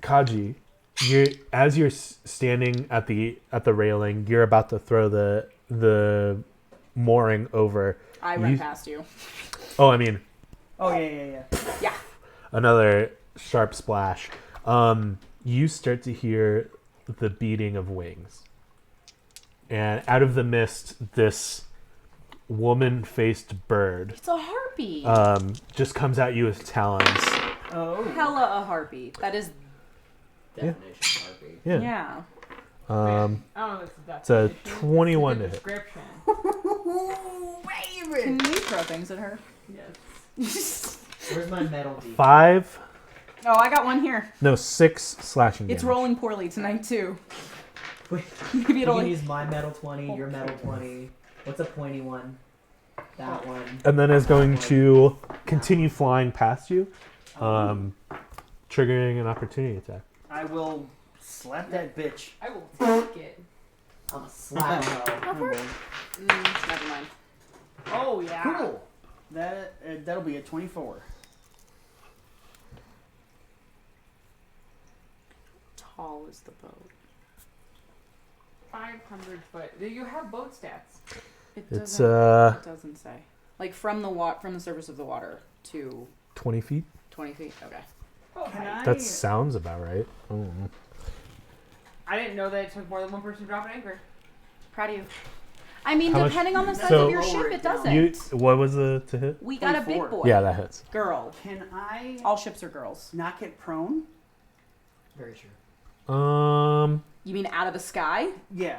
Kaji, as you're standing at the railing, you're about to throw the mooring over. I run You- past you. Oh, I mean, Oh yeah. Yeah. another sharp splash. You start to hear the beating of wings, and out of the mist, this woman-faced bird It's a harpy. just comes at you with talons. Oh. Hella a harpy. That is. Definition harpy. Yeah. Yeah. Um, I don't know if it's a It's a definition. 21 It's a to hit. description. Can you throw things at her? Yes. Where's my metal D? 5, Oh, I got one here. no, 6 slashing It's damage. rolling poorly tonight too. Wait, Maybe you it'll. can use my metal 20, your metal 20. What's a pointy one? That one. And then is going to continue flying past you, triggering an opportunity attack. I will slap that bitch. I will take it. I'm a slap hoe. Never mind. Oh, yeah. Cool. That'll be a 24. Tall is the boat. 500 foot. Do you have boat stats? It It's doesn't. It doesn't say. Like from the surface of the water to 20 feet. 20 feet. Okay. Oh, Can hi. I? That sounds about right. Oh. I didn't know that it took more than one person to drop an anchor. Proud of you. I mean, How much- depending on the size So- of your Lower ship, it it down. doesn't. You, what was the to hit? We got a big 24. boy. Yeah, that hits. Girl. Can I All ships are girls. knock it prone? Very true. You mean out of the sky? Yeah.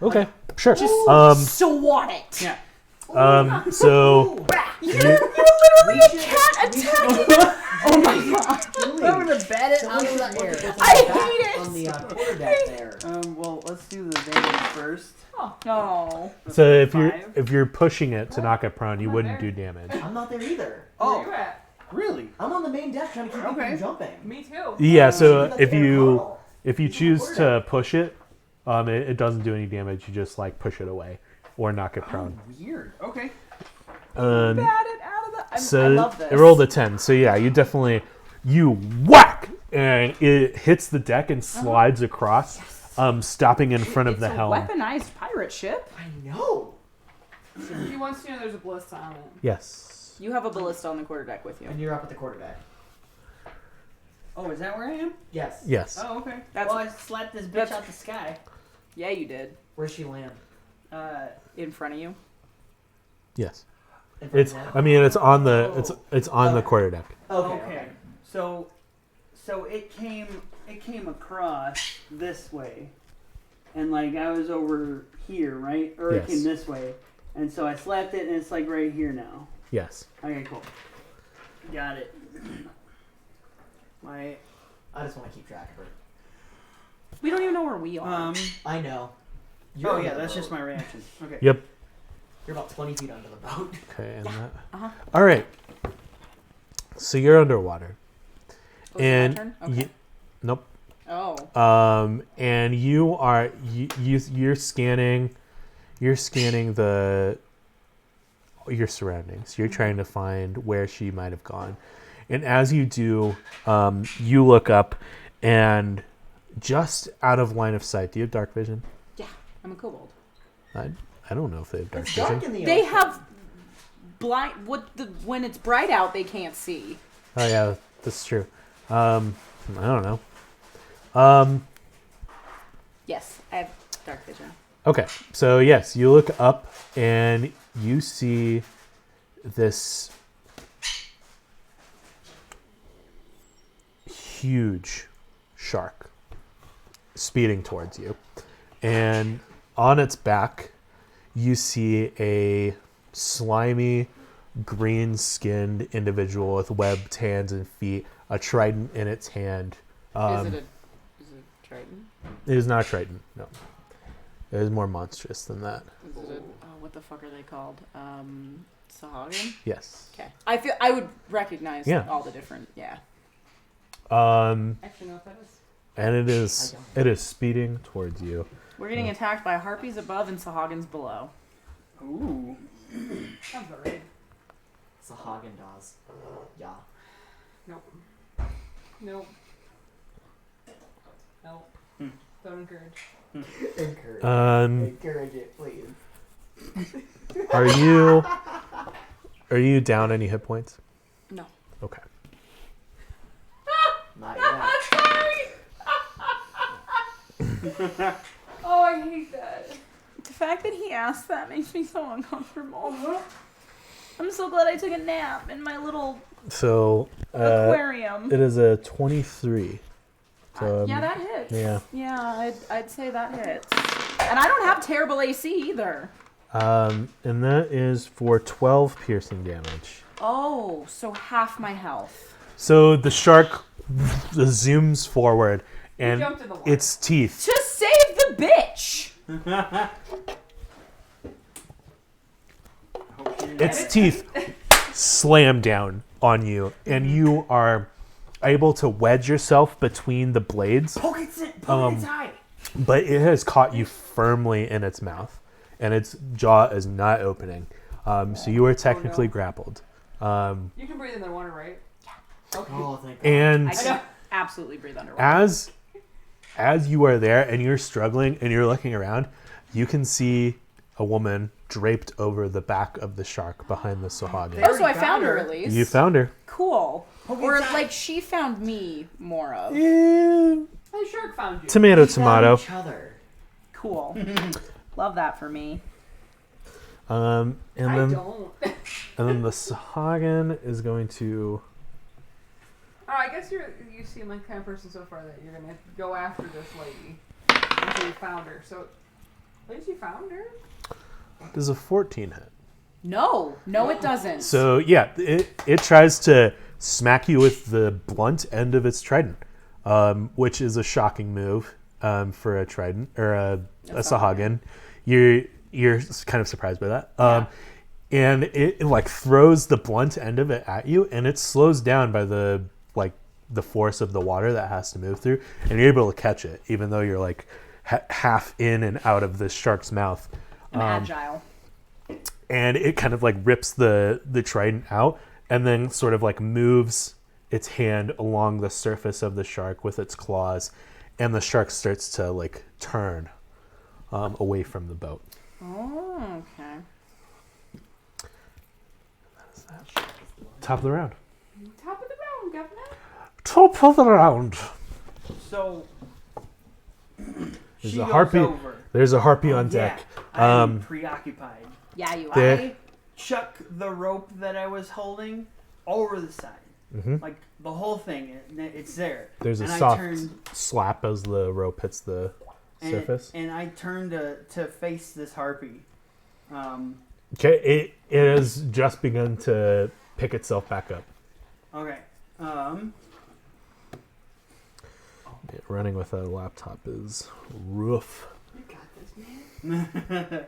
Okay, sure. Just swat it. Yeah. So You're you, literally a cat attacking. Oh my god! I'm gonna bet it Someone on put the air. the I back hate it. On the quarterdeck there. Well, let's do the damage first. No. so if Five. you're pushing it to knock it prone, you wouldn't do damage. I'm not there either. Where Oh, you at? really? I'm on the main deck trying to keep Okay. you from jumping. Me too. Yeah. So That's if air you call. choose to push it, it doesn't do any damage. You just like push it away or knock it prone. Weird. Okay. Um, Bat it out of the. I So love this. it rolled a 10. So yeah, you whack and it hits the deck and slides across. stopping in front of the It's a helm. weaponized pirate ship. I know. He wants to know there's a ballista on it. Yes. You have a ballista on the quarterdeck with you. And you're up at the quarterdeck. Oh, is that where I am? Yes. Yes. Oh, okay. That's well, I slapped this bitch that's- out the sky. yeah, you did. Where's she land? In front of you. Yes. In front It's. of that? I mean, it's on the. It's on the Okay. quarterdeck. Okay. So it came across this way, and like I was over here, right? Or it Yes. came this way, and so I slapped it, and it's like right here now. Yes. Okay, cool. Got it. My I just want to keep track of her. We don't even know where we are. I know. Oh under yeah, the that's boat. just my reaction. Okay. Yep. You're about 20 feet under the boat. Okay. And that. Uh-huh. All right. So you're underwater, Was it my and turn? Okay. nope. Oh. And you're scanning your surroundings. You're trying to find where she might have gone, and as you do, you look up, and just out of line of sight. Do you have dark vision? I'm a kobold. I don't know if they have dark It's vision. dark in the They ocean. have blind. When it's bright out, they can't see. Oh yeah, that's true. I don't know. Yes, I have dark vision. Okay, so yes, you look up and you see this huge shark speeding towards you. And on its back, you see a slimy, green-skinned individual with webbed hands and feet, a trident in its hand. Is it Triton? It is not a trident, no. It is more monstrous than that. Is it what the fuck are they called? Sahagin? Yes. Okay. I would recognize Yeah. all the different. Yeah. Actually, know what that is. And it is speeding towards you. We're getting attacked by harpies above and Sahagins below. Ooh. Sounds about right. It's a Haagen-Dazs. Yeah. Nope. Nope. Nope. Hmm. Don't encourage. Encourage. Encourage it, please. Are you down any hit points? No. Okay. Not yet. Oh, I hate that. The fact that he asked that makes me so uncomfortable. I'm so glad I took a nap in my little So aquarium. it is a 23. So Yeah, that hits. yeah. Yeah, I'd say that hits. And I don't have terrible AC either. And that is for 12 piercing damage. Oh, so half my health. So the shark zooms forward and Jumped in the water. its teeth To save the bitch! its teeth slam down on you, and you are able to wedge yourself between the blades, Poke its eye. but it has caught you firmly in its mouth, and its jaw is not opening. So you are technically grappled. You can breathe in the water, right? Oh, thank God. And I can absolutely breathe underwater. as you are there and you're struggling and you're looking around, you can see a woman draped over the back of the shark behind the Sahagin. Oh, so I already found got her her. at least. You found her. Cool. Or like she found me more of. The shark found you. Tomato, We found tomato. each other. Cool. Love that for me. And I then don't. and then the Sahagin is going to. Oh, I guess you seem like the kind of person so far that you're gonna go after this lady until you found her. So, at least you found her. Does a 14 hit? No, it doesn't. So yeah, it tries to smack you with the blunt end of its trident, which is a shocking move for a trident or a Sahagin. You're kind of surprised by that. And it like throws the blunt end of it at you, and it slows down by the force of the water that has to move through, and you're able to catch it, even though you're like half in and out of this shark's mouth. I'm agile. And it kind of like rips the trident out, and then sort of like moves its hand along the surface of the shark with its claws, and the shark starts to like turn away from the boat. Oh, okay. Top of the round. Top of the round, governor. Top of the round. So There's she a goes harpy. over. There's a harpy Oh, on deck. Yeah, I'm Um, preoccupied. Yeah, you are. There- I chuck the rope that I was holding over the side. Mhm. Like the whole thing, it's there. There's a And I soft turned- slap as the rope hits the surface. And I turned to face this harpy. Okay, it has just begun to pick itself back up. Okay. Running with a laptop is rough. You got this, man.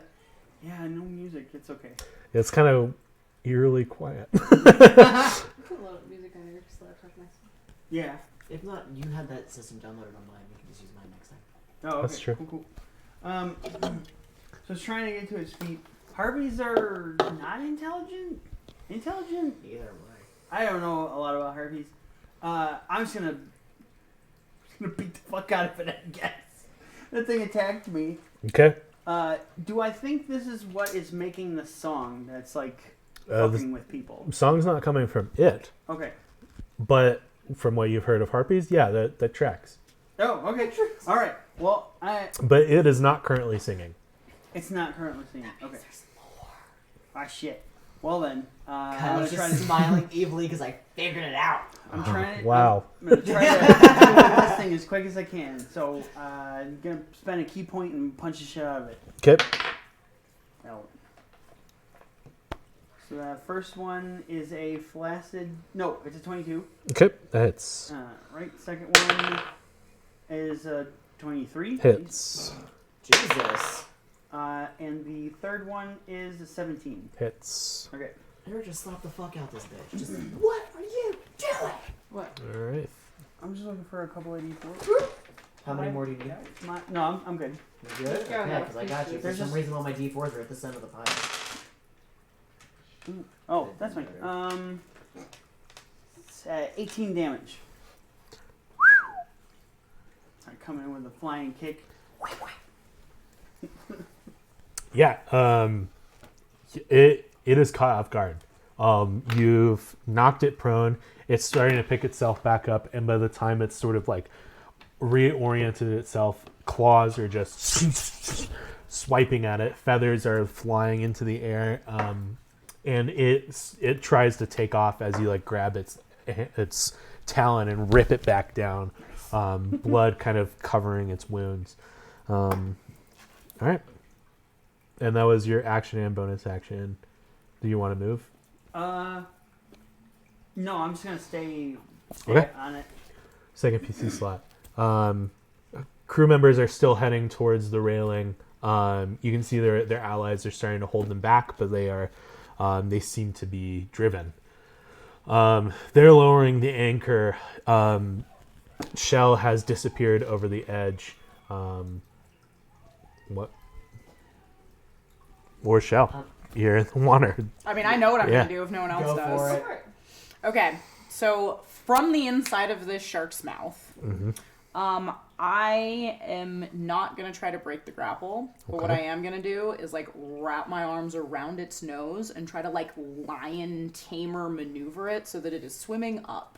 Yeah, no music. It's okay. It's kind of eerily quiet. You can load music on your laptop next time. Yeah. If not, you had that system downloaded on mine. You can just use mine next time. Oh, okay. That's true. Cool. So it's trying to get to his feet. Harpies are not intelligent. Intelligent? Either way. I don't know a lot about harpies. I'm just gonna beat the fuck out of it, I guess. That thing attacked me. Okay. Do I think this is what is making the song that's like The fucking with people? song's not coming from it, Okay. but from what you've heard of harpies, yeah, that tracks. Oh, okay. All right. Well, But it is not currently singing. it's not currently singing. Okay. Ah, shit. Well then, I'm I gonna was try just to. smiling evilly because I figured it out. I'm trying. Wow. I'm gonna try to do this thing as quick as I can. So I'm gonna spend a key point and punch the shit out of it. Okay. Out. So that first one is a flaccid. No, it's a 22. Okay. Hits. Right. Second one is a 23. Hits. Jesus. And the third one is a 17. Hits. Okay. Or just slap the fuck out this bitch. Just what are you doing? What? All right. I'm just looking for a couple of D4s. How many more do you need? No, I'm good. You're good? Yeah, Okay, because I got you. For there's some just- reason, all my D4s are at the center of the pile. Oh, that's fine. It's, 18 damage. I come in with a flying kick. Yeah. It is caught off guard. You've knocked it prone. It's starting to pick itself back up, and by the time it's sort of like reoriented itself, claws are just swiping at it. Feathers are flying into the air, and it tries to take off as you like grab its talon and rip it back down. Blood kind of covering its wounds. All right. And that was your action and bonus action. Do you want to move? No, I'm just gonna stay Okay. on it. Second PC slot. Crew members are still heading towards the railing. You can see their allies are starting to hold them back, but they seem to be driven. They're lowering the anchor. Shell has disappeared over the edge. What? Or Shell. You're in the water. I mean, I know what I'm Yeah. gonna do if no one else Go does. for Go it. for it. Okay, so from the inside of this shark's mouth, I am not gonna try to break the grapple, but what I am gonna do is like wrap my arms around its nose and try to like lion tamer maneuver it so that it is swimming up.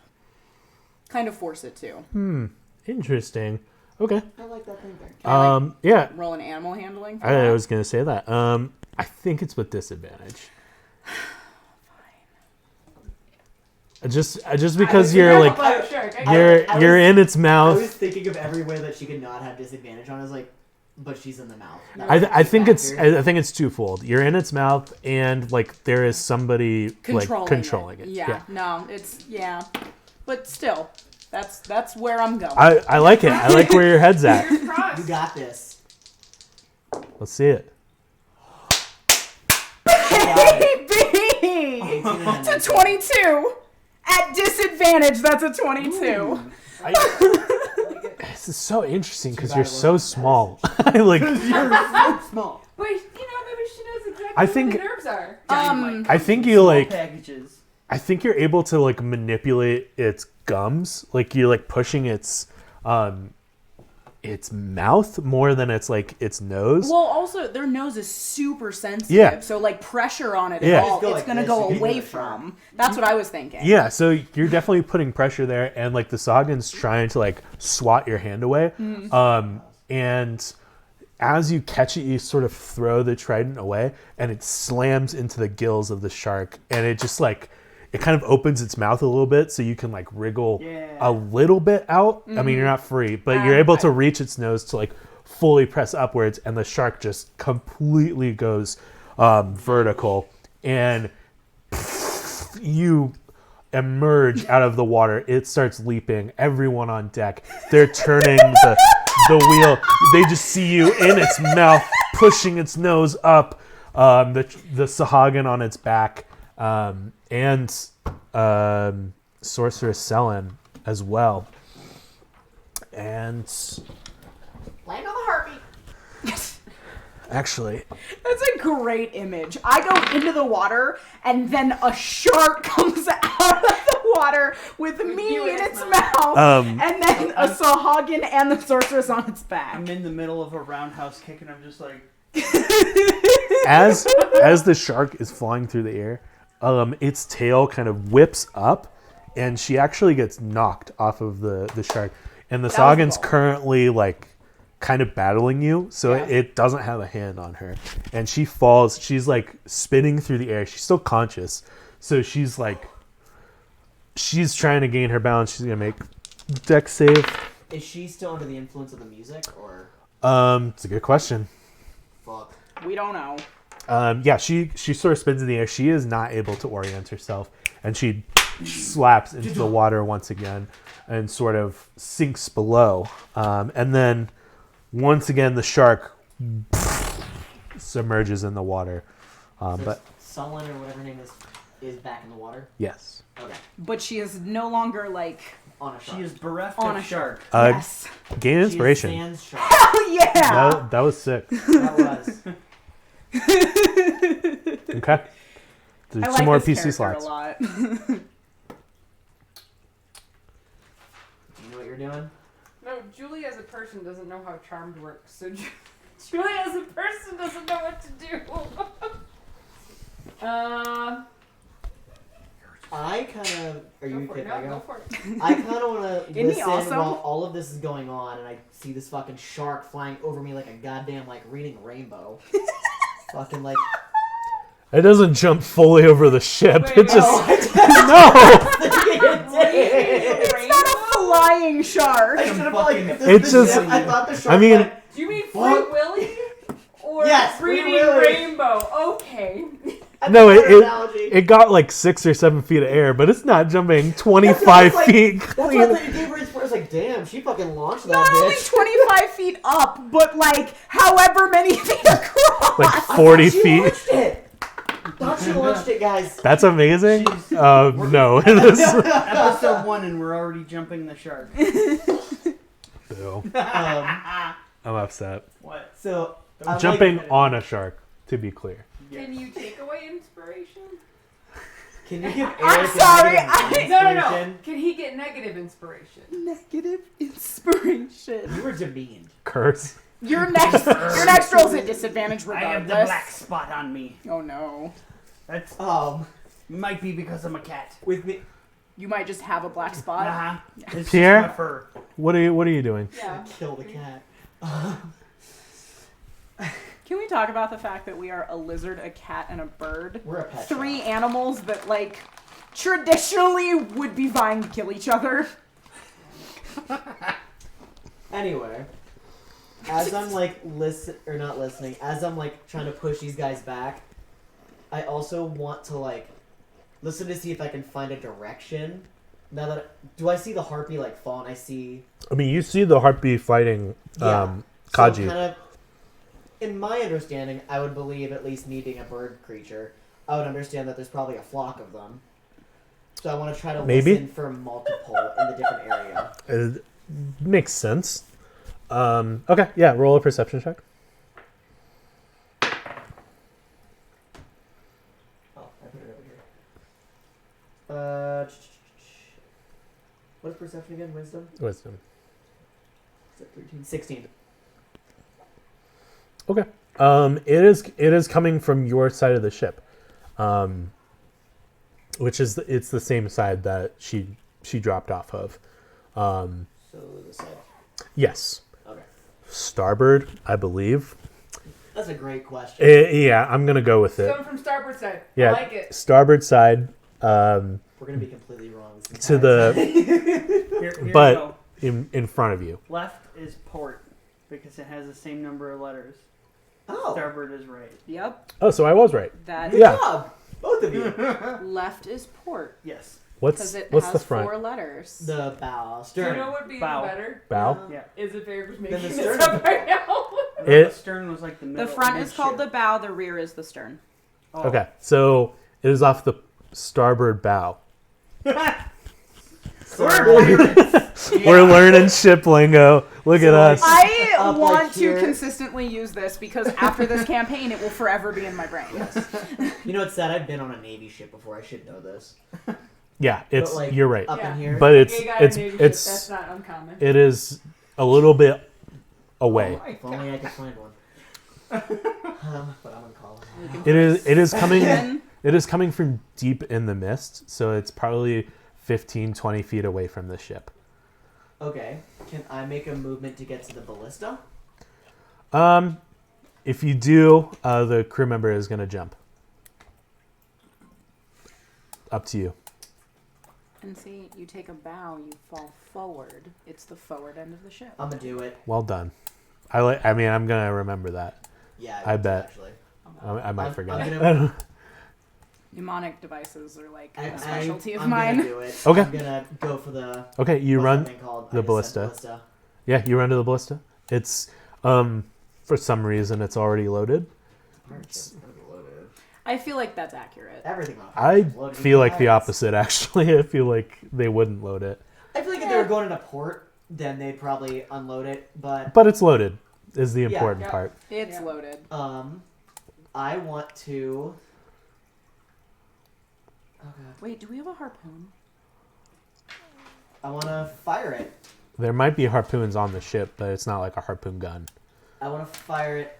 Kind of force it to. Interesting. Okay. I like that thinking. Can I, like, Yeah. roll an animal handling for I that? was gonna say that. I think it's with disadvantage. Just because you're like Oh, sure. Okay. you're in its I mouth. was thinking of every way that she could not have disadvantage on. I was like, but she's in the mouth. That I was think the it's factor. I think it's twofold. You're in its mouth, and like there is somebody controlling it. Yeah, no, it's but still, that's where I'm going. I like it. I like where your head's at. Fingers You crossed. got this. Let's see it. Baby! 18 and a It's a 22. At disadvantage, that's a 22. This is so interesting because bad you're it so wasn't small. like You're so small. Wait, maybe she knows exactly I what think- the nerves are. Dynamite I think comes in you small like packages. I think you're able to like manipulate its gums. Like you're like pushing its its mouth more than its like its nose. Well, also their nose is super sensitive, Yeah. so like pressure on it Yeah. at all, Just go it's like gonna this, go you can away do the shark. from. That's what I was thinking. Yeah, so you're definitely putting pressure there, and like the Sahagins trying to like swat your hand away. And as you catch it, you sort of throw the trident away, and it slams into the gills of the shark, and it just like it kind of opens its mouth a little bit, so you can like wriggle a little bit out. I mean, you're not free, but you're able to reach its nose to like fully press upwards, and the shark just completely goes vertical, and you emerge out of the water. It starts leaping. Everyone on deck, they're turning the wheel. They just see you in its mouth, pushing its nose up. The Sahagin on its back, and Sorceress Selen as well. And Land on the heartbeat. actually, That's a great image. I go into the water, and then a shark comes out of the water with me you in in its its mouth, Um, and then a Sahagin and the sorceress on its back. I'm in the middle of a roundhouse kick, and I'm just like, as the shark is flying through the air, its tail kind of whips up, and she actually gets knocked off of the shark. And the Sagan's currently like kind of battling you, so it doesn't have a hand on her, and she falls. She's like spinning through the air. She's still conscious, so she's trying to gain her balance. She's gonna make dex save. Is she still under the influence of the music, or It's a good question. fuck? We don't know. Yeah, she sort of spins in the air. She is not able to orient herself, and she slaps into the water once again and sort of sinks below. And then once again, the shark submerges in the water. But Sullen or whatever her name is back in the water. yes, Okay, But she is no longer like on a shark. she is bereft On of a shark. yes. gain She is inspiration. Sans shark. Hell yeah! That was sick. That was. Okay, there's I two like more this PC character slots. a lot. You know what you're doing? No, Julie as a person doesn't know how charmed works, so Julie as a person doesn't know what to do. I kind of. Are you Go for it. kidding? No, I go go. for it. I kind of want to Isn't he listen awesome? while all of this is going on, and I see this fucking shark flying over me like a goddamn like reading rainbow. Fucking like. It doesn't jump fully over the ship. Wait, it just no. It's not a flying shark. I should have like. It's just- I thought the shark. I mean- went, Do you mean Free What? Willy? Or Yes, Free Reading Willy. Rainbow? Okay. I No, thought it analogy. it got like 6 or 7 feet of air, but it's not jumping 25 That's like- feet That's why I clean. thought you gave her inspiration. I was like, damn, she fucking launched that Not only bitch. 25 feet up, but like however many feet across. Like I 40 thought she feet. launched it. Thought she launched it, guys. That's amazing. She's- No, it is. Episode 1, and we're already jumping the shark. Ew, Um, I'm upset. What? so I'm Jumping like, on a shark, to be clear. Can you take away inspiration? Can you give Eric I'm a sorry, negative No. inspiration? Can he get negative inspiration? Negative inspiration. You were demeaned. Curse. Your next roll's at disadvantage I have regardless. the black spot on me. Oh no. That's Might be because I'm a cat. with me. You might just have a black spot. Uh-huh. It's Pierre? just my fur. What are you doing? Yeah. Kill the cat. Can we talk about the fact that we are a lizard, a cat, and a bird? We're a pet. Three shop. animals that like traditionally would be vying to kill each other. Anyway, as I'm like not listening, as I'm like trying to push these guys back, I also want to like listen to see if I can find a direction. Now that do I see the harpy like fall and I see I mean, you see the harpy fighting So Kaji. kind of, in my understanding, I would believe at least me being a bird creature, I would understand that there's probably a flock of them. So I want to try to Maybe. listen for multiple in the different area. It makes sense. Okay, yeah, roll a perception check. Oh, I put it over here. What is perception again? Wisdom? Wisdom. Is it 13? 16. Okay. It is coming from your side of the ship, which is it's the same side that she dropped off of. So this side. Yes, Okay. starboard, I believe. That's a great question. Yeah, I'm gonna go with it. Coming from starboard side. Yeah, I like it. starboard side. We're gonna be completely wrong. This To entire the time. Here But- we go. in front of you. Left is port because it has the same number of letters. Oh, Starboard is right. Yep. Oh, so I was right. That good Yeah. job, both of you. left is port Yes. because What's it what's has the front? 4 letters. The bow, Do you stern. know what would be Bow. even better? Bow. Yeah. Is if Eric was Then making the this stern up is right now. I thought It- the stern was like the middle. The front is called the midship. bow. The rear is the stern. Oh. Okay, so it is off the starboard bow. We're learning ship lingo. Look at So, us. I Up like want to here. consistently use this because after this campaign, it will forever be in my brain. You know what's sad? I've been on a Navy ship before. I should know this. Yeah, it's like, you're right. Up Yeah. in here. But it's Gay guy in it's Navy ship, that's it's not uncommon. it is a little bit away. If only I could find one. But I'm gonna call it. It is coming Then it is coming from deep in the mist, so it's probably 15, 20 feet away from the ship. Okay. Can I make a movement to get to the ballista? If you do, the crew member is going to jump. Up to you. and see, you take a bow, you fall forward. It's the forward end of the ship. I'm gonna do it. Well done. I mean, I'm going to remember that. Yeah. I will too, bet. Actually. I might I'm forget. gonna- Mnemonic devices are like I, a specialty of I'm mine. Gonna do it. Okay. I'm gonna go for the. Okay, you what's run. that thing called? the I just said ballista. Yeah, you run to the ballista. It's for some reason it's already loaded. It's loaded. I feel like that's accurate. Everything off. I Loaded feel like the device. opposite actually. I feel like they wouldn't load it. I feel like if they were going into port, then they'd probably unload it. But But it's loaded is the Yeah. important Yep. part. It's Yeah. loaded. I want to. Oh god. Wait, do we have a harpoon? I want to fire it. There might be harpoons on the ship, but it's not like a harpoon gun. I want to fire it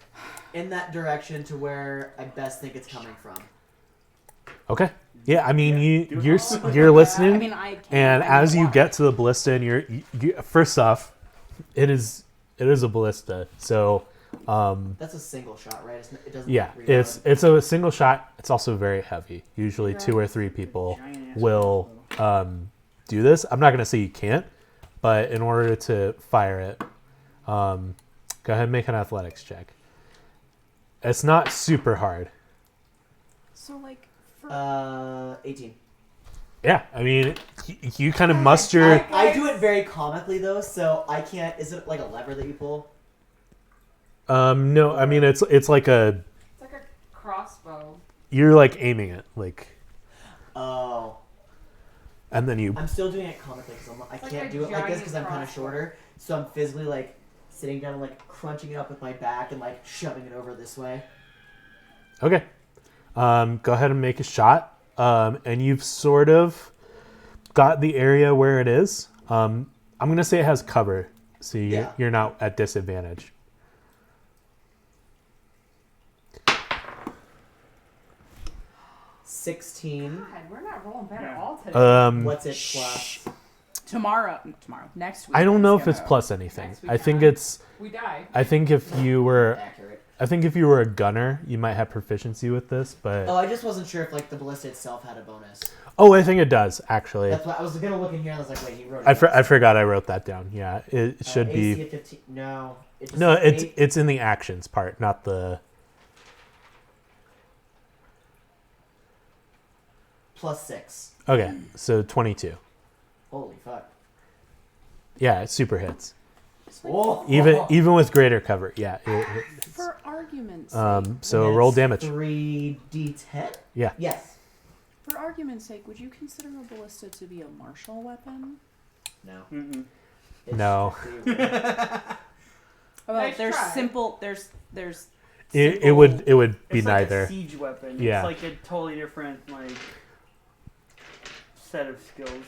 in that direction to where I best think it's coming from. Okay. Yeah, I mean do it. you're listening, I mean, I can't. and I as you want. get to the ballista, and you first off, it is a ballista. So That's a single shot, right? It doesn't. yeah, reload. it's a single shot. It's also very heavy. Usually Right. 2 or 3 people Giant-ass will rifle. do this. I'm not gonna say you can't, but in order to fire it, go ahead and make an athletics check. It's not super hard. So like, for 18. Yeah, I mean, you kind of muster. I do it very comically though, so I can't. Is it like a lever that you pull? No, I mean it's like a It's like a crossbow. you're like aiming it like, Oh, and then you. I'm still doing it comically because I It's like can't a do it like this because I'm giant kind of crossbow. shorter. So I'm physically like sitting down and like crunching it up with my back and like shoving it over this way. Okay, go ahead and make a shot, and you've sort of got the area where it is. I'm gonna say it has cover, so Yeah. you're not at disadvantage. $16. God, we're not rolling bad at Yeah. all today. What's it plus? tomorrow, next week. I don't know if gonna- it's plus anything. Next week, I think huh? it's. We die. I think if you were, Accurate. I think if you were a gunner, you might have proficiency with this. But Oh, I just wasn't sure if like the ballista itself had a bonus. oh, I think it does actually. That's why I was gonna look in here and I was like, wait, he wrote. I forgot I wrote that down. Yeah, it should AC be. of 15. No. It just No, says eight. it's in the actions part, not the. Plus 6. Okay, so 22. Holy fuck. Yeah, it super hits. Whoa. Even with greater cover. Yeah. It, For argument's so And roll it's damage. 3d10? Yeah. Yes. for argument's sake, would you consider a ballista to be a martial weapon? No. Mm-mm. It's No. strictly- Oh, Nice there's try. simple. There's. It simple- would be It's neither. like a siege weapon. Yeah. It's like a totally different like set of skills.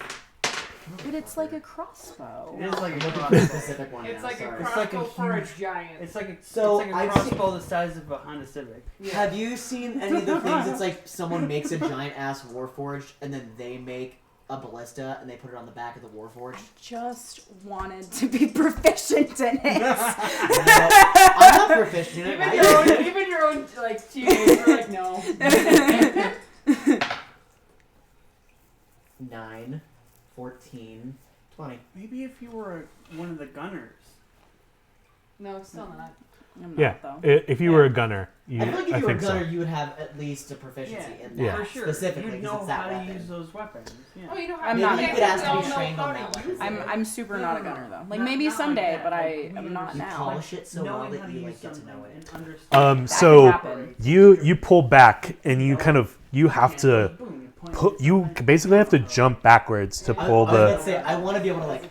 But it's like a crossbow. It is like I'm a looking for a crossbow. specific one It's now, like a sorry. It's like a crossbow for a huge- giant. It's like a So, it's like a I've crossbow the size of a Honda Civic. Yeah. Have you seen any of the things? It's like someone makes a giant ass Warforged and then they make a ballista and they put it on the back of the Warforged. Just wanted to be proficient in it. No, I'm not proficient in it. right? Even your own like teammates were like, no. 9, 14, 20. Maybe if you were one of the gunners. No, still not. I'm not, Yeah, though. if you were a gunner, I feel like if you were a think gunner, so. you would have at least a proficiency in that Yeah. For sure. specifically You'd because know it's that how to weapon. use those weapons. Yeah. Oh, you know how I'm to not do a it. could ask to We be all know trained on how that to weapon. use it. I'm super No, not no, a no. gunner though. Like Not- maybe not like someday, that. but Like, I'm we not understand. You now. polish it so well Knowing how that to you use like get to something know it. and understand. That So could happen. you pull back and you kind of you have to you basically have to jump backwards to I pull was the gonna say I want to be able to like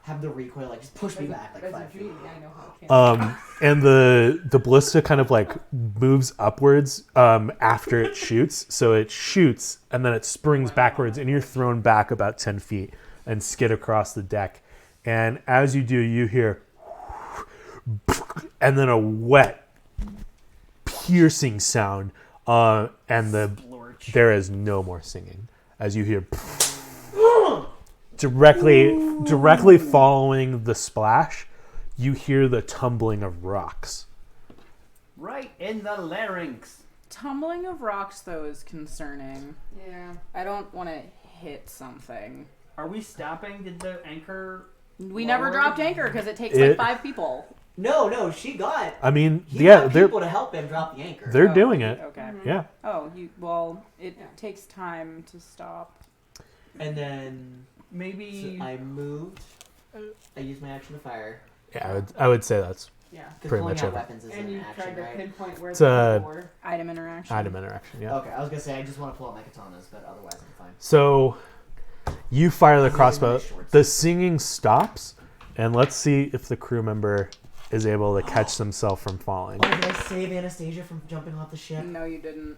have the recoil like just push me back like As a 5 feet. genie, I know how it can. and the ballista kind of like moves upwards after it shoots. So it shoots and then it springs backwards and you're thrown back about 10 feet and skid across the deck. And as you do, you hear and then a wet, piercing sound. And there is no more singing as you hear directly following the splash. You hear the tumbling of rocks. Right in the larynx. Tumbling of rocks though is concerning. Yeah. I don't want to hit something. Are we stopping? Did the anchor? We never Lower? dropped anchor because it takes It- like 5 people. No, she got. I mean, He yeah, got they're people to help him drop the anchor. they're Oh, doing it. Okay. Yeah. Oh, it Yeah. takes time to stop. And then Maybe. so I moved. I used my action to fire. Yeah, I would say that's Yeah. Because Pretty pulling much out it. weapons is And an you action, tried to right? pinpoint where It's the a- Item interaction. item interaction. Yeah. Okay, I was gonna say I just want to pull out my katanas, but otherwise I'm fine. So you fire the I'm using crossbow. my shorts. The singing stops, and let's see if the crew member is able to catch themselves from falling. Oh, did I save Anastasia from jumping off the ship? No, you didn't.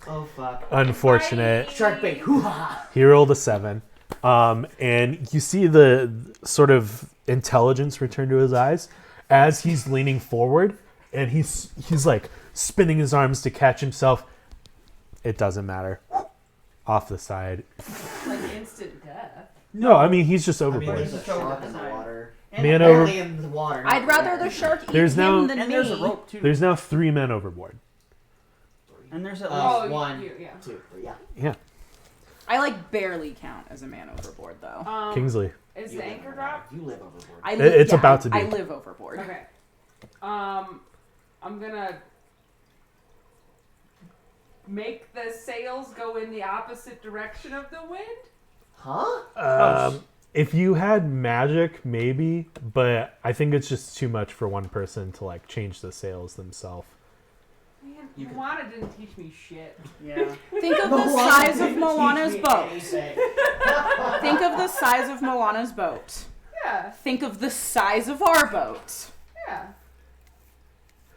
Oh fuck. Unfortunate. Shark bait. Hoo-ha! He rolled a 7. And you see the sort of intelligence return to his eyes as he's leaning forward, and he's like spinning his arms to catch himself. It doesn't matter. Off the side. like instant death. No, I mean he's just I mean, overboard. there's a shark in the water. Man over. Apparently in the water. not I'd rather there. the shark eat There's him no- than And me. there's a rope too. There's now 3 men overboard. And there's at Oh, least. one. Yeah. 2, 3, yeah. Yeah, I like barely count as a man overboard though. Kingsley. Is You the live anchor overboard. drop? You live overboard. It's about to be. I live overboard. Okay. I'm gonna make the sails go in the opposite direction of the wind. Huh? If you had magic, maybe, but I think it's just too much for one person to like change the sails themselves. Man, You could- Moana didn't teach me shit. Yeah. Think of the Moana size of didn't Moana's teach me boat. anything. Think of the size of Moana's boat. Yeah, Think of the size of our boat. yeah.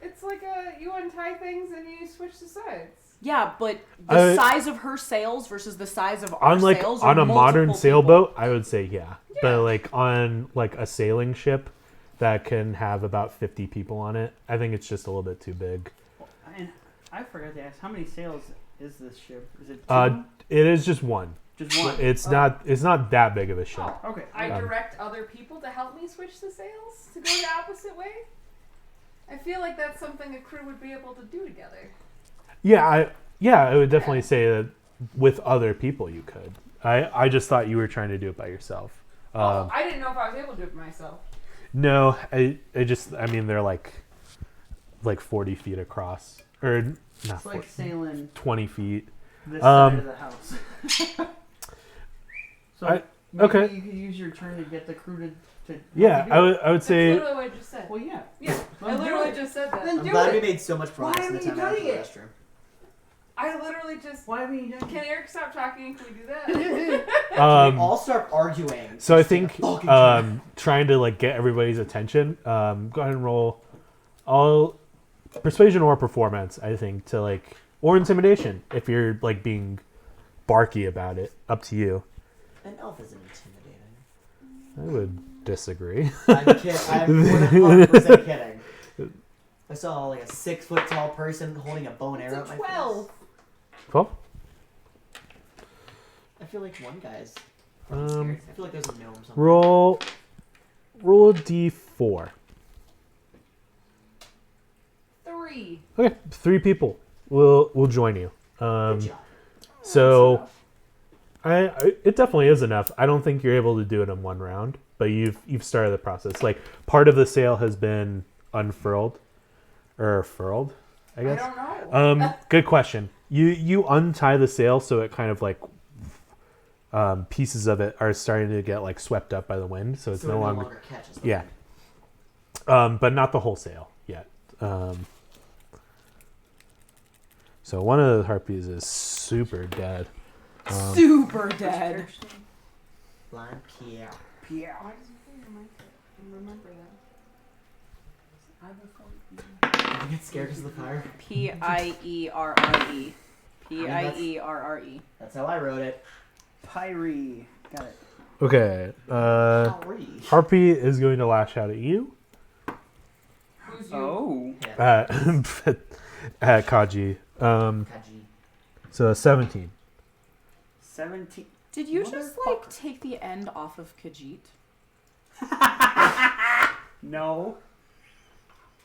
It's like you untie things and you switch the sides. Yeah, but the Uh, size of her sails versus the size of our On like sails on are a modern multiple sailboat, I would say yeah. Yeah. But like on like a sailing ship that can have about 50 people on it, I think it's just a little bit too big. And I forgot to ask, how many sails is this ship? Is it two? It is just one. Just one. It's not that big of a ship. Oh, Okay. I Um, direct other people to help me switch the sails to go the opposite way. I feel like that's something a crew would be able to do together. I would definitely say that with other people you could. I just thought you were trying to do it by yourself. I didn't know if I was able to do it myself. No, I mean they're like 40 feet across, or not It's 40, like sailing 20 feet. this Um, side of the house. So I- maybe okay. you could use your turn to get the crew to Yeah, do I it. would That's say literally what I just said. Well, yeah. Yeah, I Then do literally it. just said that. Then I'm do glad we it. made so much progress in the haven't time you I went to done the it? restroom. I literally just. Why haven't you done Can it? Eric stop talking? Can we do that? We um, all start arguing. so I Just in a think fucking chair. trying to like get everybody's attention. Go ahead and roll all persuasion or performance. I think to like or intimidation if you're like being barky about it. Up to you. An elf isn't intimidating. I would disagree. I'm 100% kidding. I saw like a 6 foot tall person holding a bow and arrow It's at a my 12. face. 12. I feel like one guy's. Um, I feel like there's a gnome somewhere. roll a d4. 3. Okay, 3 people will join you. Good job. So, it definitely is enough. I don't think you're able to do it in one round, but you've started the process. Like part of the sail has been unfurled or furled, I I guess. don't know. Good question. You untie the sail so it kind of like pieces of it are starting to get like swept up by the wind, so it's So no it longer catches them. yeah. But not the whole sail yet. So one of the harpies is super dead. Super dead. Blind Pierre. Pierre. Why does it remind me? Remember that. I Did you get scared because of the fire? P-I-E-R-R-E. P-I-E-R-R-E. That's how I wrote it. Pyre. Got it. Okay. Sorry. Harpy is going to lash out at you. Who's you? Oh. Yeah. At Kaji. Kaji. So 17. 17. Did you just like take the end off of Khajiit? No.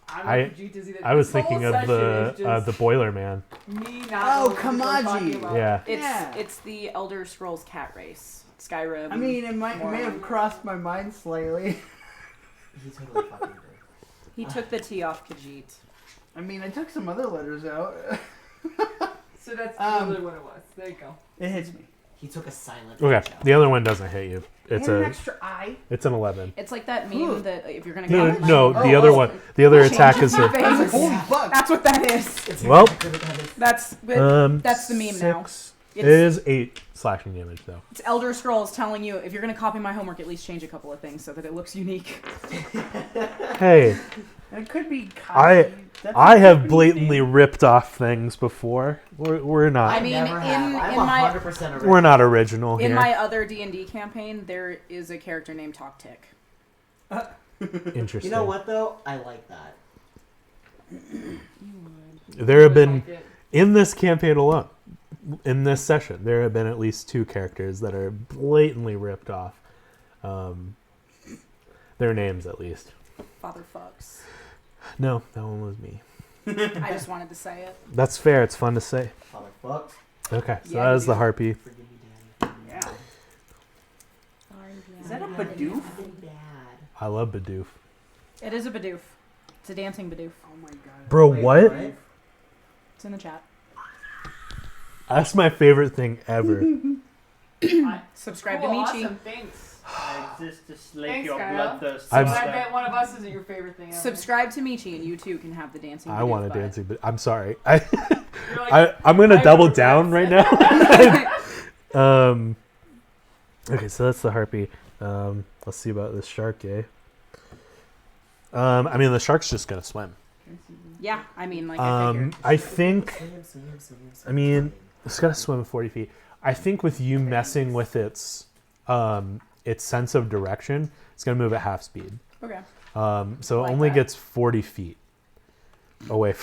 I was thinking of the Boiler Man. Me not Oh, knowing what we're talking Kamaji. about. Yeah. It's the Elder Scrolls cat race. Skyrim. I mean, it may have crossed my mind slightly. He totally fucking did. he took the T off Khajiit. I mean, I took some other letters out. So that's Um, really what it was. There you go. It hits me. He took a silent Okay. H out. The other one doesn't hit you. It's And an a extra eye. it's an 11. It's like that meme Ooh. that if you're gonna No, count no, my- the other one. The other attack is my a face. Holy fuck. That's what that is. It's Well. exactly what that is. That's the meme now. 6. It It's, is 8 slashing damage though. it's Elder Scrolls telling you if you're gonna copy my homework, at least change a couple of things so that it looks unique. Hey, It could be. I- Kaji. That's I a have Japanese blatantly name. ripped off things before. We're not I mean, Never have. in I'm my 100% original. we're not original in here. my other D&D campaign, there is a character named Toktik. Interesting. You know what though? I like that. There have Really been liked it. in this campaign alone, in this session, there have been at least 2 characters that are blatantly ripped off. Their names, at least. Father fucks. No, that one was me. I just wanted to say it. That's fair. It's fun to say. Father fucked. Okay, so Yeah, that is the dude. harpy. Forgive me, Daddy. Yeah. Is Is that a Bidoof? Bad. I love Bidoof. It is a Bidoof. It's a dancing Bidoof. Oh my god. Bro, Wait, what? It's in the chat. That's my favorite thing ever. Subscribe Cool, to Michi. awesome. Thanks. I exist to slake Thanks, your Kyle. bloodthirst. I'm- I bet one of us isn't your favorite thing ever. Subscribe to Michi, and you too can have the dancing. I Bidoof want a vibe. dancing, but I'm sorry. I'm You're like, gonna I double know down right now. Okay, so that's the harpy. Let's see about this shark, eh? I mean, the shark's just gonna swim. Yeah, I mean, like I figured. I think Swim. I mean, it's got to swim 40 feet. I think with you messing with its sense of direction, it's gonna move at half speed. Okay. So it Like only that. gets 40 feet away.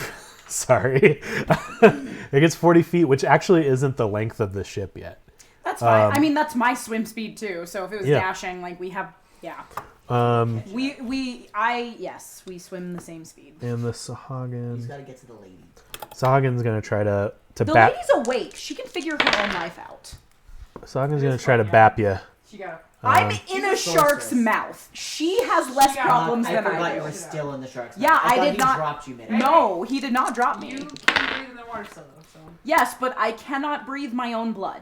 Sorry, it gets 40 feet, which actually isn't the length of the ship yet. That's fine. I mean, that's my swim speed too. So if it was Yeah. dashing, like we have, yeah. Yes, we swim the same speed. And the He's Sahagin. got to get to the lady. Sahagin's gonna try to The bat. lady's awake. She can figure her own life out. Sahagin's gonna try to bap you. She got I'm in She's a a shark's sorceress. mouth. She has less Yeah, problems I than forgot I you do. were still in the shark's Yeah, mouth. I thought did he not- dropped you mid. No, he did not drop you me. can breathe in the water still though, so. Yes, but I cannot breathe my own blood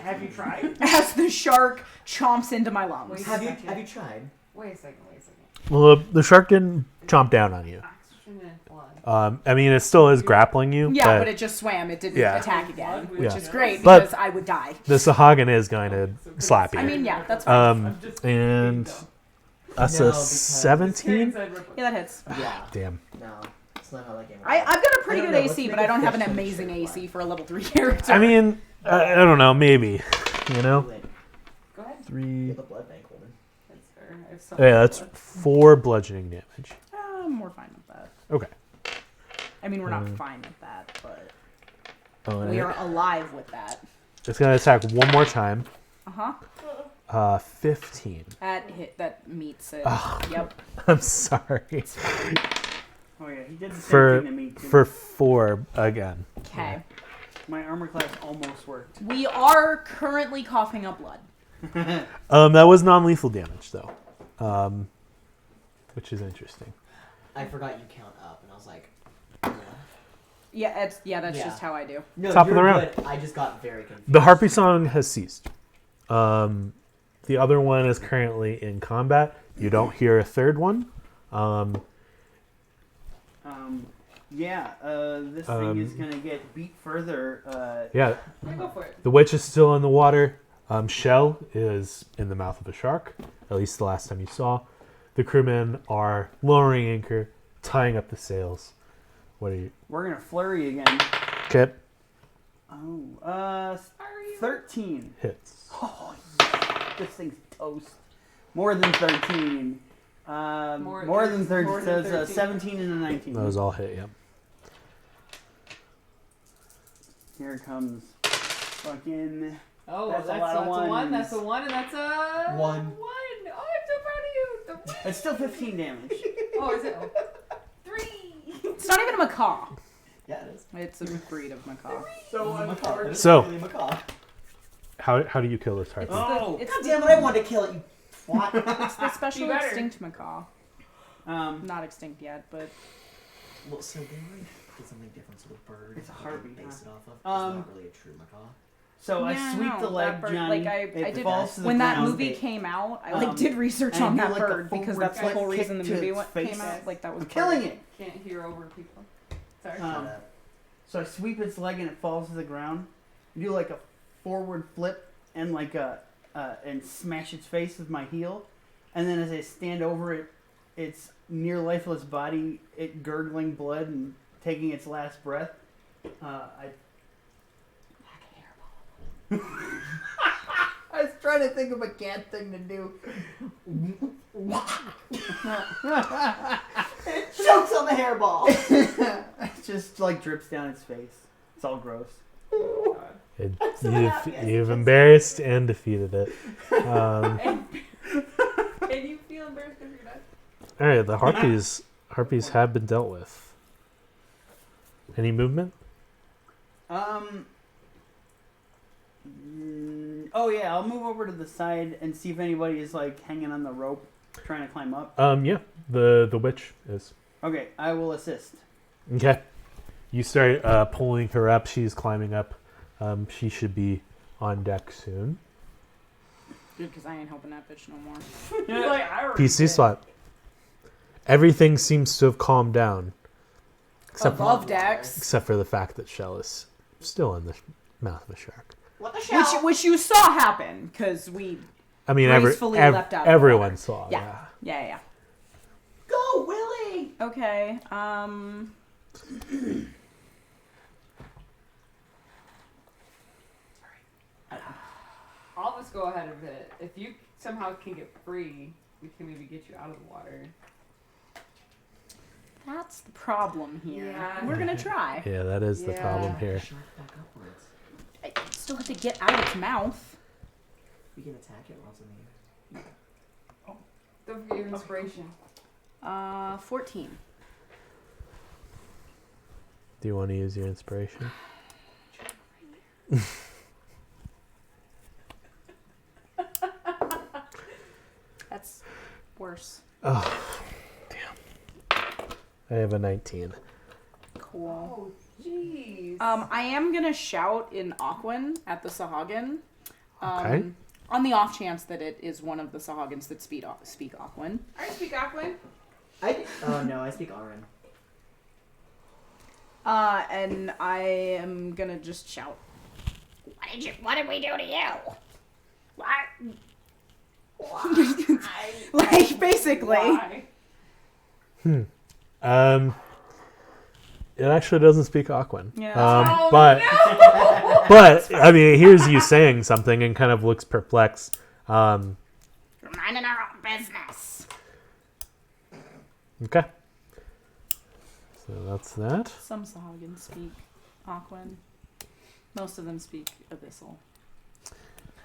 Have you tried? as the shark chomps into my lungs. Wait. Have you tried? Wait a second. Well, the shark didn't chomp down on you. Oxygen and blood. I mean, it still is grappling you. Yeah, but it just swam. It didn't Yeah. attack again, which Yeah. is great But- because I would die. the Sahagin is going to slap you. I mean, yeah, that's fine. And that's No, a because 17. Yeah, that hits. Yeah. Damn. No. That's not how that game works. I've got a pretty I don't good know, let's AC, make but a I don't have an fish amazing demonstration AC for a level 3 character. I mean, I don't know. Maybe, you know. Do it. Go ahead. 3. The blood bank woman. That's fair. I have so Yeah, much that's blood. 4 bludgeoning damage. We're fine with that. Okay. I mean, we're not fine with that, but Oh, and we are alive with that. it's going to attack one more time. Uh-huh. 15. That meets it. Yep. I'm sorry. Oh yeah, he did the same For thing to me too. for 4 again. Okay. My armor class almost worked. We are currently coughing up blood. That was non-lethal damage though, which is interesting. I forgot you count up, and I was like, Yeah, that's Yeah. just how I do. no, Top of you're the round. good. I just got very confused. The Harpy Song has ceased. The other one is currently in combat. You don't hear a third one. This thing is gonna get beat further. Yeah, Yeah, go for it. the witch is still in the water. Shell is in the mouth of a shark, at least the last time you saw. The crewmen are lowering anchor, tying up the sails. What are you? We're gonna flurry again. Okay, Oh, 13. hits. Oh, yeah. This thing's toast. More than 13. More than 13. more So than it's 13. 17 and a 19. Those all hit. Yeah. Here comes fucking. Oh, That's that's a lot of a one. ones. That's a one, and that's a One. One. Oh, I'm so proud of you. The one. It's still 15 damage. Oh, is it? 3. It's not even a macaw. Yeah, it is. It's a breed of macaw. So It's a macaw. uncovered. It's So- really a macaw. How do you kill this harpy? Oh. It's God the, damn it! I wanted to kill it. You twat. it's the special You better. extinct macaw. Not extinct yet, but Well, so they might did something different. So the bird. It's a that harpy, they base it off of. Um, It's not really a true macaw. So yeah, I sweep no, the leg, that bird, Johnny. like I it did falls to the when that ground. movie It- came out. I like um, did research and on do, that like, a bird because forward that's the whole kick reason the to movie its face. came out. Like that was I'm part of killing it. Can't hear over people. Sorry. Um, So I sweep its leg and it falls to the ground. I do like a forward flip and like and smash its face with my heel. And then as I stand over it, its near lifeless body, it gurgling blood and taking its last breath. I was trying to think of a cat thing to do. Chokes on the hairball. It just like drips down its face. It's all gross. so happy I You've just- embarrassed and defeated it. And you feel embarrassed because you're not. All right, the harpies have been dealt with. Any movement? Oh yeah, I'll move over to the side and see if anybody is like hanging on the rope, trying to climb up. Yeah, the witch is. Okay, I will assist. Okay. You start pulling her up. She's climbing up. She should be on deck soon. Good, because I ain't helping that bitch no more. You're like, I already PC did. slot. Everything seems to have calmed down, except Above decks, except for the fact that Shell is still in the mouth of a shark. What the shell? which you saw happen because we I mean, Gracefully leapt out of the everyone water. saw. Yeah. yeah. Go, Willie. Okay. I'll just go ahead of it. If you somehow can get free, we can maybe get you out of the water. That's the problem here. Yeah. We're gonna try. Yeah, that is the Yeah. problem here. Shark back upwards. I still have to get out of its mouth. We can attack it while it's in the air. Don't forget your inspiration. 14. Do you want to use your inspiration? That's worse. Oh, damn. I have a 19. Cool. Oh, jeez. I am gonna shout in Aquan at the Sahagin. Okay. On the off chance that it is one of the Sahagins that speak Aquan. I speak Aquan. Oh no, I speak Aran. And I am gonna just shout. What did we do to you? What? Like, basically. Why? It actually doesn't speak Aquan. Yeah. But I mean, it hears you saying something and kind of looks perplexed. We're minding our own business. Okay. So that's that. Some Sahagins speak Aquan. Most of them speak Abyssal.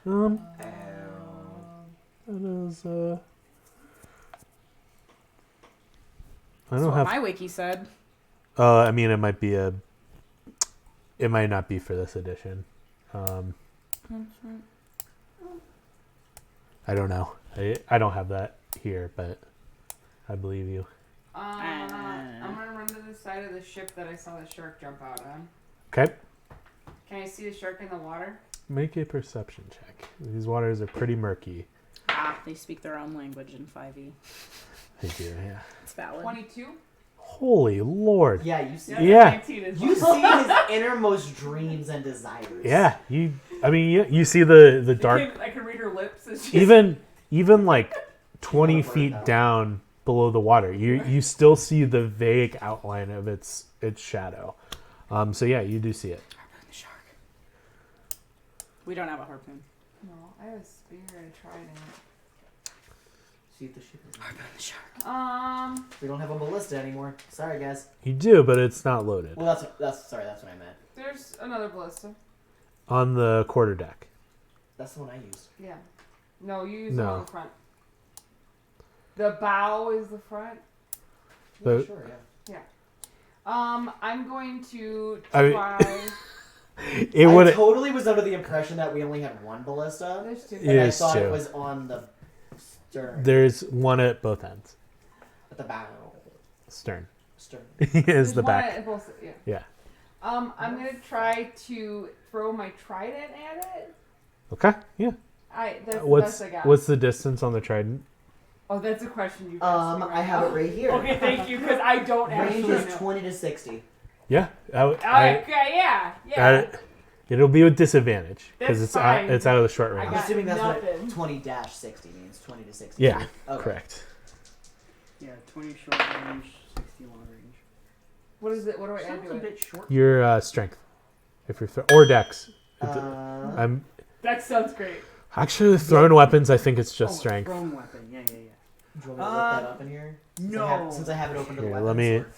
That is, I That's don't what have. my wiki said. I mean, it might not be for this edition. I don't know. I don't have that here, but I believe you. I'm gonna run to the side of the ship that I saw the shark jump out on. Okay. Can I see the shark in the water? Make a perception check. These waters are pretty murky. They speak their own language in 5e. They do, yeah. It's valid. 22. Holy Lord. Yeah, you see. Yeah. 19 is You fine. see his innermost dreams and desires. Yeah. You see the dark. I can read her lips. As she's Even like 20 You wanna burn feet that. down below the water, you still see the vague outline of its shadow. So yeah, you do see it. Harpoon the shark. We don't have a harpoon. No, I have a spear and a trident. See if the ship is. Harpoon the shark. We don't have a ballista anymore. Sorry, guys. You do, but it's not loaded Well, that's what I meant. There's another ballista. on the quarter deck. That's the one I used. Yeah. No, you use No. the one in the front. The bow is the front. Yeah, But- sure, yeah. I'm going to I mean- try. It I would. totally was under the impression that we only had one ballista. There's two. And Yeah. I Yes, thought too. it was on the stern. There's one at both ends. At the bow. Stern Stern. is There's the one back. at both- yeah. Yeah. I'm gonna try to throw my trident at it. Okay. Yeah. That's the What's best I got. what's the distance on the trident? Oh, that's a question you asked me right I have now. it right here. Okay, thank you, because I don't Range actually is know. 20 to 60. Yeah. Okay, yeah. It'll be with disadvantage because That's it's fine. out of the short I range. I'm got assuming that's nothing. what 20-60 means. 20 to 60. Yeah. Okay. Correct. Yeah, 20 short range, 60 long range. What is it? What do I add Sounds to a it? bit short. Your strength, if you're or dex. I'm That sounds great. actually with thrown weapons. I think it's just Oh, strength. Thrown weapon, yeah. Do you want me to look that up in here? No. Since I have it open to the Here, weapons.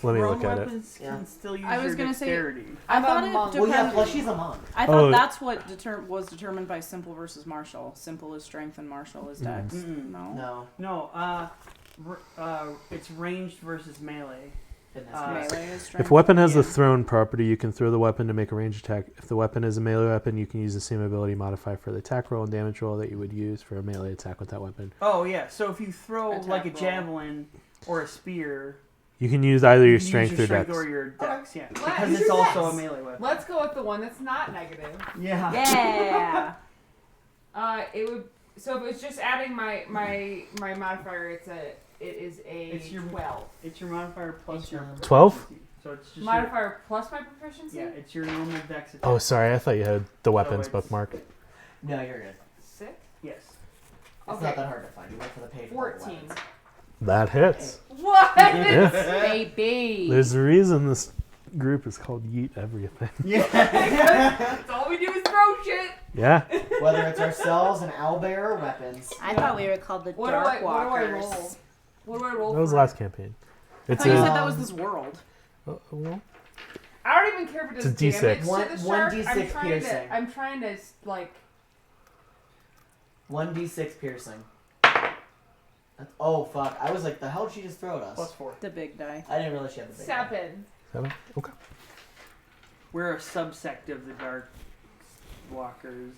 let me Thrown look at it. weapons Yeah. can still use I was your gonna say- dexterity. I I'm a thought it monk. Well, yeah, depended. plus she's a monk. I thought Oh. that's what was determined by simple versus martial. Simple is strength and martial is dex. Mm-mm. No. No. It's ranged versus melee. In this case. Melee is strength. If a weapon has the Yeah. thrown property, you can throw the weapon to make a ranged attack. If the weapon is a melee weapon, you can use the same ability modifier for the attack roll and damage roll that you would use for a melee attack with that weapon. Oh, yeah, so if you throw Attack like a roll. javelin or a spear, You can use either your you can strength use your or strength dex. or your dex, yeah. Let's Because do it's also a dex. melee weapon. Let's go with the one that's not negative. Yeah. Yeah. It would. So if it's just adding my modifier, it is a It's your- 12. It's your modifier plus your 12? proficiency. So it's just your, Modifier plus my proficiency. yeah, it's your normal dex attack. Oh, sorry, I thought you had the weapons it's- bookmarked. No, you're good. 6. Yes. It's Okay. not that hard to find. You went for the page. with all the 14. weapons. That hits. What? Yeah. Baby. There's a reason this group is called Yeet Everything. Yeah. That's all we do is throw shit. Yeah. Whether it's ourselves, an owlbear, or weapons. I thought we were called the What do Dark I Walkers. roll? What do I roll? That was for last campaign. I It's thought you a, said that was this world. well, I don't even care if it does It's a D6. damage to One- the one shark. D6 piercing. I'm trying to like. 1d6 piercing. Oh, fuck. I was like, the hell did she just throw at us? Plus 4. The big die. I didn't realize she had the big one. 7. 7. Okay. We're a subsect of the Dark Walkers.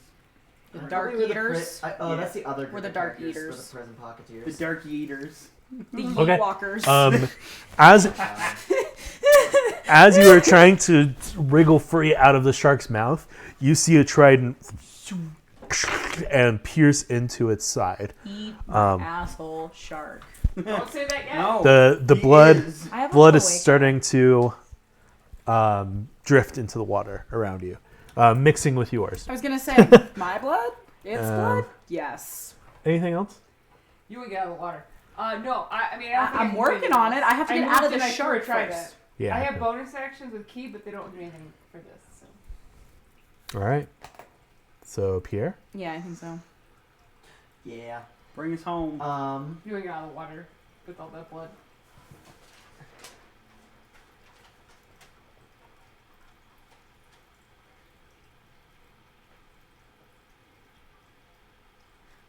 The Aren't Dark we with the Eaters. Yeah. that's the other group We're the of Dark characters for Eaters. the prison pocketeers. The Dark Eaters. The Yeet Okay. Walkers. As you are trying to wriggle free out of the shark's mouth, you see a trident and pierce into its side. Eat Um, asshole shark. Don't say that yet. No. The he blood is. I have a blood is awake. starting to drift into the water around you, mixing with yours. I was gonna say my blood. Its Um, blood. Yes. Anything else? You would get out of the water. No, I mean, I don't think I I'm can working do on it. this. I have to get out of the moved and I shark tried first. it. Yeah. I have bonus actions with key, but they don't do anything for this. So. All right. So Pierre. Yeah, I think so. Yeah. Bring us home. Doing it out of the water with all that blood.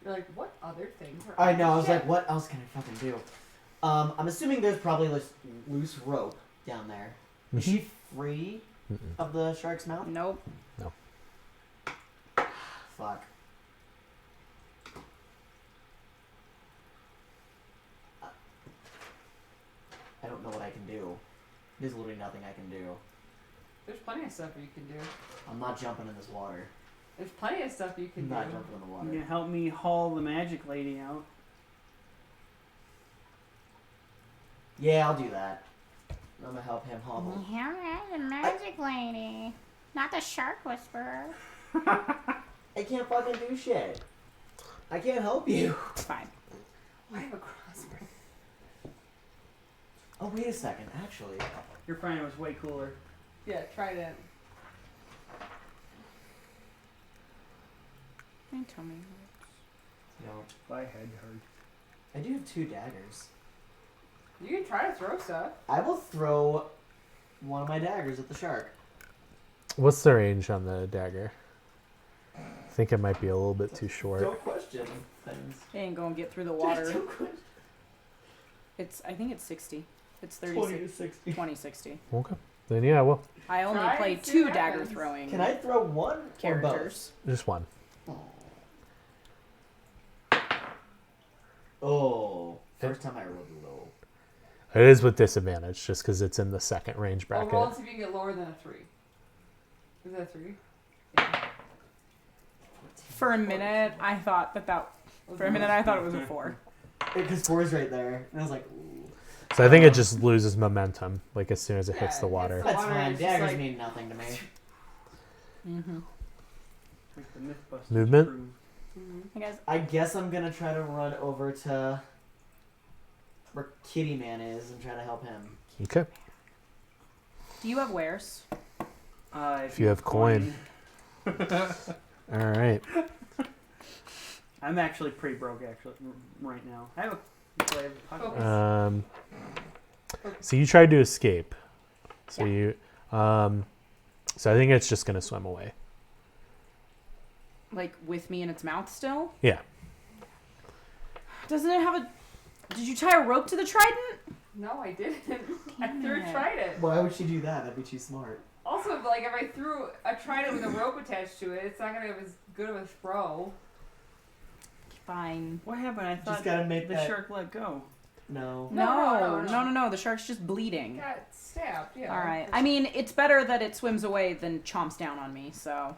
You're like, what other things are I on know. I the was ship? like, what else can I fucking do? I'm assuming there's probably loose rope down there. Is she free Mm-mm. of the shark's mouth? Nope. Fuck. I don't know what I can do. There's literally nothing I can do. There's plenty of stuff you can do. I'm not jumping in this water. There's plenty of stuff you can I'm do. not jumping in the water. You help me haul the magic lady out. Yeah, I'll do that. I'm gonna help him haul. Here is the magic lady. Not the shark whisperer. I can't fucking do shit. I can't help you. It's fine. I have a crossbow. Oh, wait a second. Actually, Your friend was way cooler. Yeah, try that. Don't tell me. you know, My head hurt. I do have 2 daggers. You can try to throw stuff. I will throw one of my daggers at the shark. What's the range on the dagger? I think it might be a little bit too short. Don't question things. It ain't gonna get through the Just water. don't question. I think it's 60. It's 20 36. to 60. 20, 60. Okay. Then yeah, well, I only Try play and see 2 what dagger happens. throwing Can I throw one characters. just one. or both? Oh, first time I rolled low. It is with disadvantage, just because it's in the second range Oh, bracket. roll and see if you can get lower than a 3. Is that a 3? For a minute, I thought that. For a minute, I thought it was a 4. Because 4 is right there, and I was like, ooh. So I think it just loses momentum, like as soon as it hits Yeah, the it water. hits That's water, fine. it's just Daggers like- mean nothing to me. Mm-hmm. Like the Mythbusters Movement? proved. Hey guys, I guess I'm gonna try to run over to where Kitty Man is and try to help him. Okay. do you have wares? If you have coin. All right. I'm actually pretty broke right now. I have a pocket. Focus. So you tried to escape. So Yeah. you, so I think it's just gonna swim away. Like with me in its mouth still? Yeah. Doesn't it have a? Did you tie a rope to the trident? No, I didn't. I Damn threw it. tried it. Why would she do that? That'd be too smart. Also, like if I threw a trident with a rope attached to it, it's not gonna be as good of a throw. Fine. What happened? I thought Just gotta make the that. shark let go. No. No. The shark's just bleeding. Got stabbed. Yeah. All right. I mean, it's better that it swims away than chomps down on me. So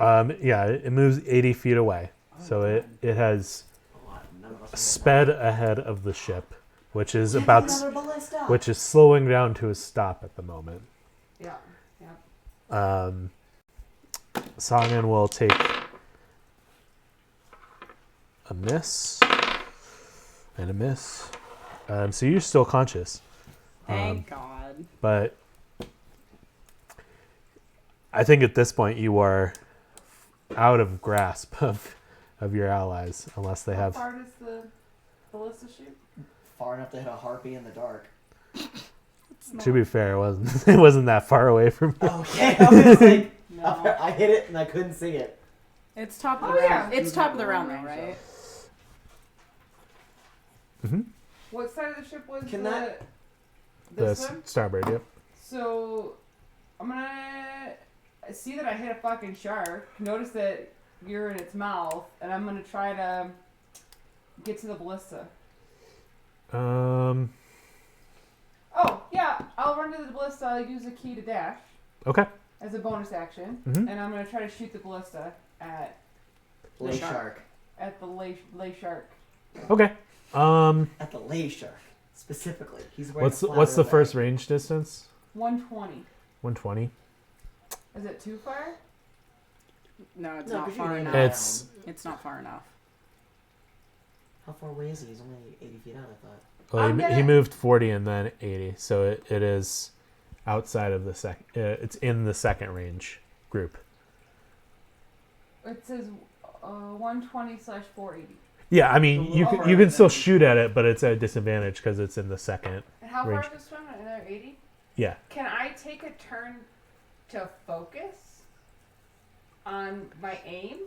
Yeah, it moves 80 feet away. So it has None of us are sped ahead of the ship, which is getting about, another ballista. which is slowing down to a stop at the moment. Yeah. Yeah. Songen will take a miss and a miss. So you're still conscious, thank God. but I think at this point you are out of grasp of your allies, unless they How have. far does the ballista shoot? Far enough to hit a harpy in the dark. To be fair, it wasn't it wasn't that far away from you. Okay, I was like, No. I hit it and I couldn't see it. It's top of Oh, the round. yeah. It's top of the round though, right? What side of the ship was Can the that- this The one? starboard. Yep. So I'm gonna see that I hit a fucking shark. Notice that you're in its mouth, and I'm gonna try to get to the ballista. Oh yeah, I'll run to the ballista. I'll use a key to dash Okay. as a bonus action, Mhm. and I'm gonna try to shoot the ballista at Lay shark. shark. the lay shark. Okay. At the lay shark. Specifically. He's wearing What's a the flounder first leg. range distance? 120. 120. Is it too far? No, it's No, not 'cause you far aim enough. it It's- down. It's not far enough. How far away is he? He's only 80 feet out, I thought. Well, I'm he gonna- moved 40 and then 80, so it is outside of the it's in the second range group. It says 120/480. Yeah, I mean, It's a you little can, you lower can still than- shoot at it, but it's at a disadvantage because it's in the second. And how Range. far is this one? Another 80? Yeah. Can I take a turn to focus on my aim?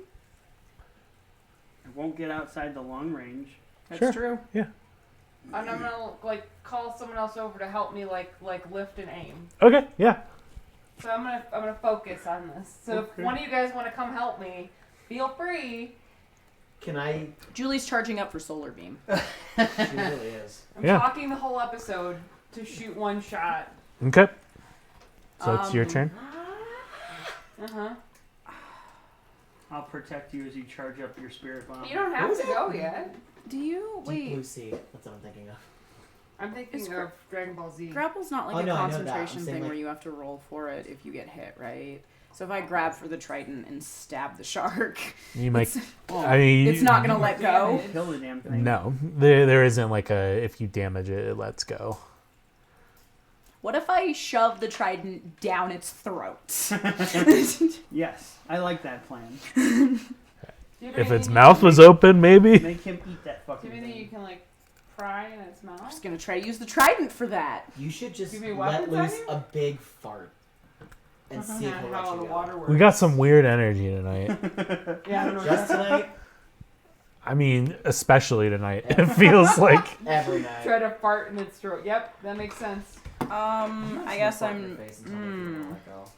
It won't get outside the long range. That's Sure. true. And I'm gonna like call someone else over to help me like lift and aim. Okay, yeah. So I'm gonna focus on this. So Okay. if one of you guys want to come help me, feel free. Can I? Julie's charging up for solar beam. She really is. I'm Yeah. talking the whole episode to shoot one shot. Okay. So it's your Um, turn. Uh huh. I'll protect you as you charge up your spirit bomb. You don't have to go yet. Do you Deep Blue wait? Sea. That's what I'm thinking of. I'm thinking It's of Dragon Ball Z. Grapple's not like Oh, a no, I know that. I'm concentration saying, thing like- where you have to roll for it if you get hit, right? So if I grab for the trident and stab the shark, You might. well, I mean, it's not gonna let go. Kill the damn thing. No, there isn't like a if you damage it, it lets go. What if I shove the trident down its throat? Yes, I like that plan. Do you have If its anything mouth was open, maybe. Make him eat that Do fucking you have anything you thing. can like pry in its I'm mouth? just gonna try to use the trident for that. You should just Give me let weapons on loose you? a big fart and see if Not he'll how let the you go. water works. We got some weird energy tonight. Yeah, I don't know. Just tonight, I mean, especially tonight. It feels like. every night. Try to fart in its throat. Yep, that makes sense. I guess Fart in your I'm. face and tell me if you wanna let go.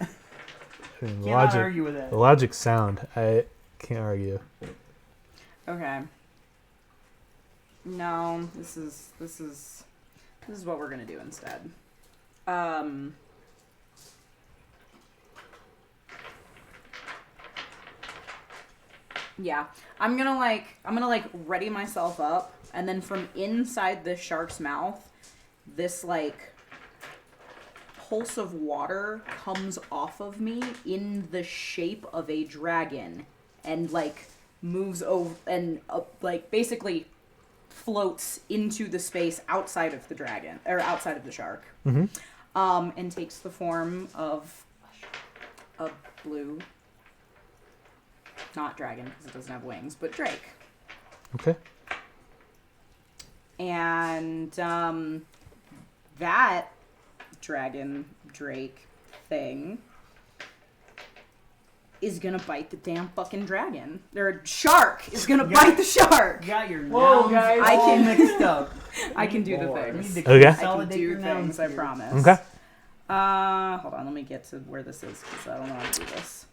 I mean, the Cannot logic, argue with that. the logic's sound. I can't argue. Okay. No, this is what we're gonna do instead. Yeah, I'm gonna ready myself up, and then from inside the shark's mouth, this like pulse of water comes off of me in the shape of a dragon, and like moves over and like basically floats into the space outside of the dragon or outside of the shark, and takes the form of a blue, not dragon because it doesn't have wings, but drake. Okay. And that dragon drake thing is gonna bite the damn fucking dragon. Or shark is gonna bite the shark. You got your Whoa, nouns guys. all I can- mixed up. I can do the Lord. You need things. to Okay. I can consolidate your do nouns things, I here. promise. Okay. Hold on, let me get to where this is because I don't know how to do this.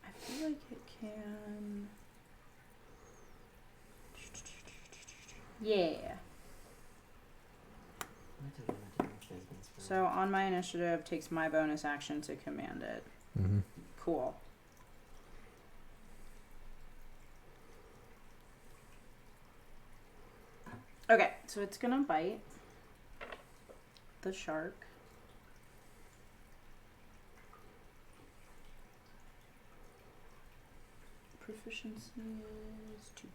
I feel like it can. Yeah. So on my initiative, takes my bonus action to command it. Mm-hmm. Cool. Okay, so it's gonna bite the shark. Proficiency is 2.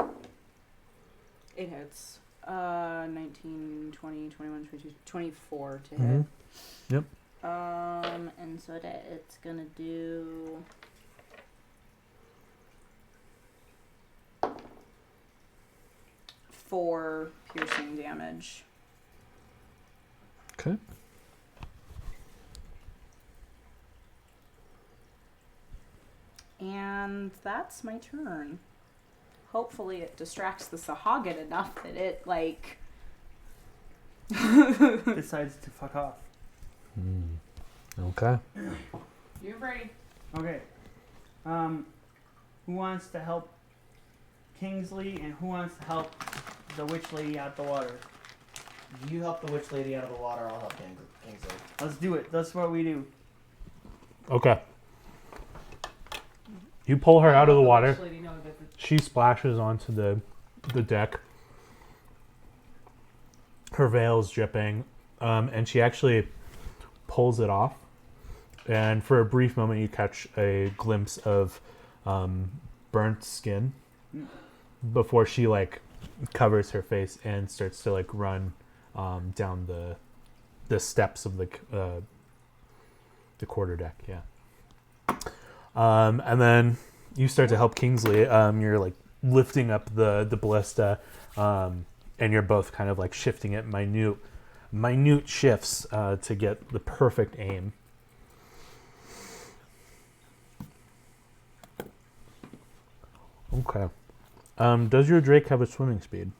Okay. It hits. 19, 20, 21, 22, 24 to hit. Mhm. Yep. And so that it's gonna do 4 piercing damage. Okay. And that's my turn. Hopefully it distracts the Sahagin enough that it, like... Decides to fuck off. Okay. You're ready. Okay. Who wants to help Kingsley and who wants to help the witch lady out the water? You help the witch lady out of the water, I'll help Kingsley. Let's do it. That's what we do. Okay. You pull her out of the water. Witch lady know that the- She splashes onto the deck. Her veil's dripping, and she actually pulls it off, and for a brief moment you catch a glimpse of burnt skin before she like covers her face and starts to like run down the steps of the quarterdeck. Yeah. And then you start to help Kingsley. You're like lifting up the ballista, and you're both kind of like shifting it minute shifts to get the perfect aim. Okay. Does your Drake have a swimming speed?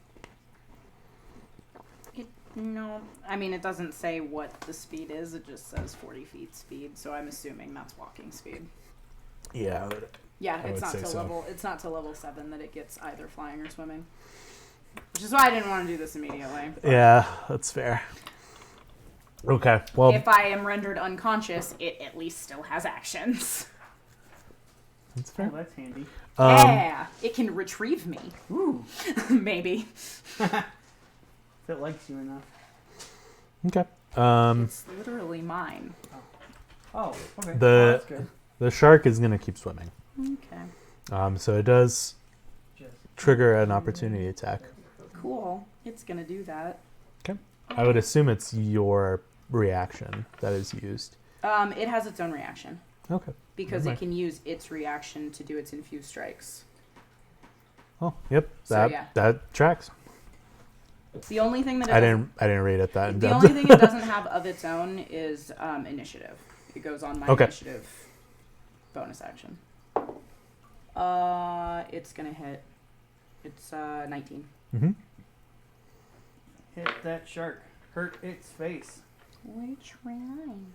No, I mean it doesn't say what the speed is. It just says 40 feet speed. So I'm assuming that's walking speed. Yeah. Yeah, I it's would not say till so. level. It's not till level 7 that it gets either flying or swimming. Which is why I didn't want to do this immediately. Yeah, that's fair. Okay. Well, If I am rendered unconscious, it at least still has actions. that's Oh, fair. that's handy. Yeah, it can retrieve me. Ooh, Maybe. if it likes you enough. Okay. It's literally mine. Oh, okay. The- Oh, that's good. The shark is gonna keep swimming. Okay. So it does Just trigger an opportunity attack. Cool. It's gonna do that. I would assume it's your reaction that is used. It has its own reaction Okay. because Never it can use its reaction to do its infused strikes. Oh, yep. So, That yeah. that tracks. The only thing that it I doesn't- didn't read it that in The depth. only thing it doesn't have of its own is initiative. It goes on my Okay. initiative bonus action. It's gonna hit. It's 19. Mm-hmm. Hit that shark. Hurt its face. Which one?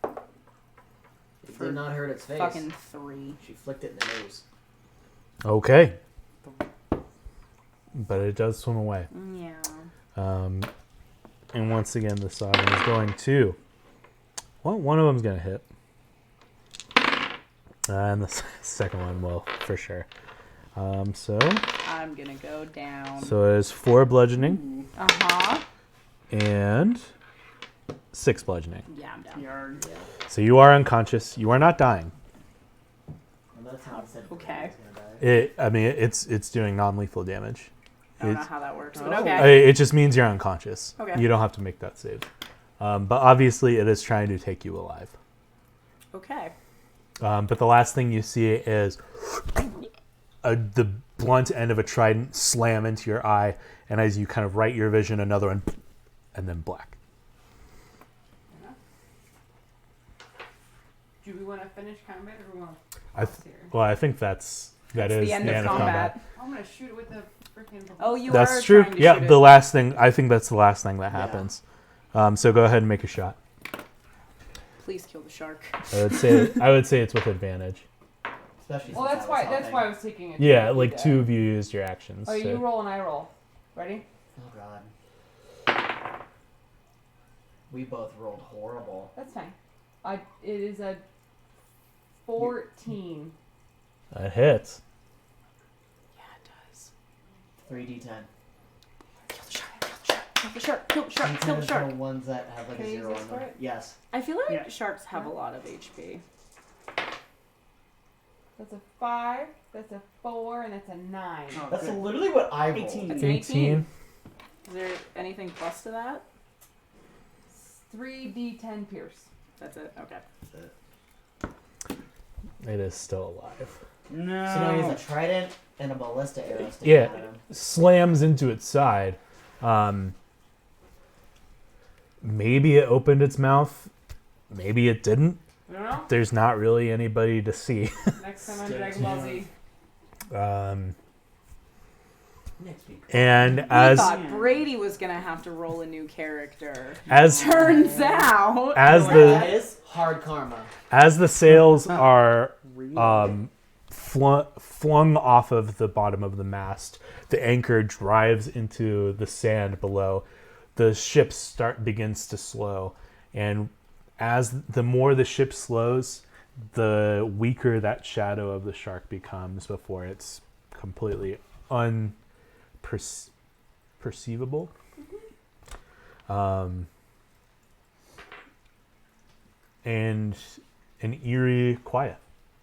It did not hurt its face. Fucking 3. She flicked it in the nose. Okay. But it does swim away. Yeah. And once again, the sovereign is going to. Well, one of them's going to hit. And the second one will, for sure. So I'm gonna go down. it is 4 bludgeoning Uh huh. and 6 bludgeoning. Yeah, I'm down. Yarn. So you are unconscious. You are not dying. And that's how it said Okay. It's doing non-lethal damage. I don't know It's- how that works, but Oh. okay. It just means you're unconscious. Okay. You don't have to make that save. But obviously, it is trying to take you alive. Okay. But the last thing you see is the blunt end of a trident slam into your eye, and as you kind of right your vision, another one, and then black. Do we want to finish combat or we want to I pause here? I think that is the end of combat. I'm gonna shoot it with the freaking. Oh, you are That's true. trying to Yeah, shoot the it. last thing. I think that's the last thing that Yeah. happens. So go ahead and make a shot. Please kill the shark. I would say it's with advantage. Especially Well, since that's I why. was That's helping. why I was taking it. Yeah, like 2 of you used your actions. Oh, you so- roll and I roll. Ready? Oh god. We both rolled horrible. That's fine. It is a 14. That hits. Yeah, it does. 3d10. Kill the shark. Kill the shark. Kill the shark. Kill the shark. Kill the D10 shark. are the ones that have like Can I a use 0 this on for them. it? Yes. I feel like Yeah. sharks have a lot of HP. That's a 5. That's a 4, and that's a 9. Oh, That's good. literally what I rolled. 18. That's an 18. Is there anything plus to that? 3d10 pierce. That's it. Okay. It is still alive. No. So now he has a trident and a ballista arrow sticking Yeah. out of him. Slams into its side. Maybe it opened its mouth. Maybe it didn't. I don't know. There's not really anybody to see. Next time on Stay Dragon Ball tuned. Z. Next week. And We as thought Brady was gonna have to roll a new character. as Turns out. as That the is hard karma. as the sails are flung off of the bottom of the mast, the anchor drives into the sand below. The ship begins to slow, and as the more the ship slows, the weaker that shadow of the shark becomes before it's completely unperceivable. and an eerie quiet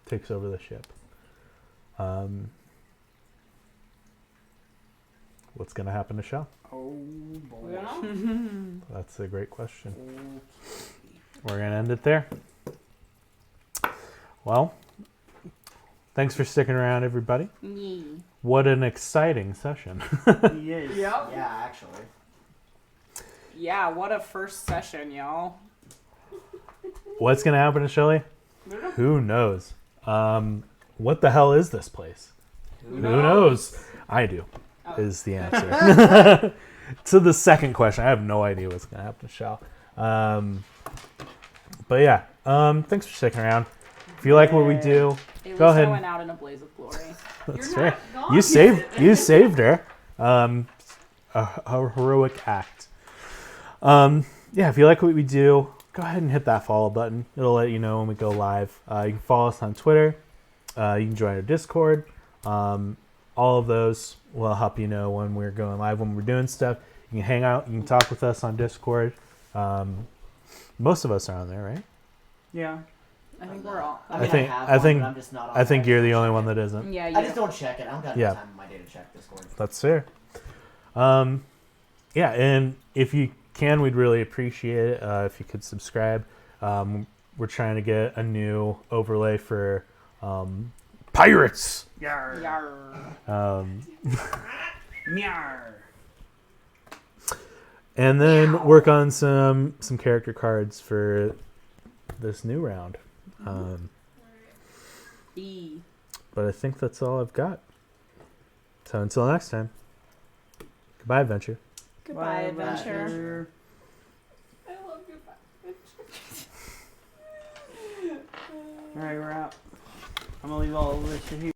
takes over the ship. What's going to happen to Shell? Oh boy. We don't know. That's a great question. We're going to end it there. Well, thanks for sticking around, everybody. Yee. What an exciting session. Yes. Yep. Yeah, actually. Yeah, what a first session, y'all. What's going to happen to Shelly? Who knows? What the hell is this place? Who knows? I do, is the answer. To the second question, I have no idea what's going to happen to Shell. But yeah, thanks for sticking around. If you like what we do, It Go ahead. went out in a blaze of glory. that's You're fair. not gone You saved yet. you saved her. A heroic act. Yeah, if you like what we do, go ahead and hit that follow button. It'll let you know when we go live. You can follow us on Twitter. You can join our Discord. All of those will help you know when we're going live, when we're doing stuff. You can hang out. You can talk with us on Discord. Most of us are on there, right? Yeah. I think we're all. I mean, think- have I one, think- but I'm just not on I think there. you're the only one that isn't. Yeah, I just don't check it. I don't got Yeah. enough time in my day to check Discord. That's fair. Yeah, and if you can, we'd really appreciate it if you could subscribe. We're trying to get a new overlay for pirates. Yar. Yarr. Meow. And then work on some character cards for this new round. E. But I think that's all I've got. So until next time, goodbye, adventure. Goodbye, adventure. I love you. Alright, we're out. I'm gonna leave all of this here.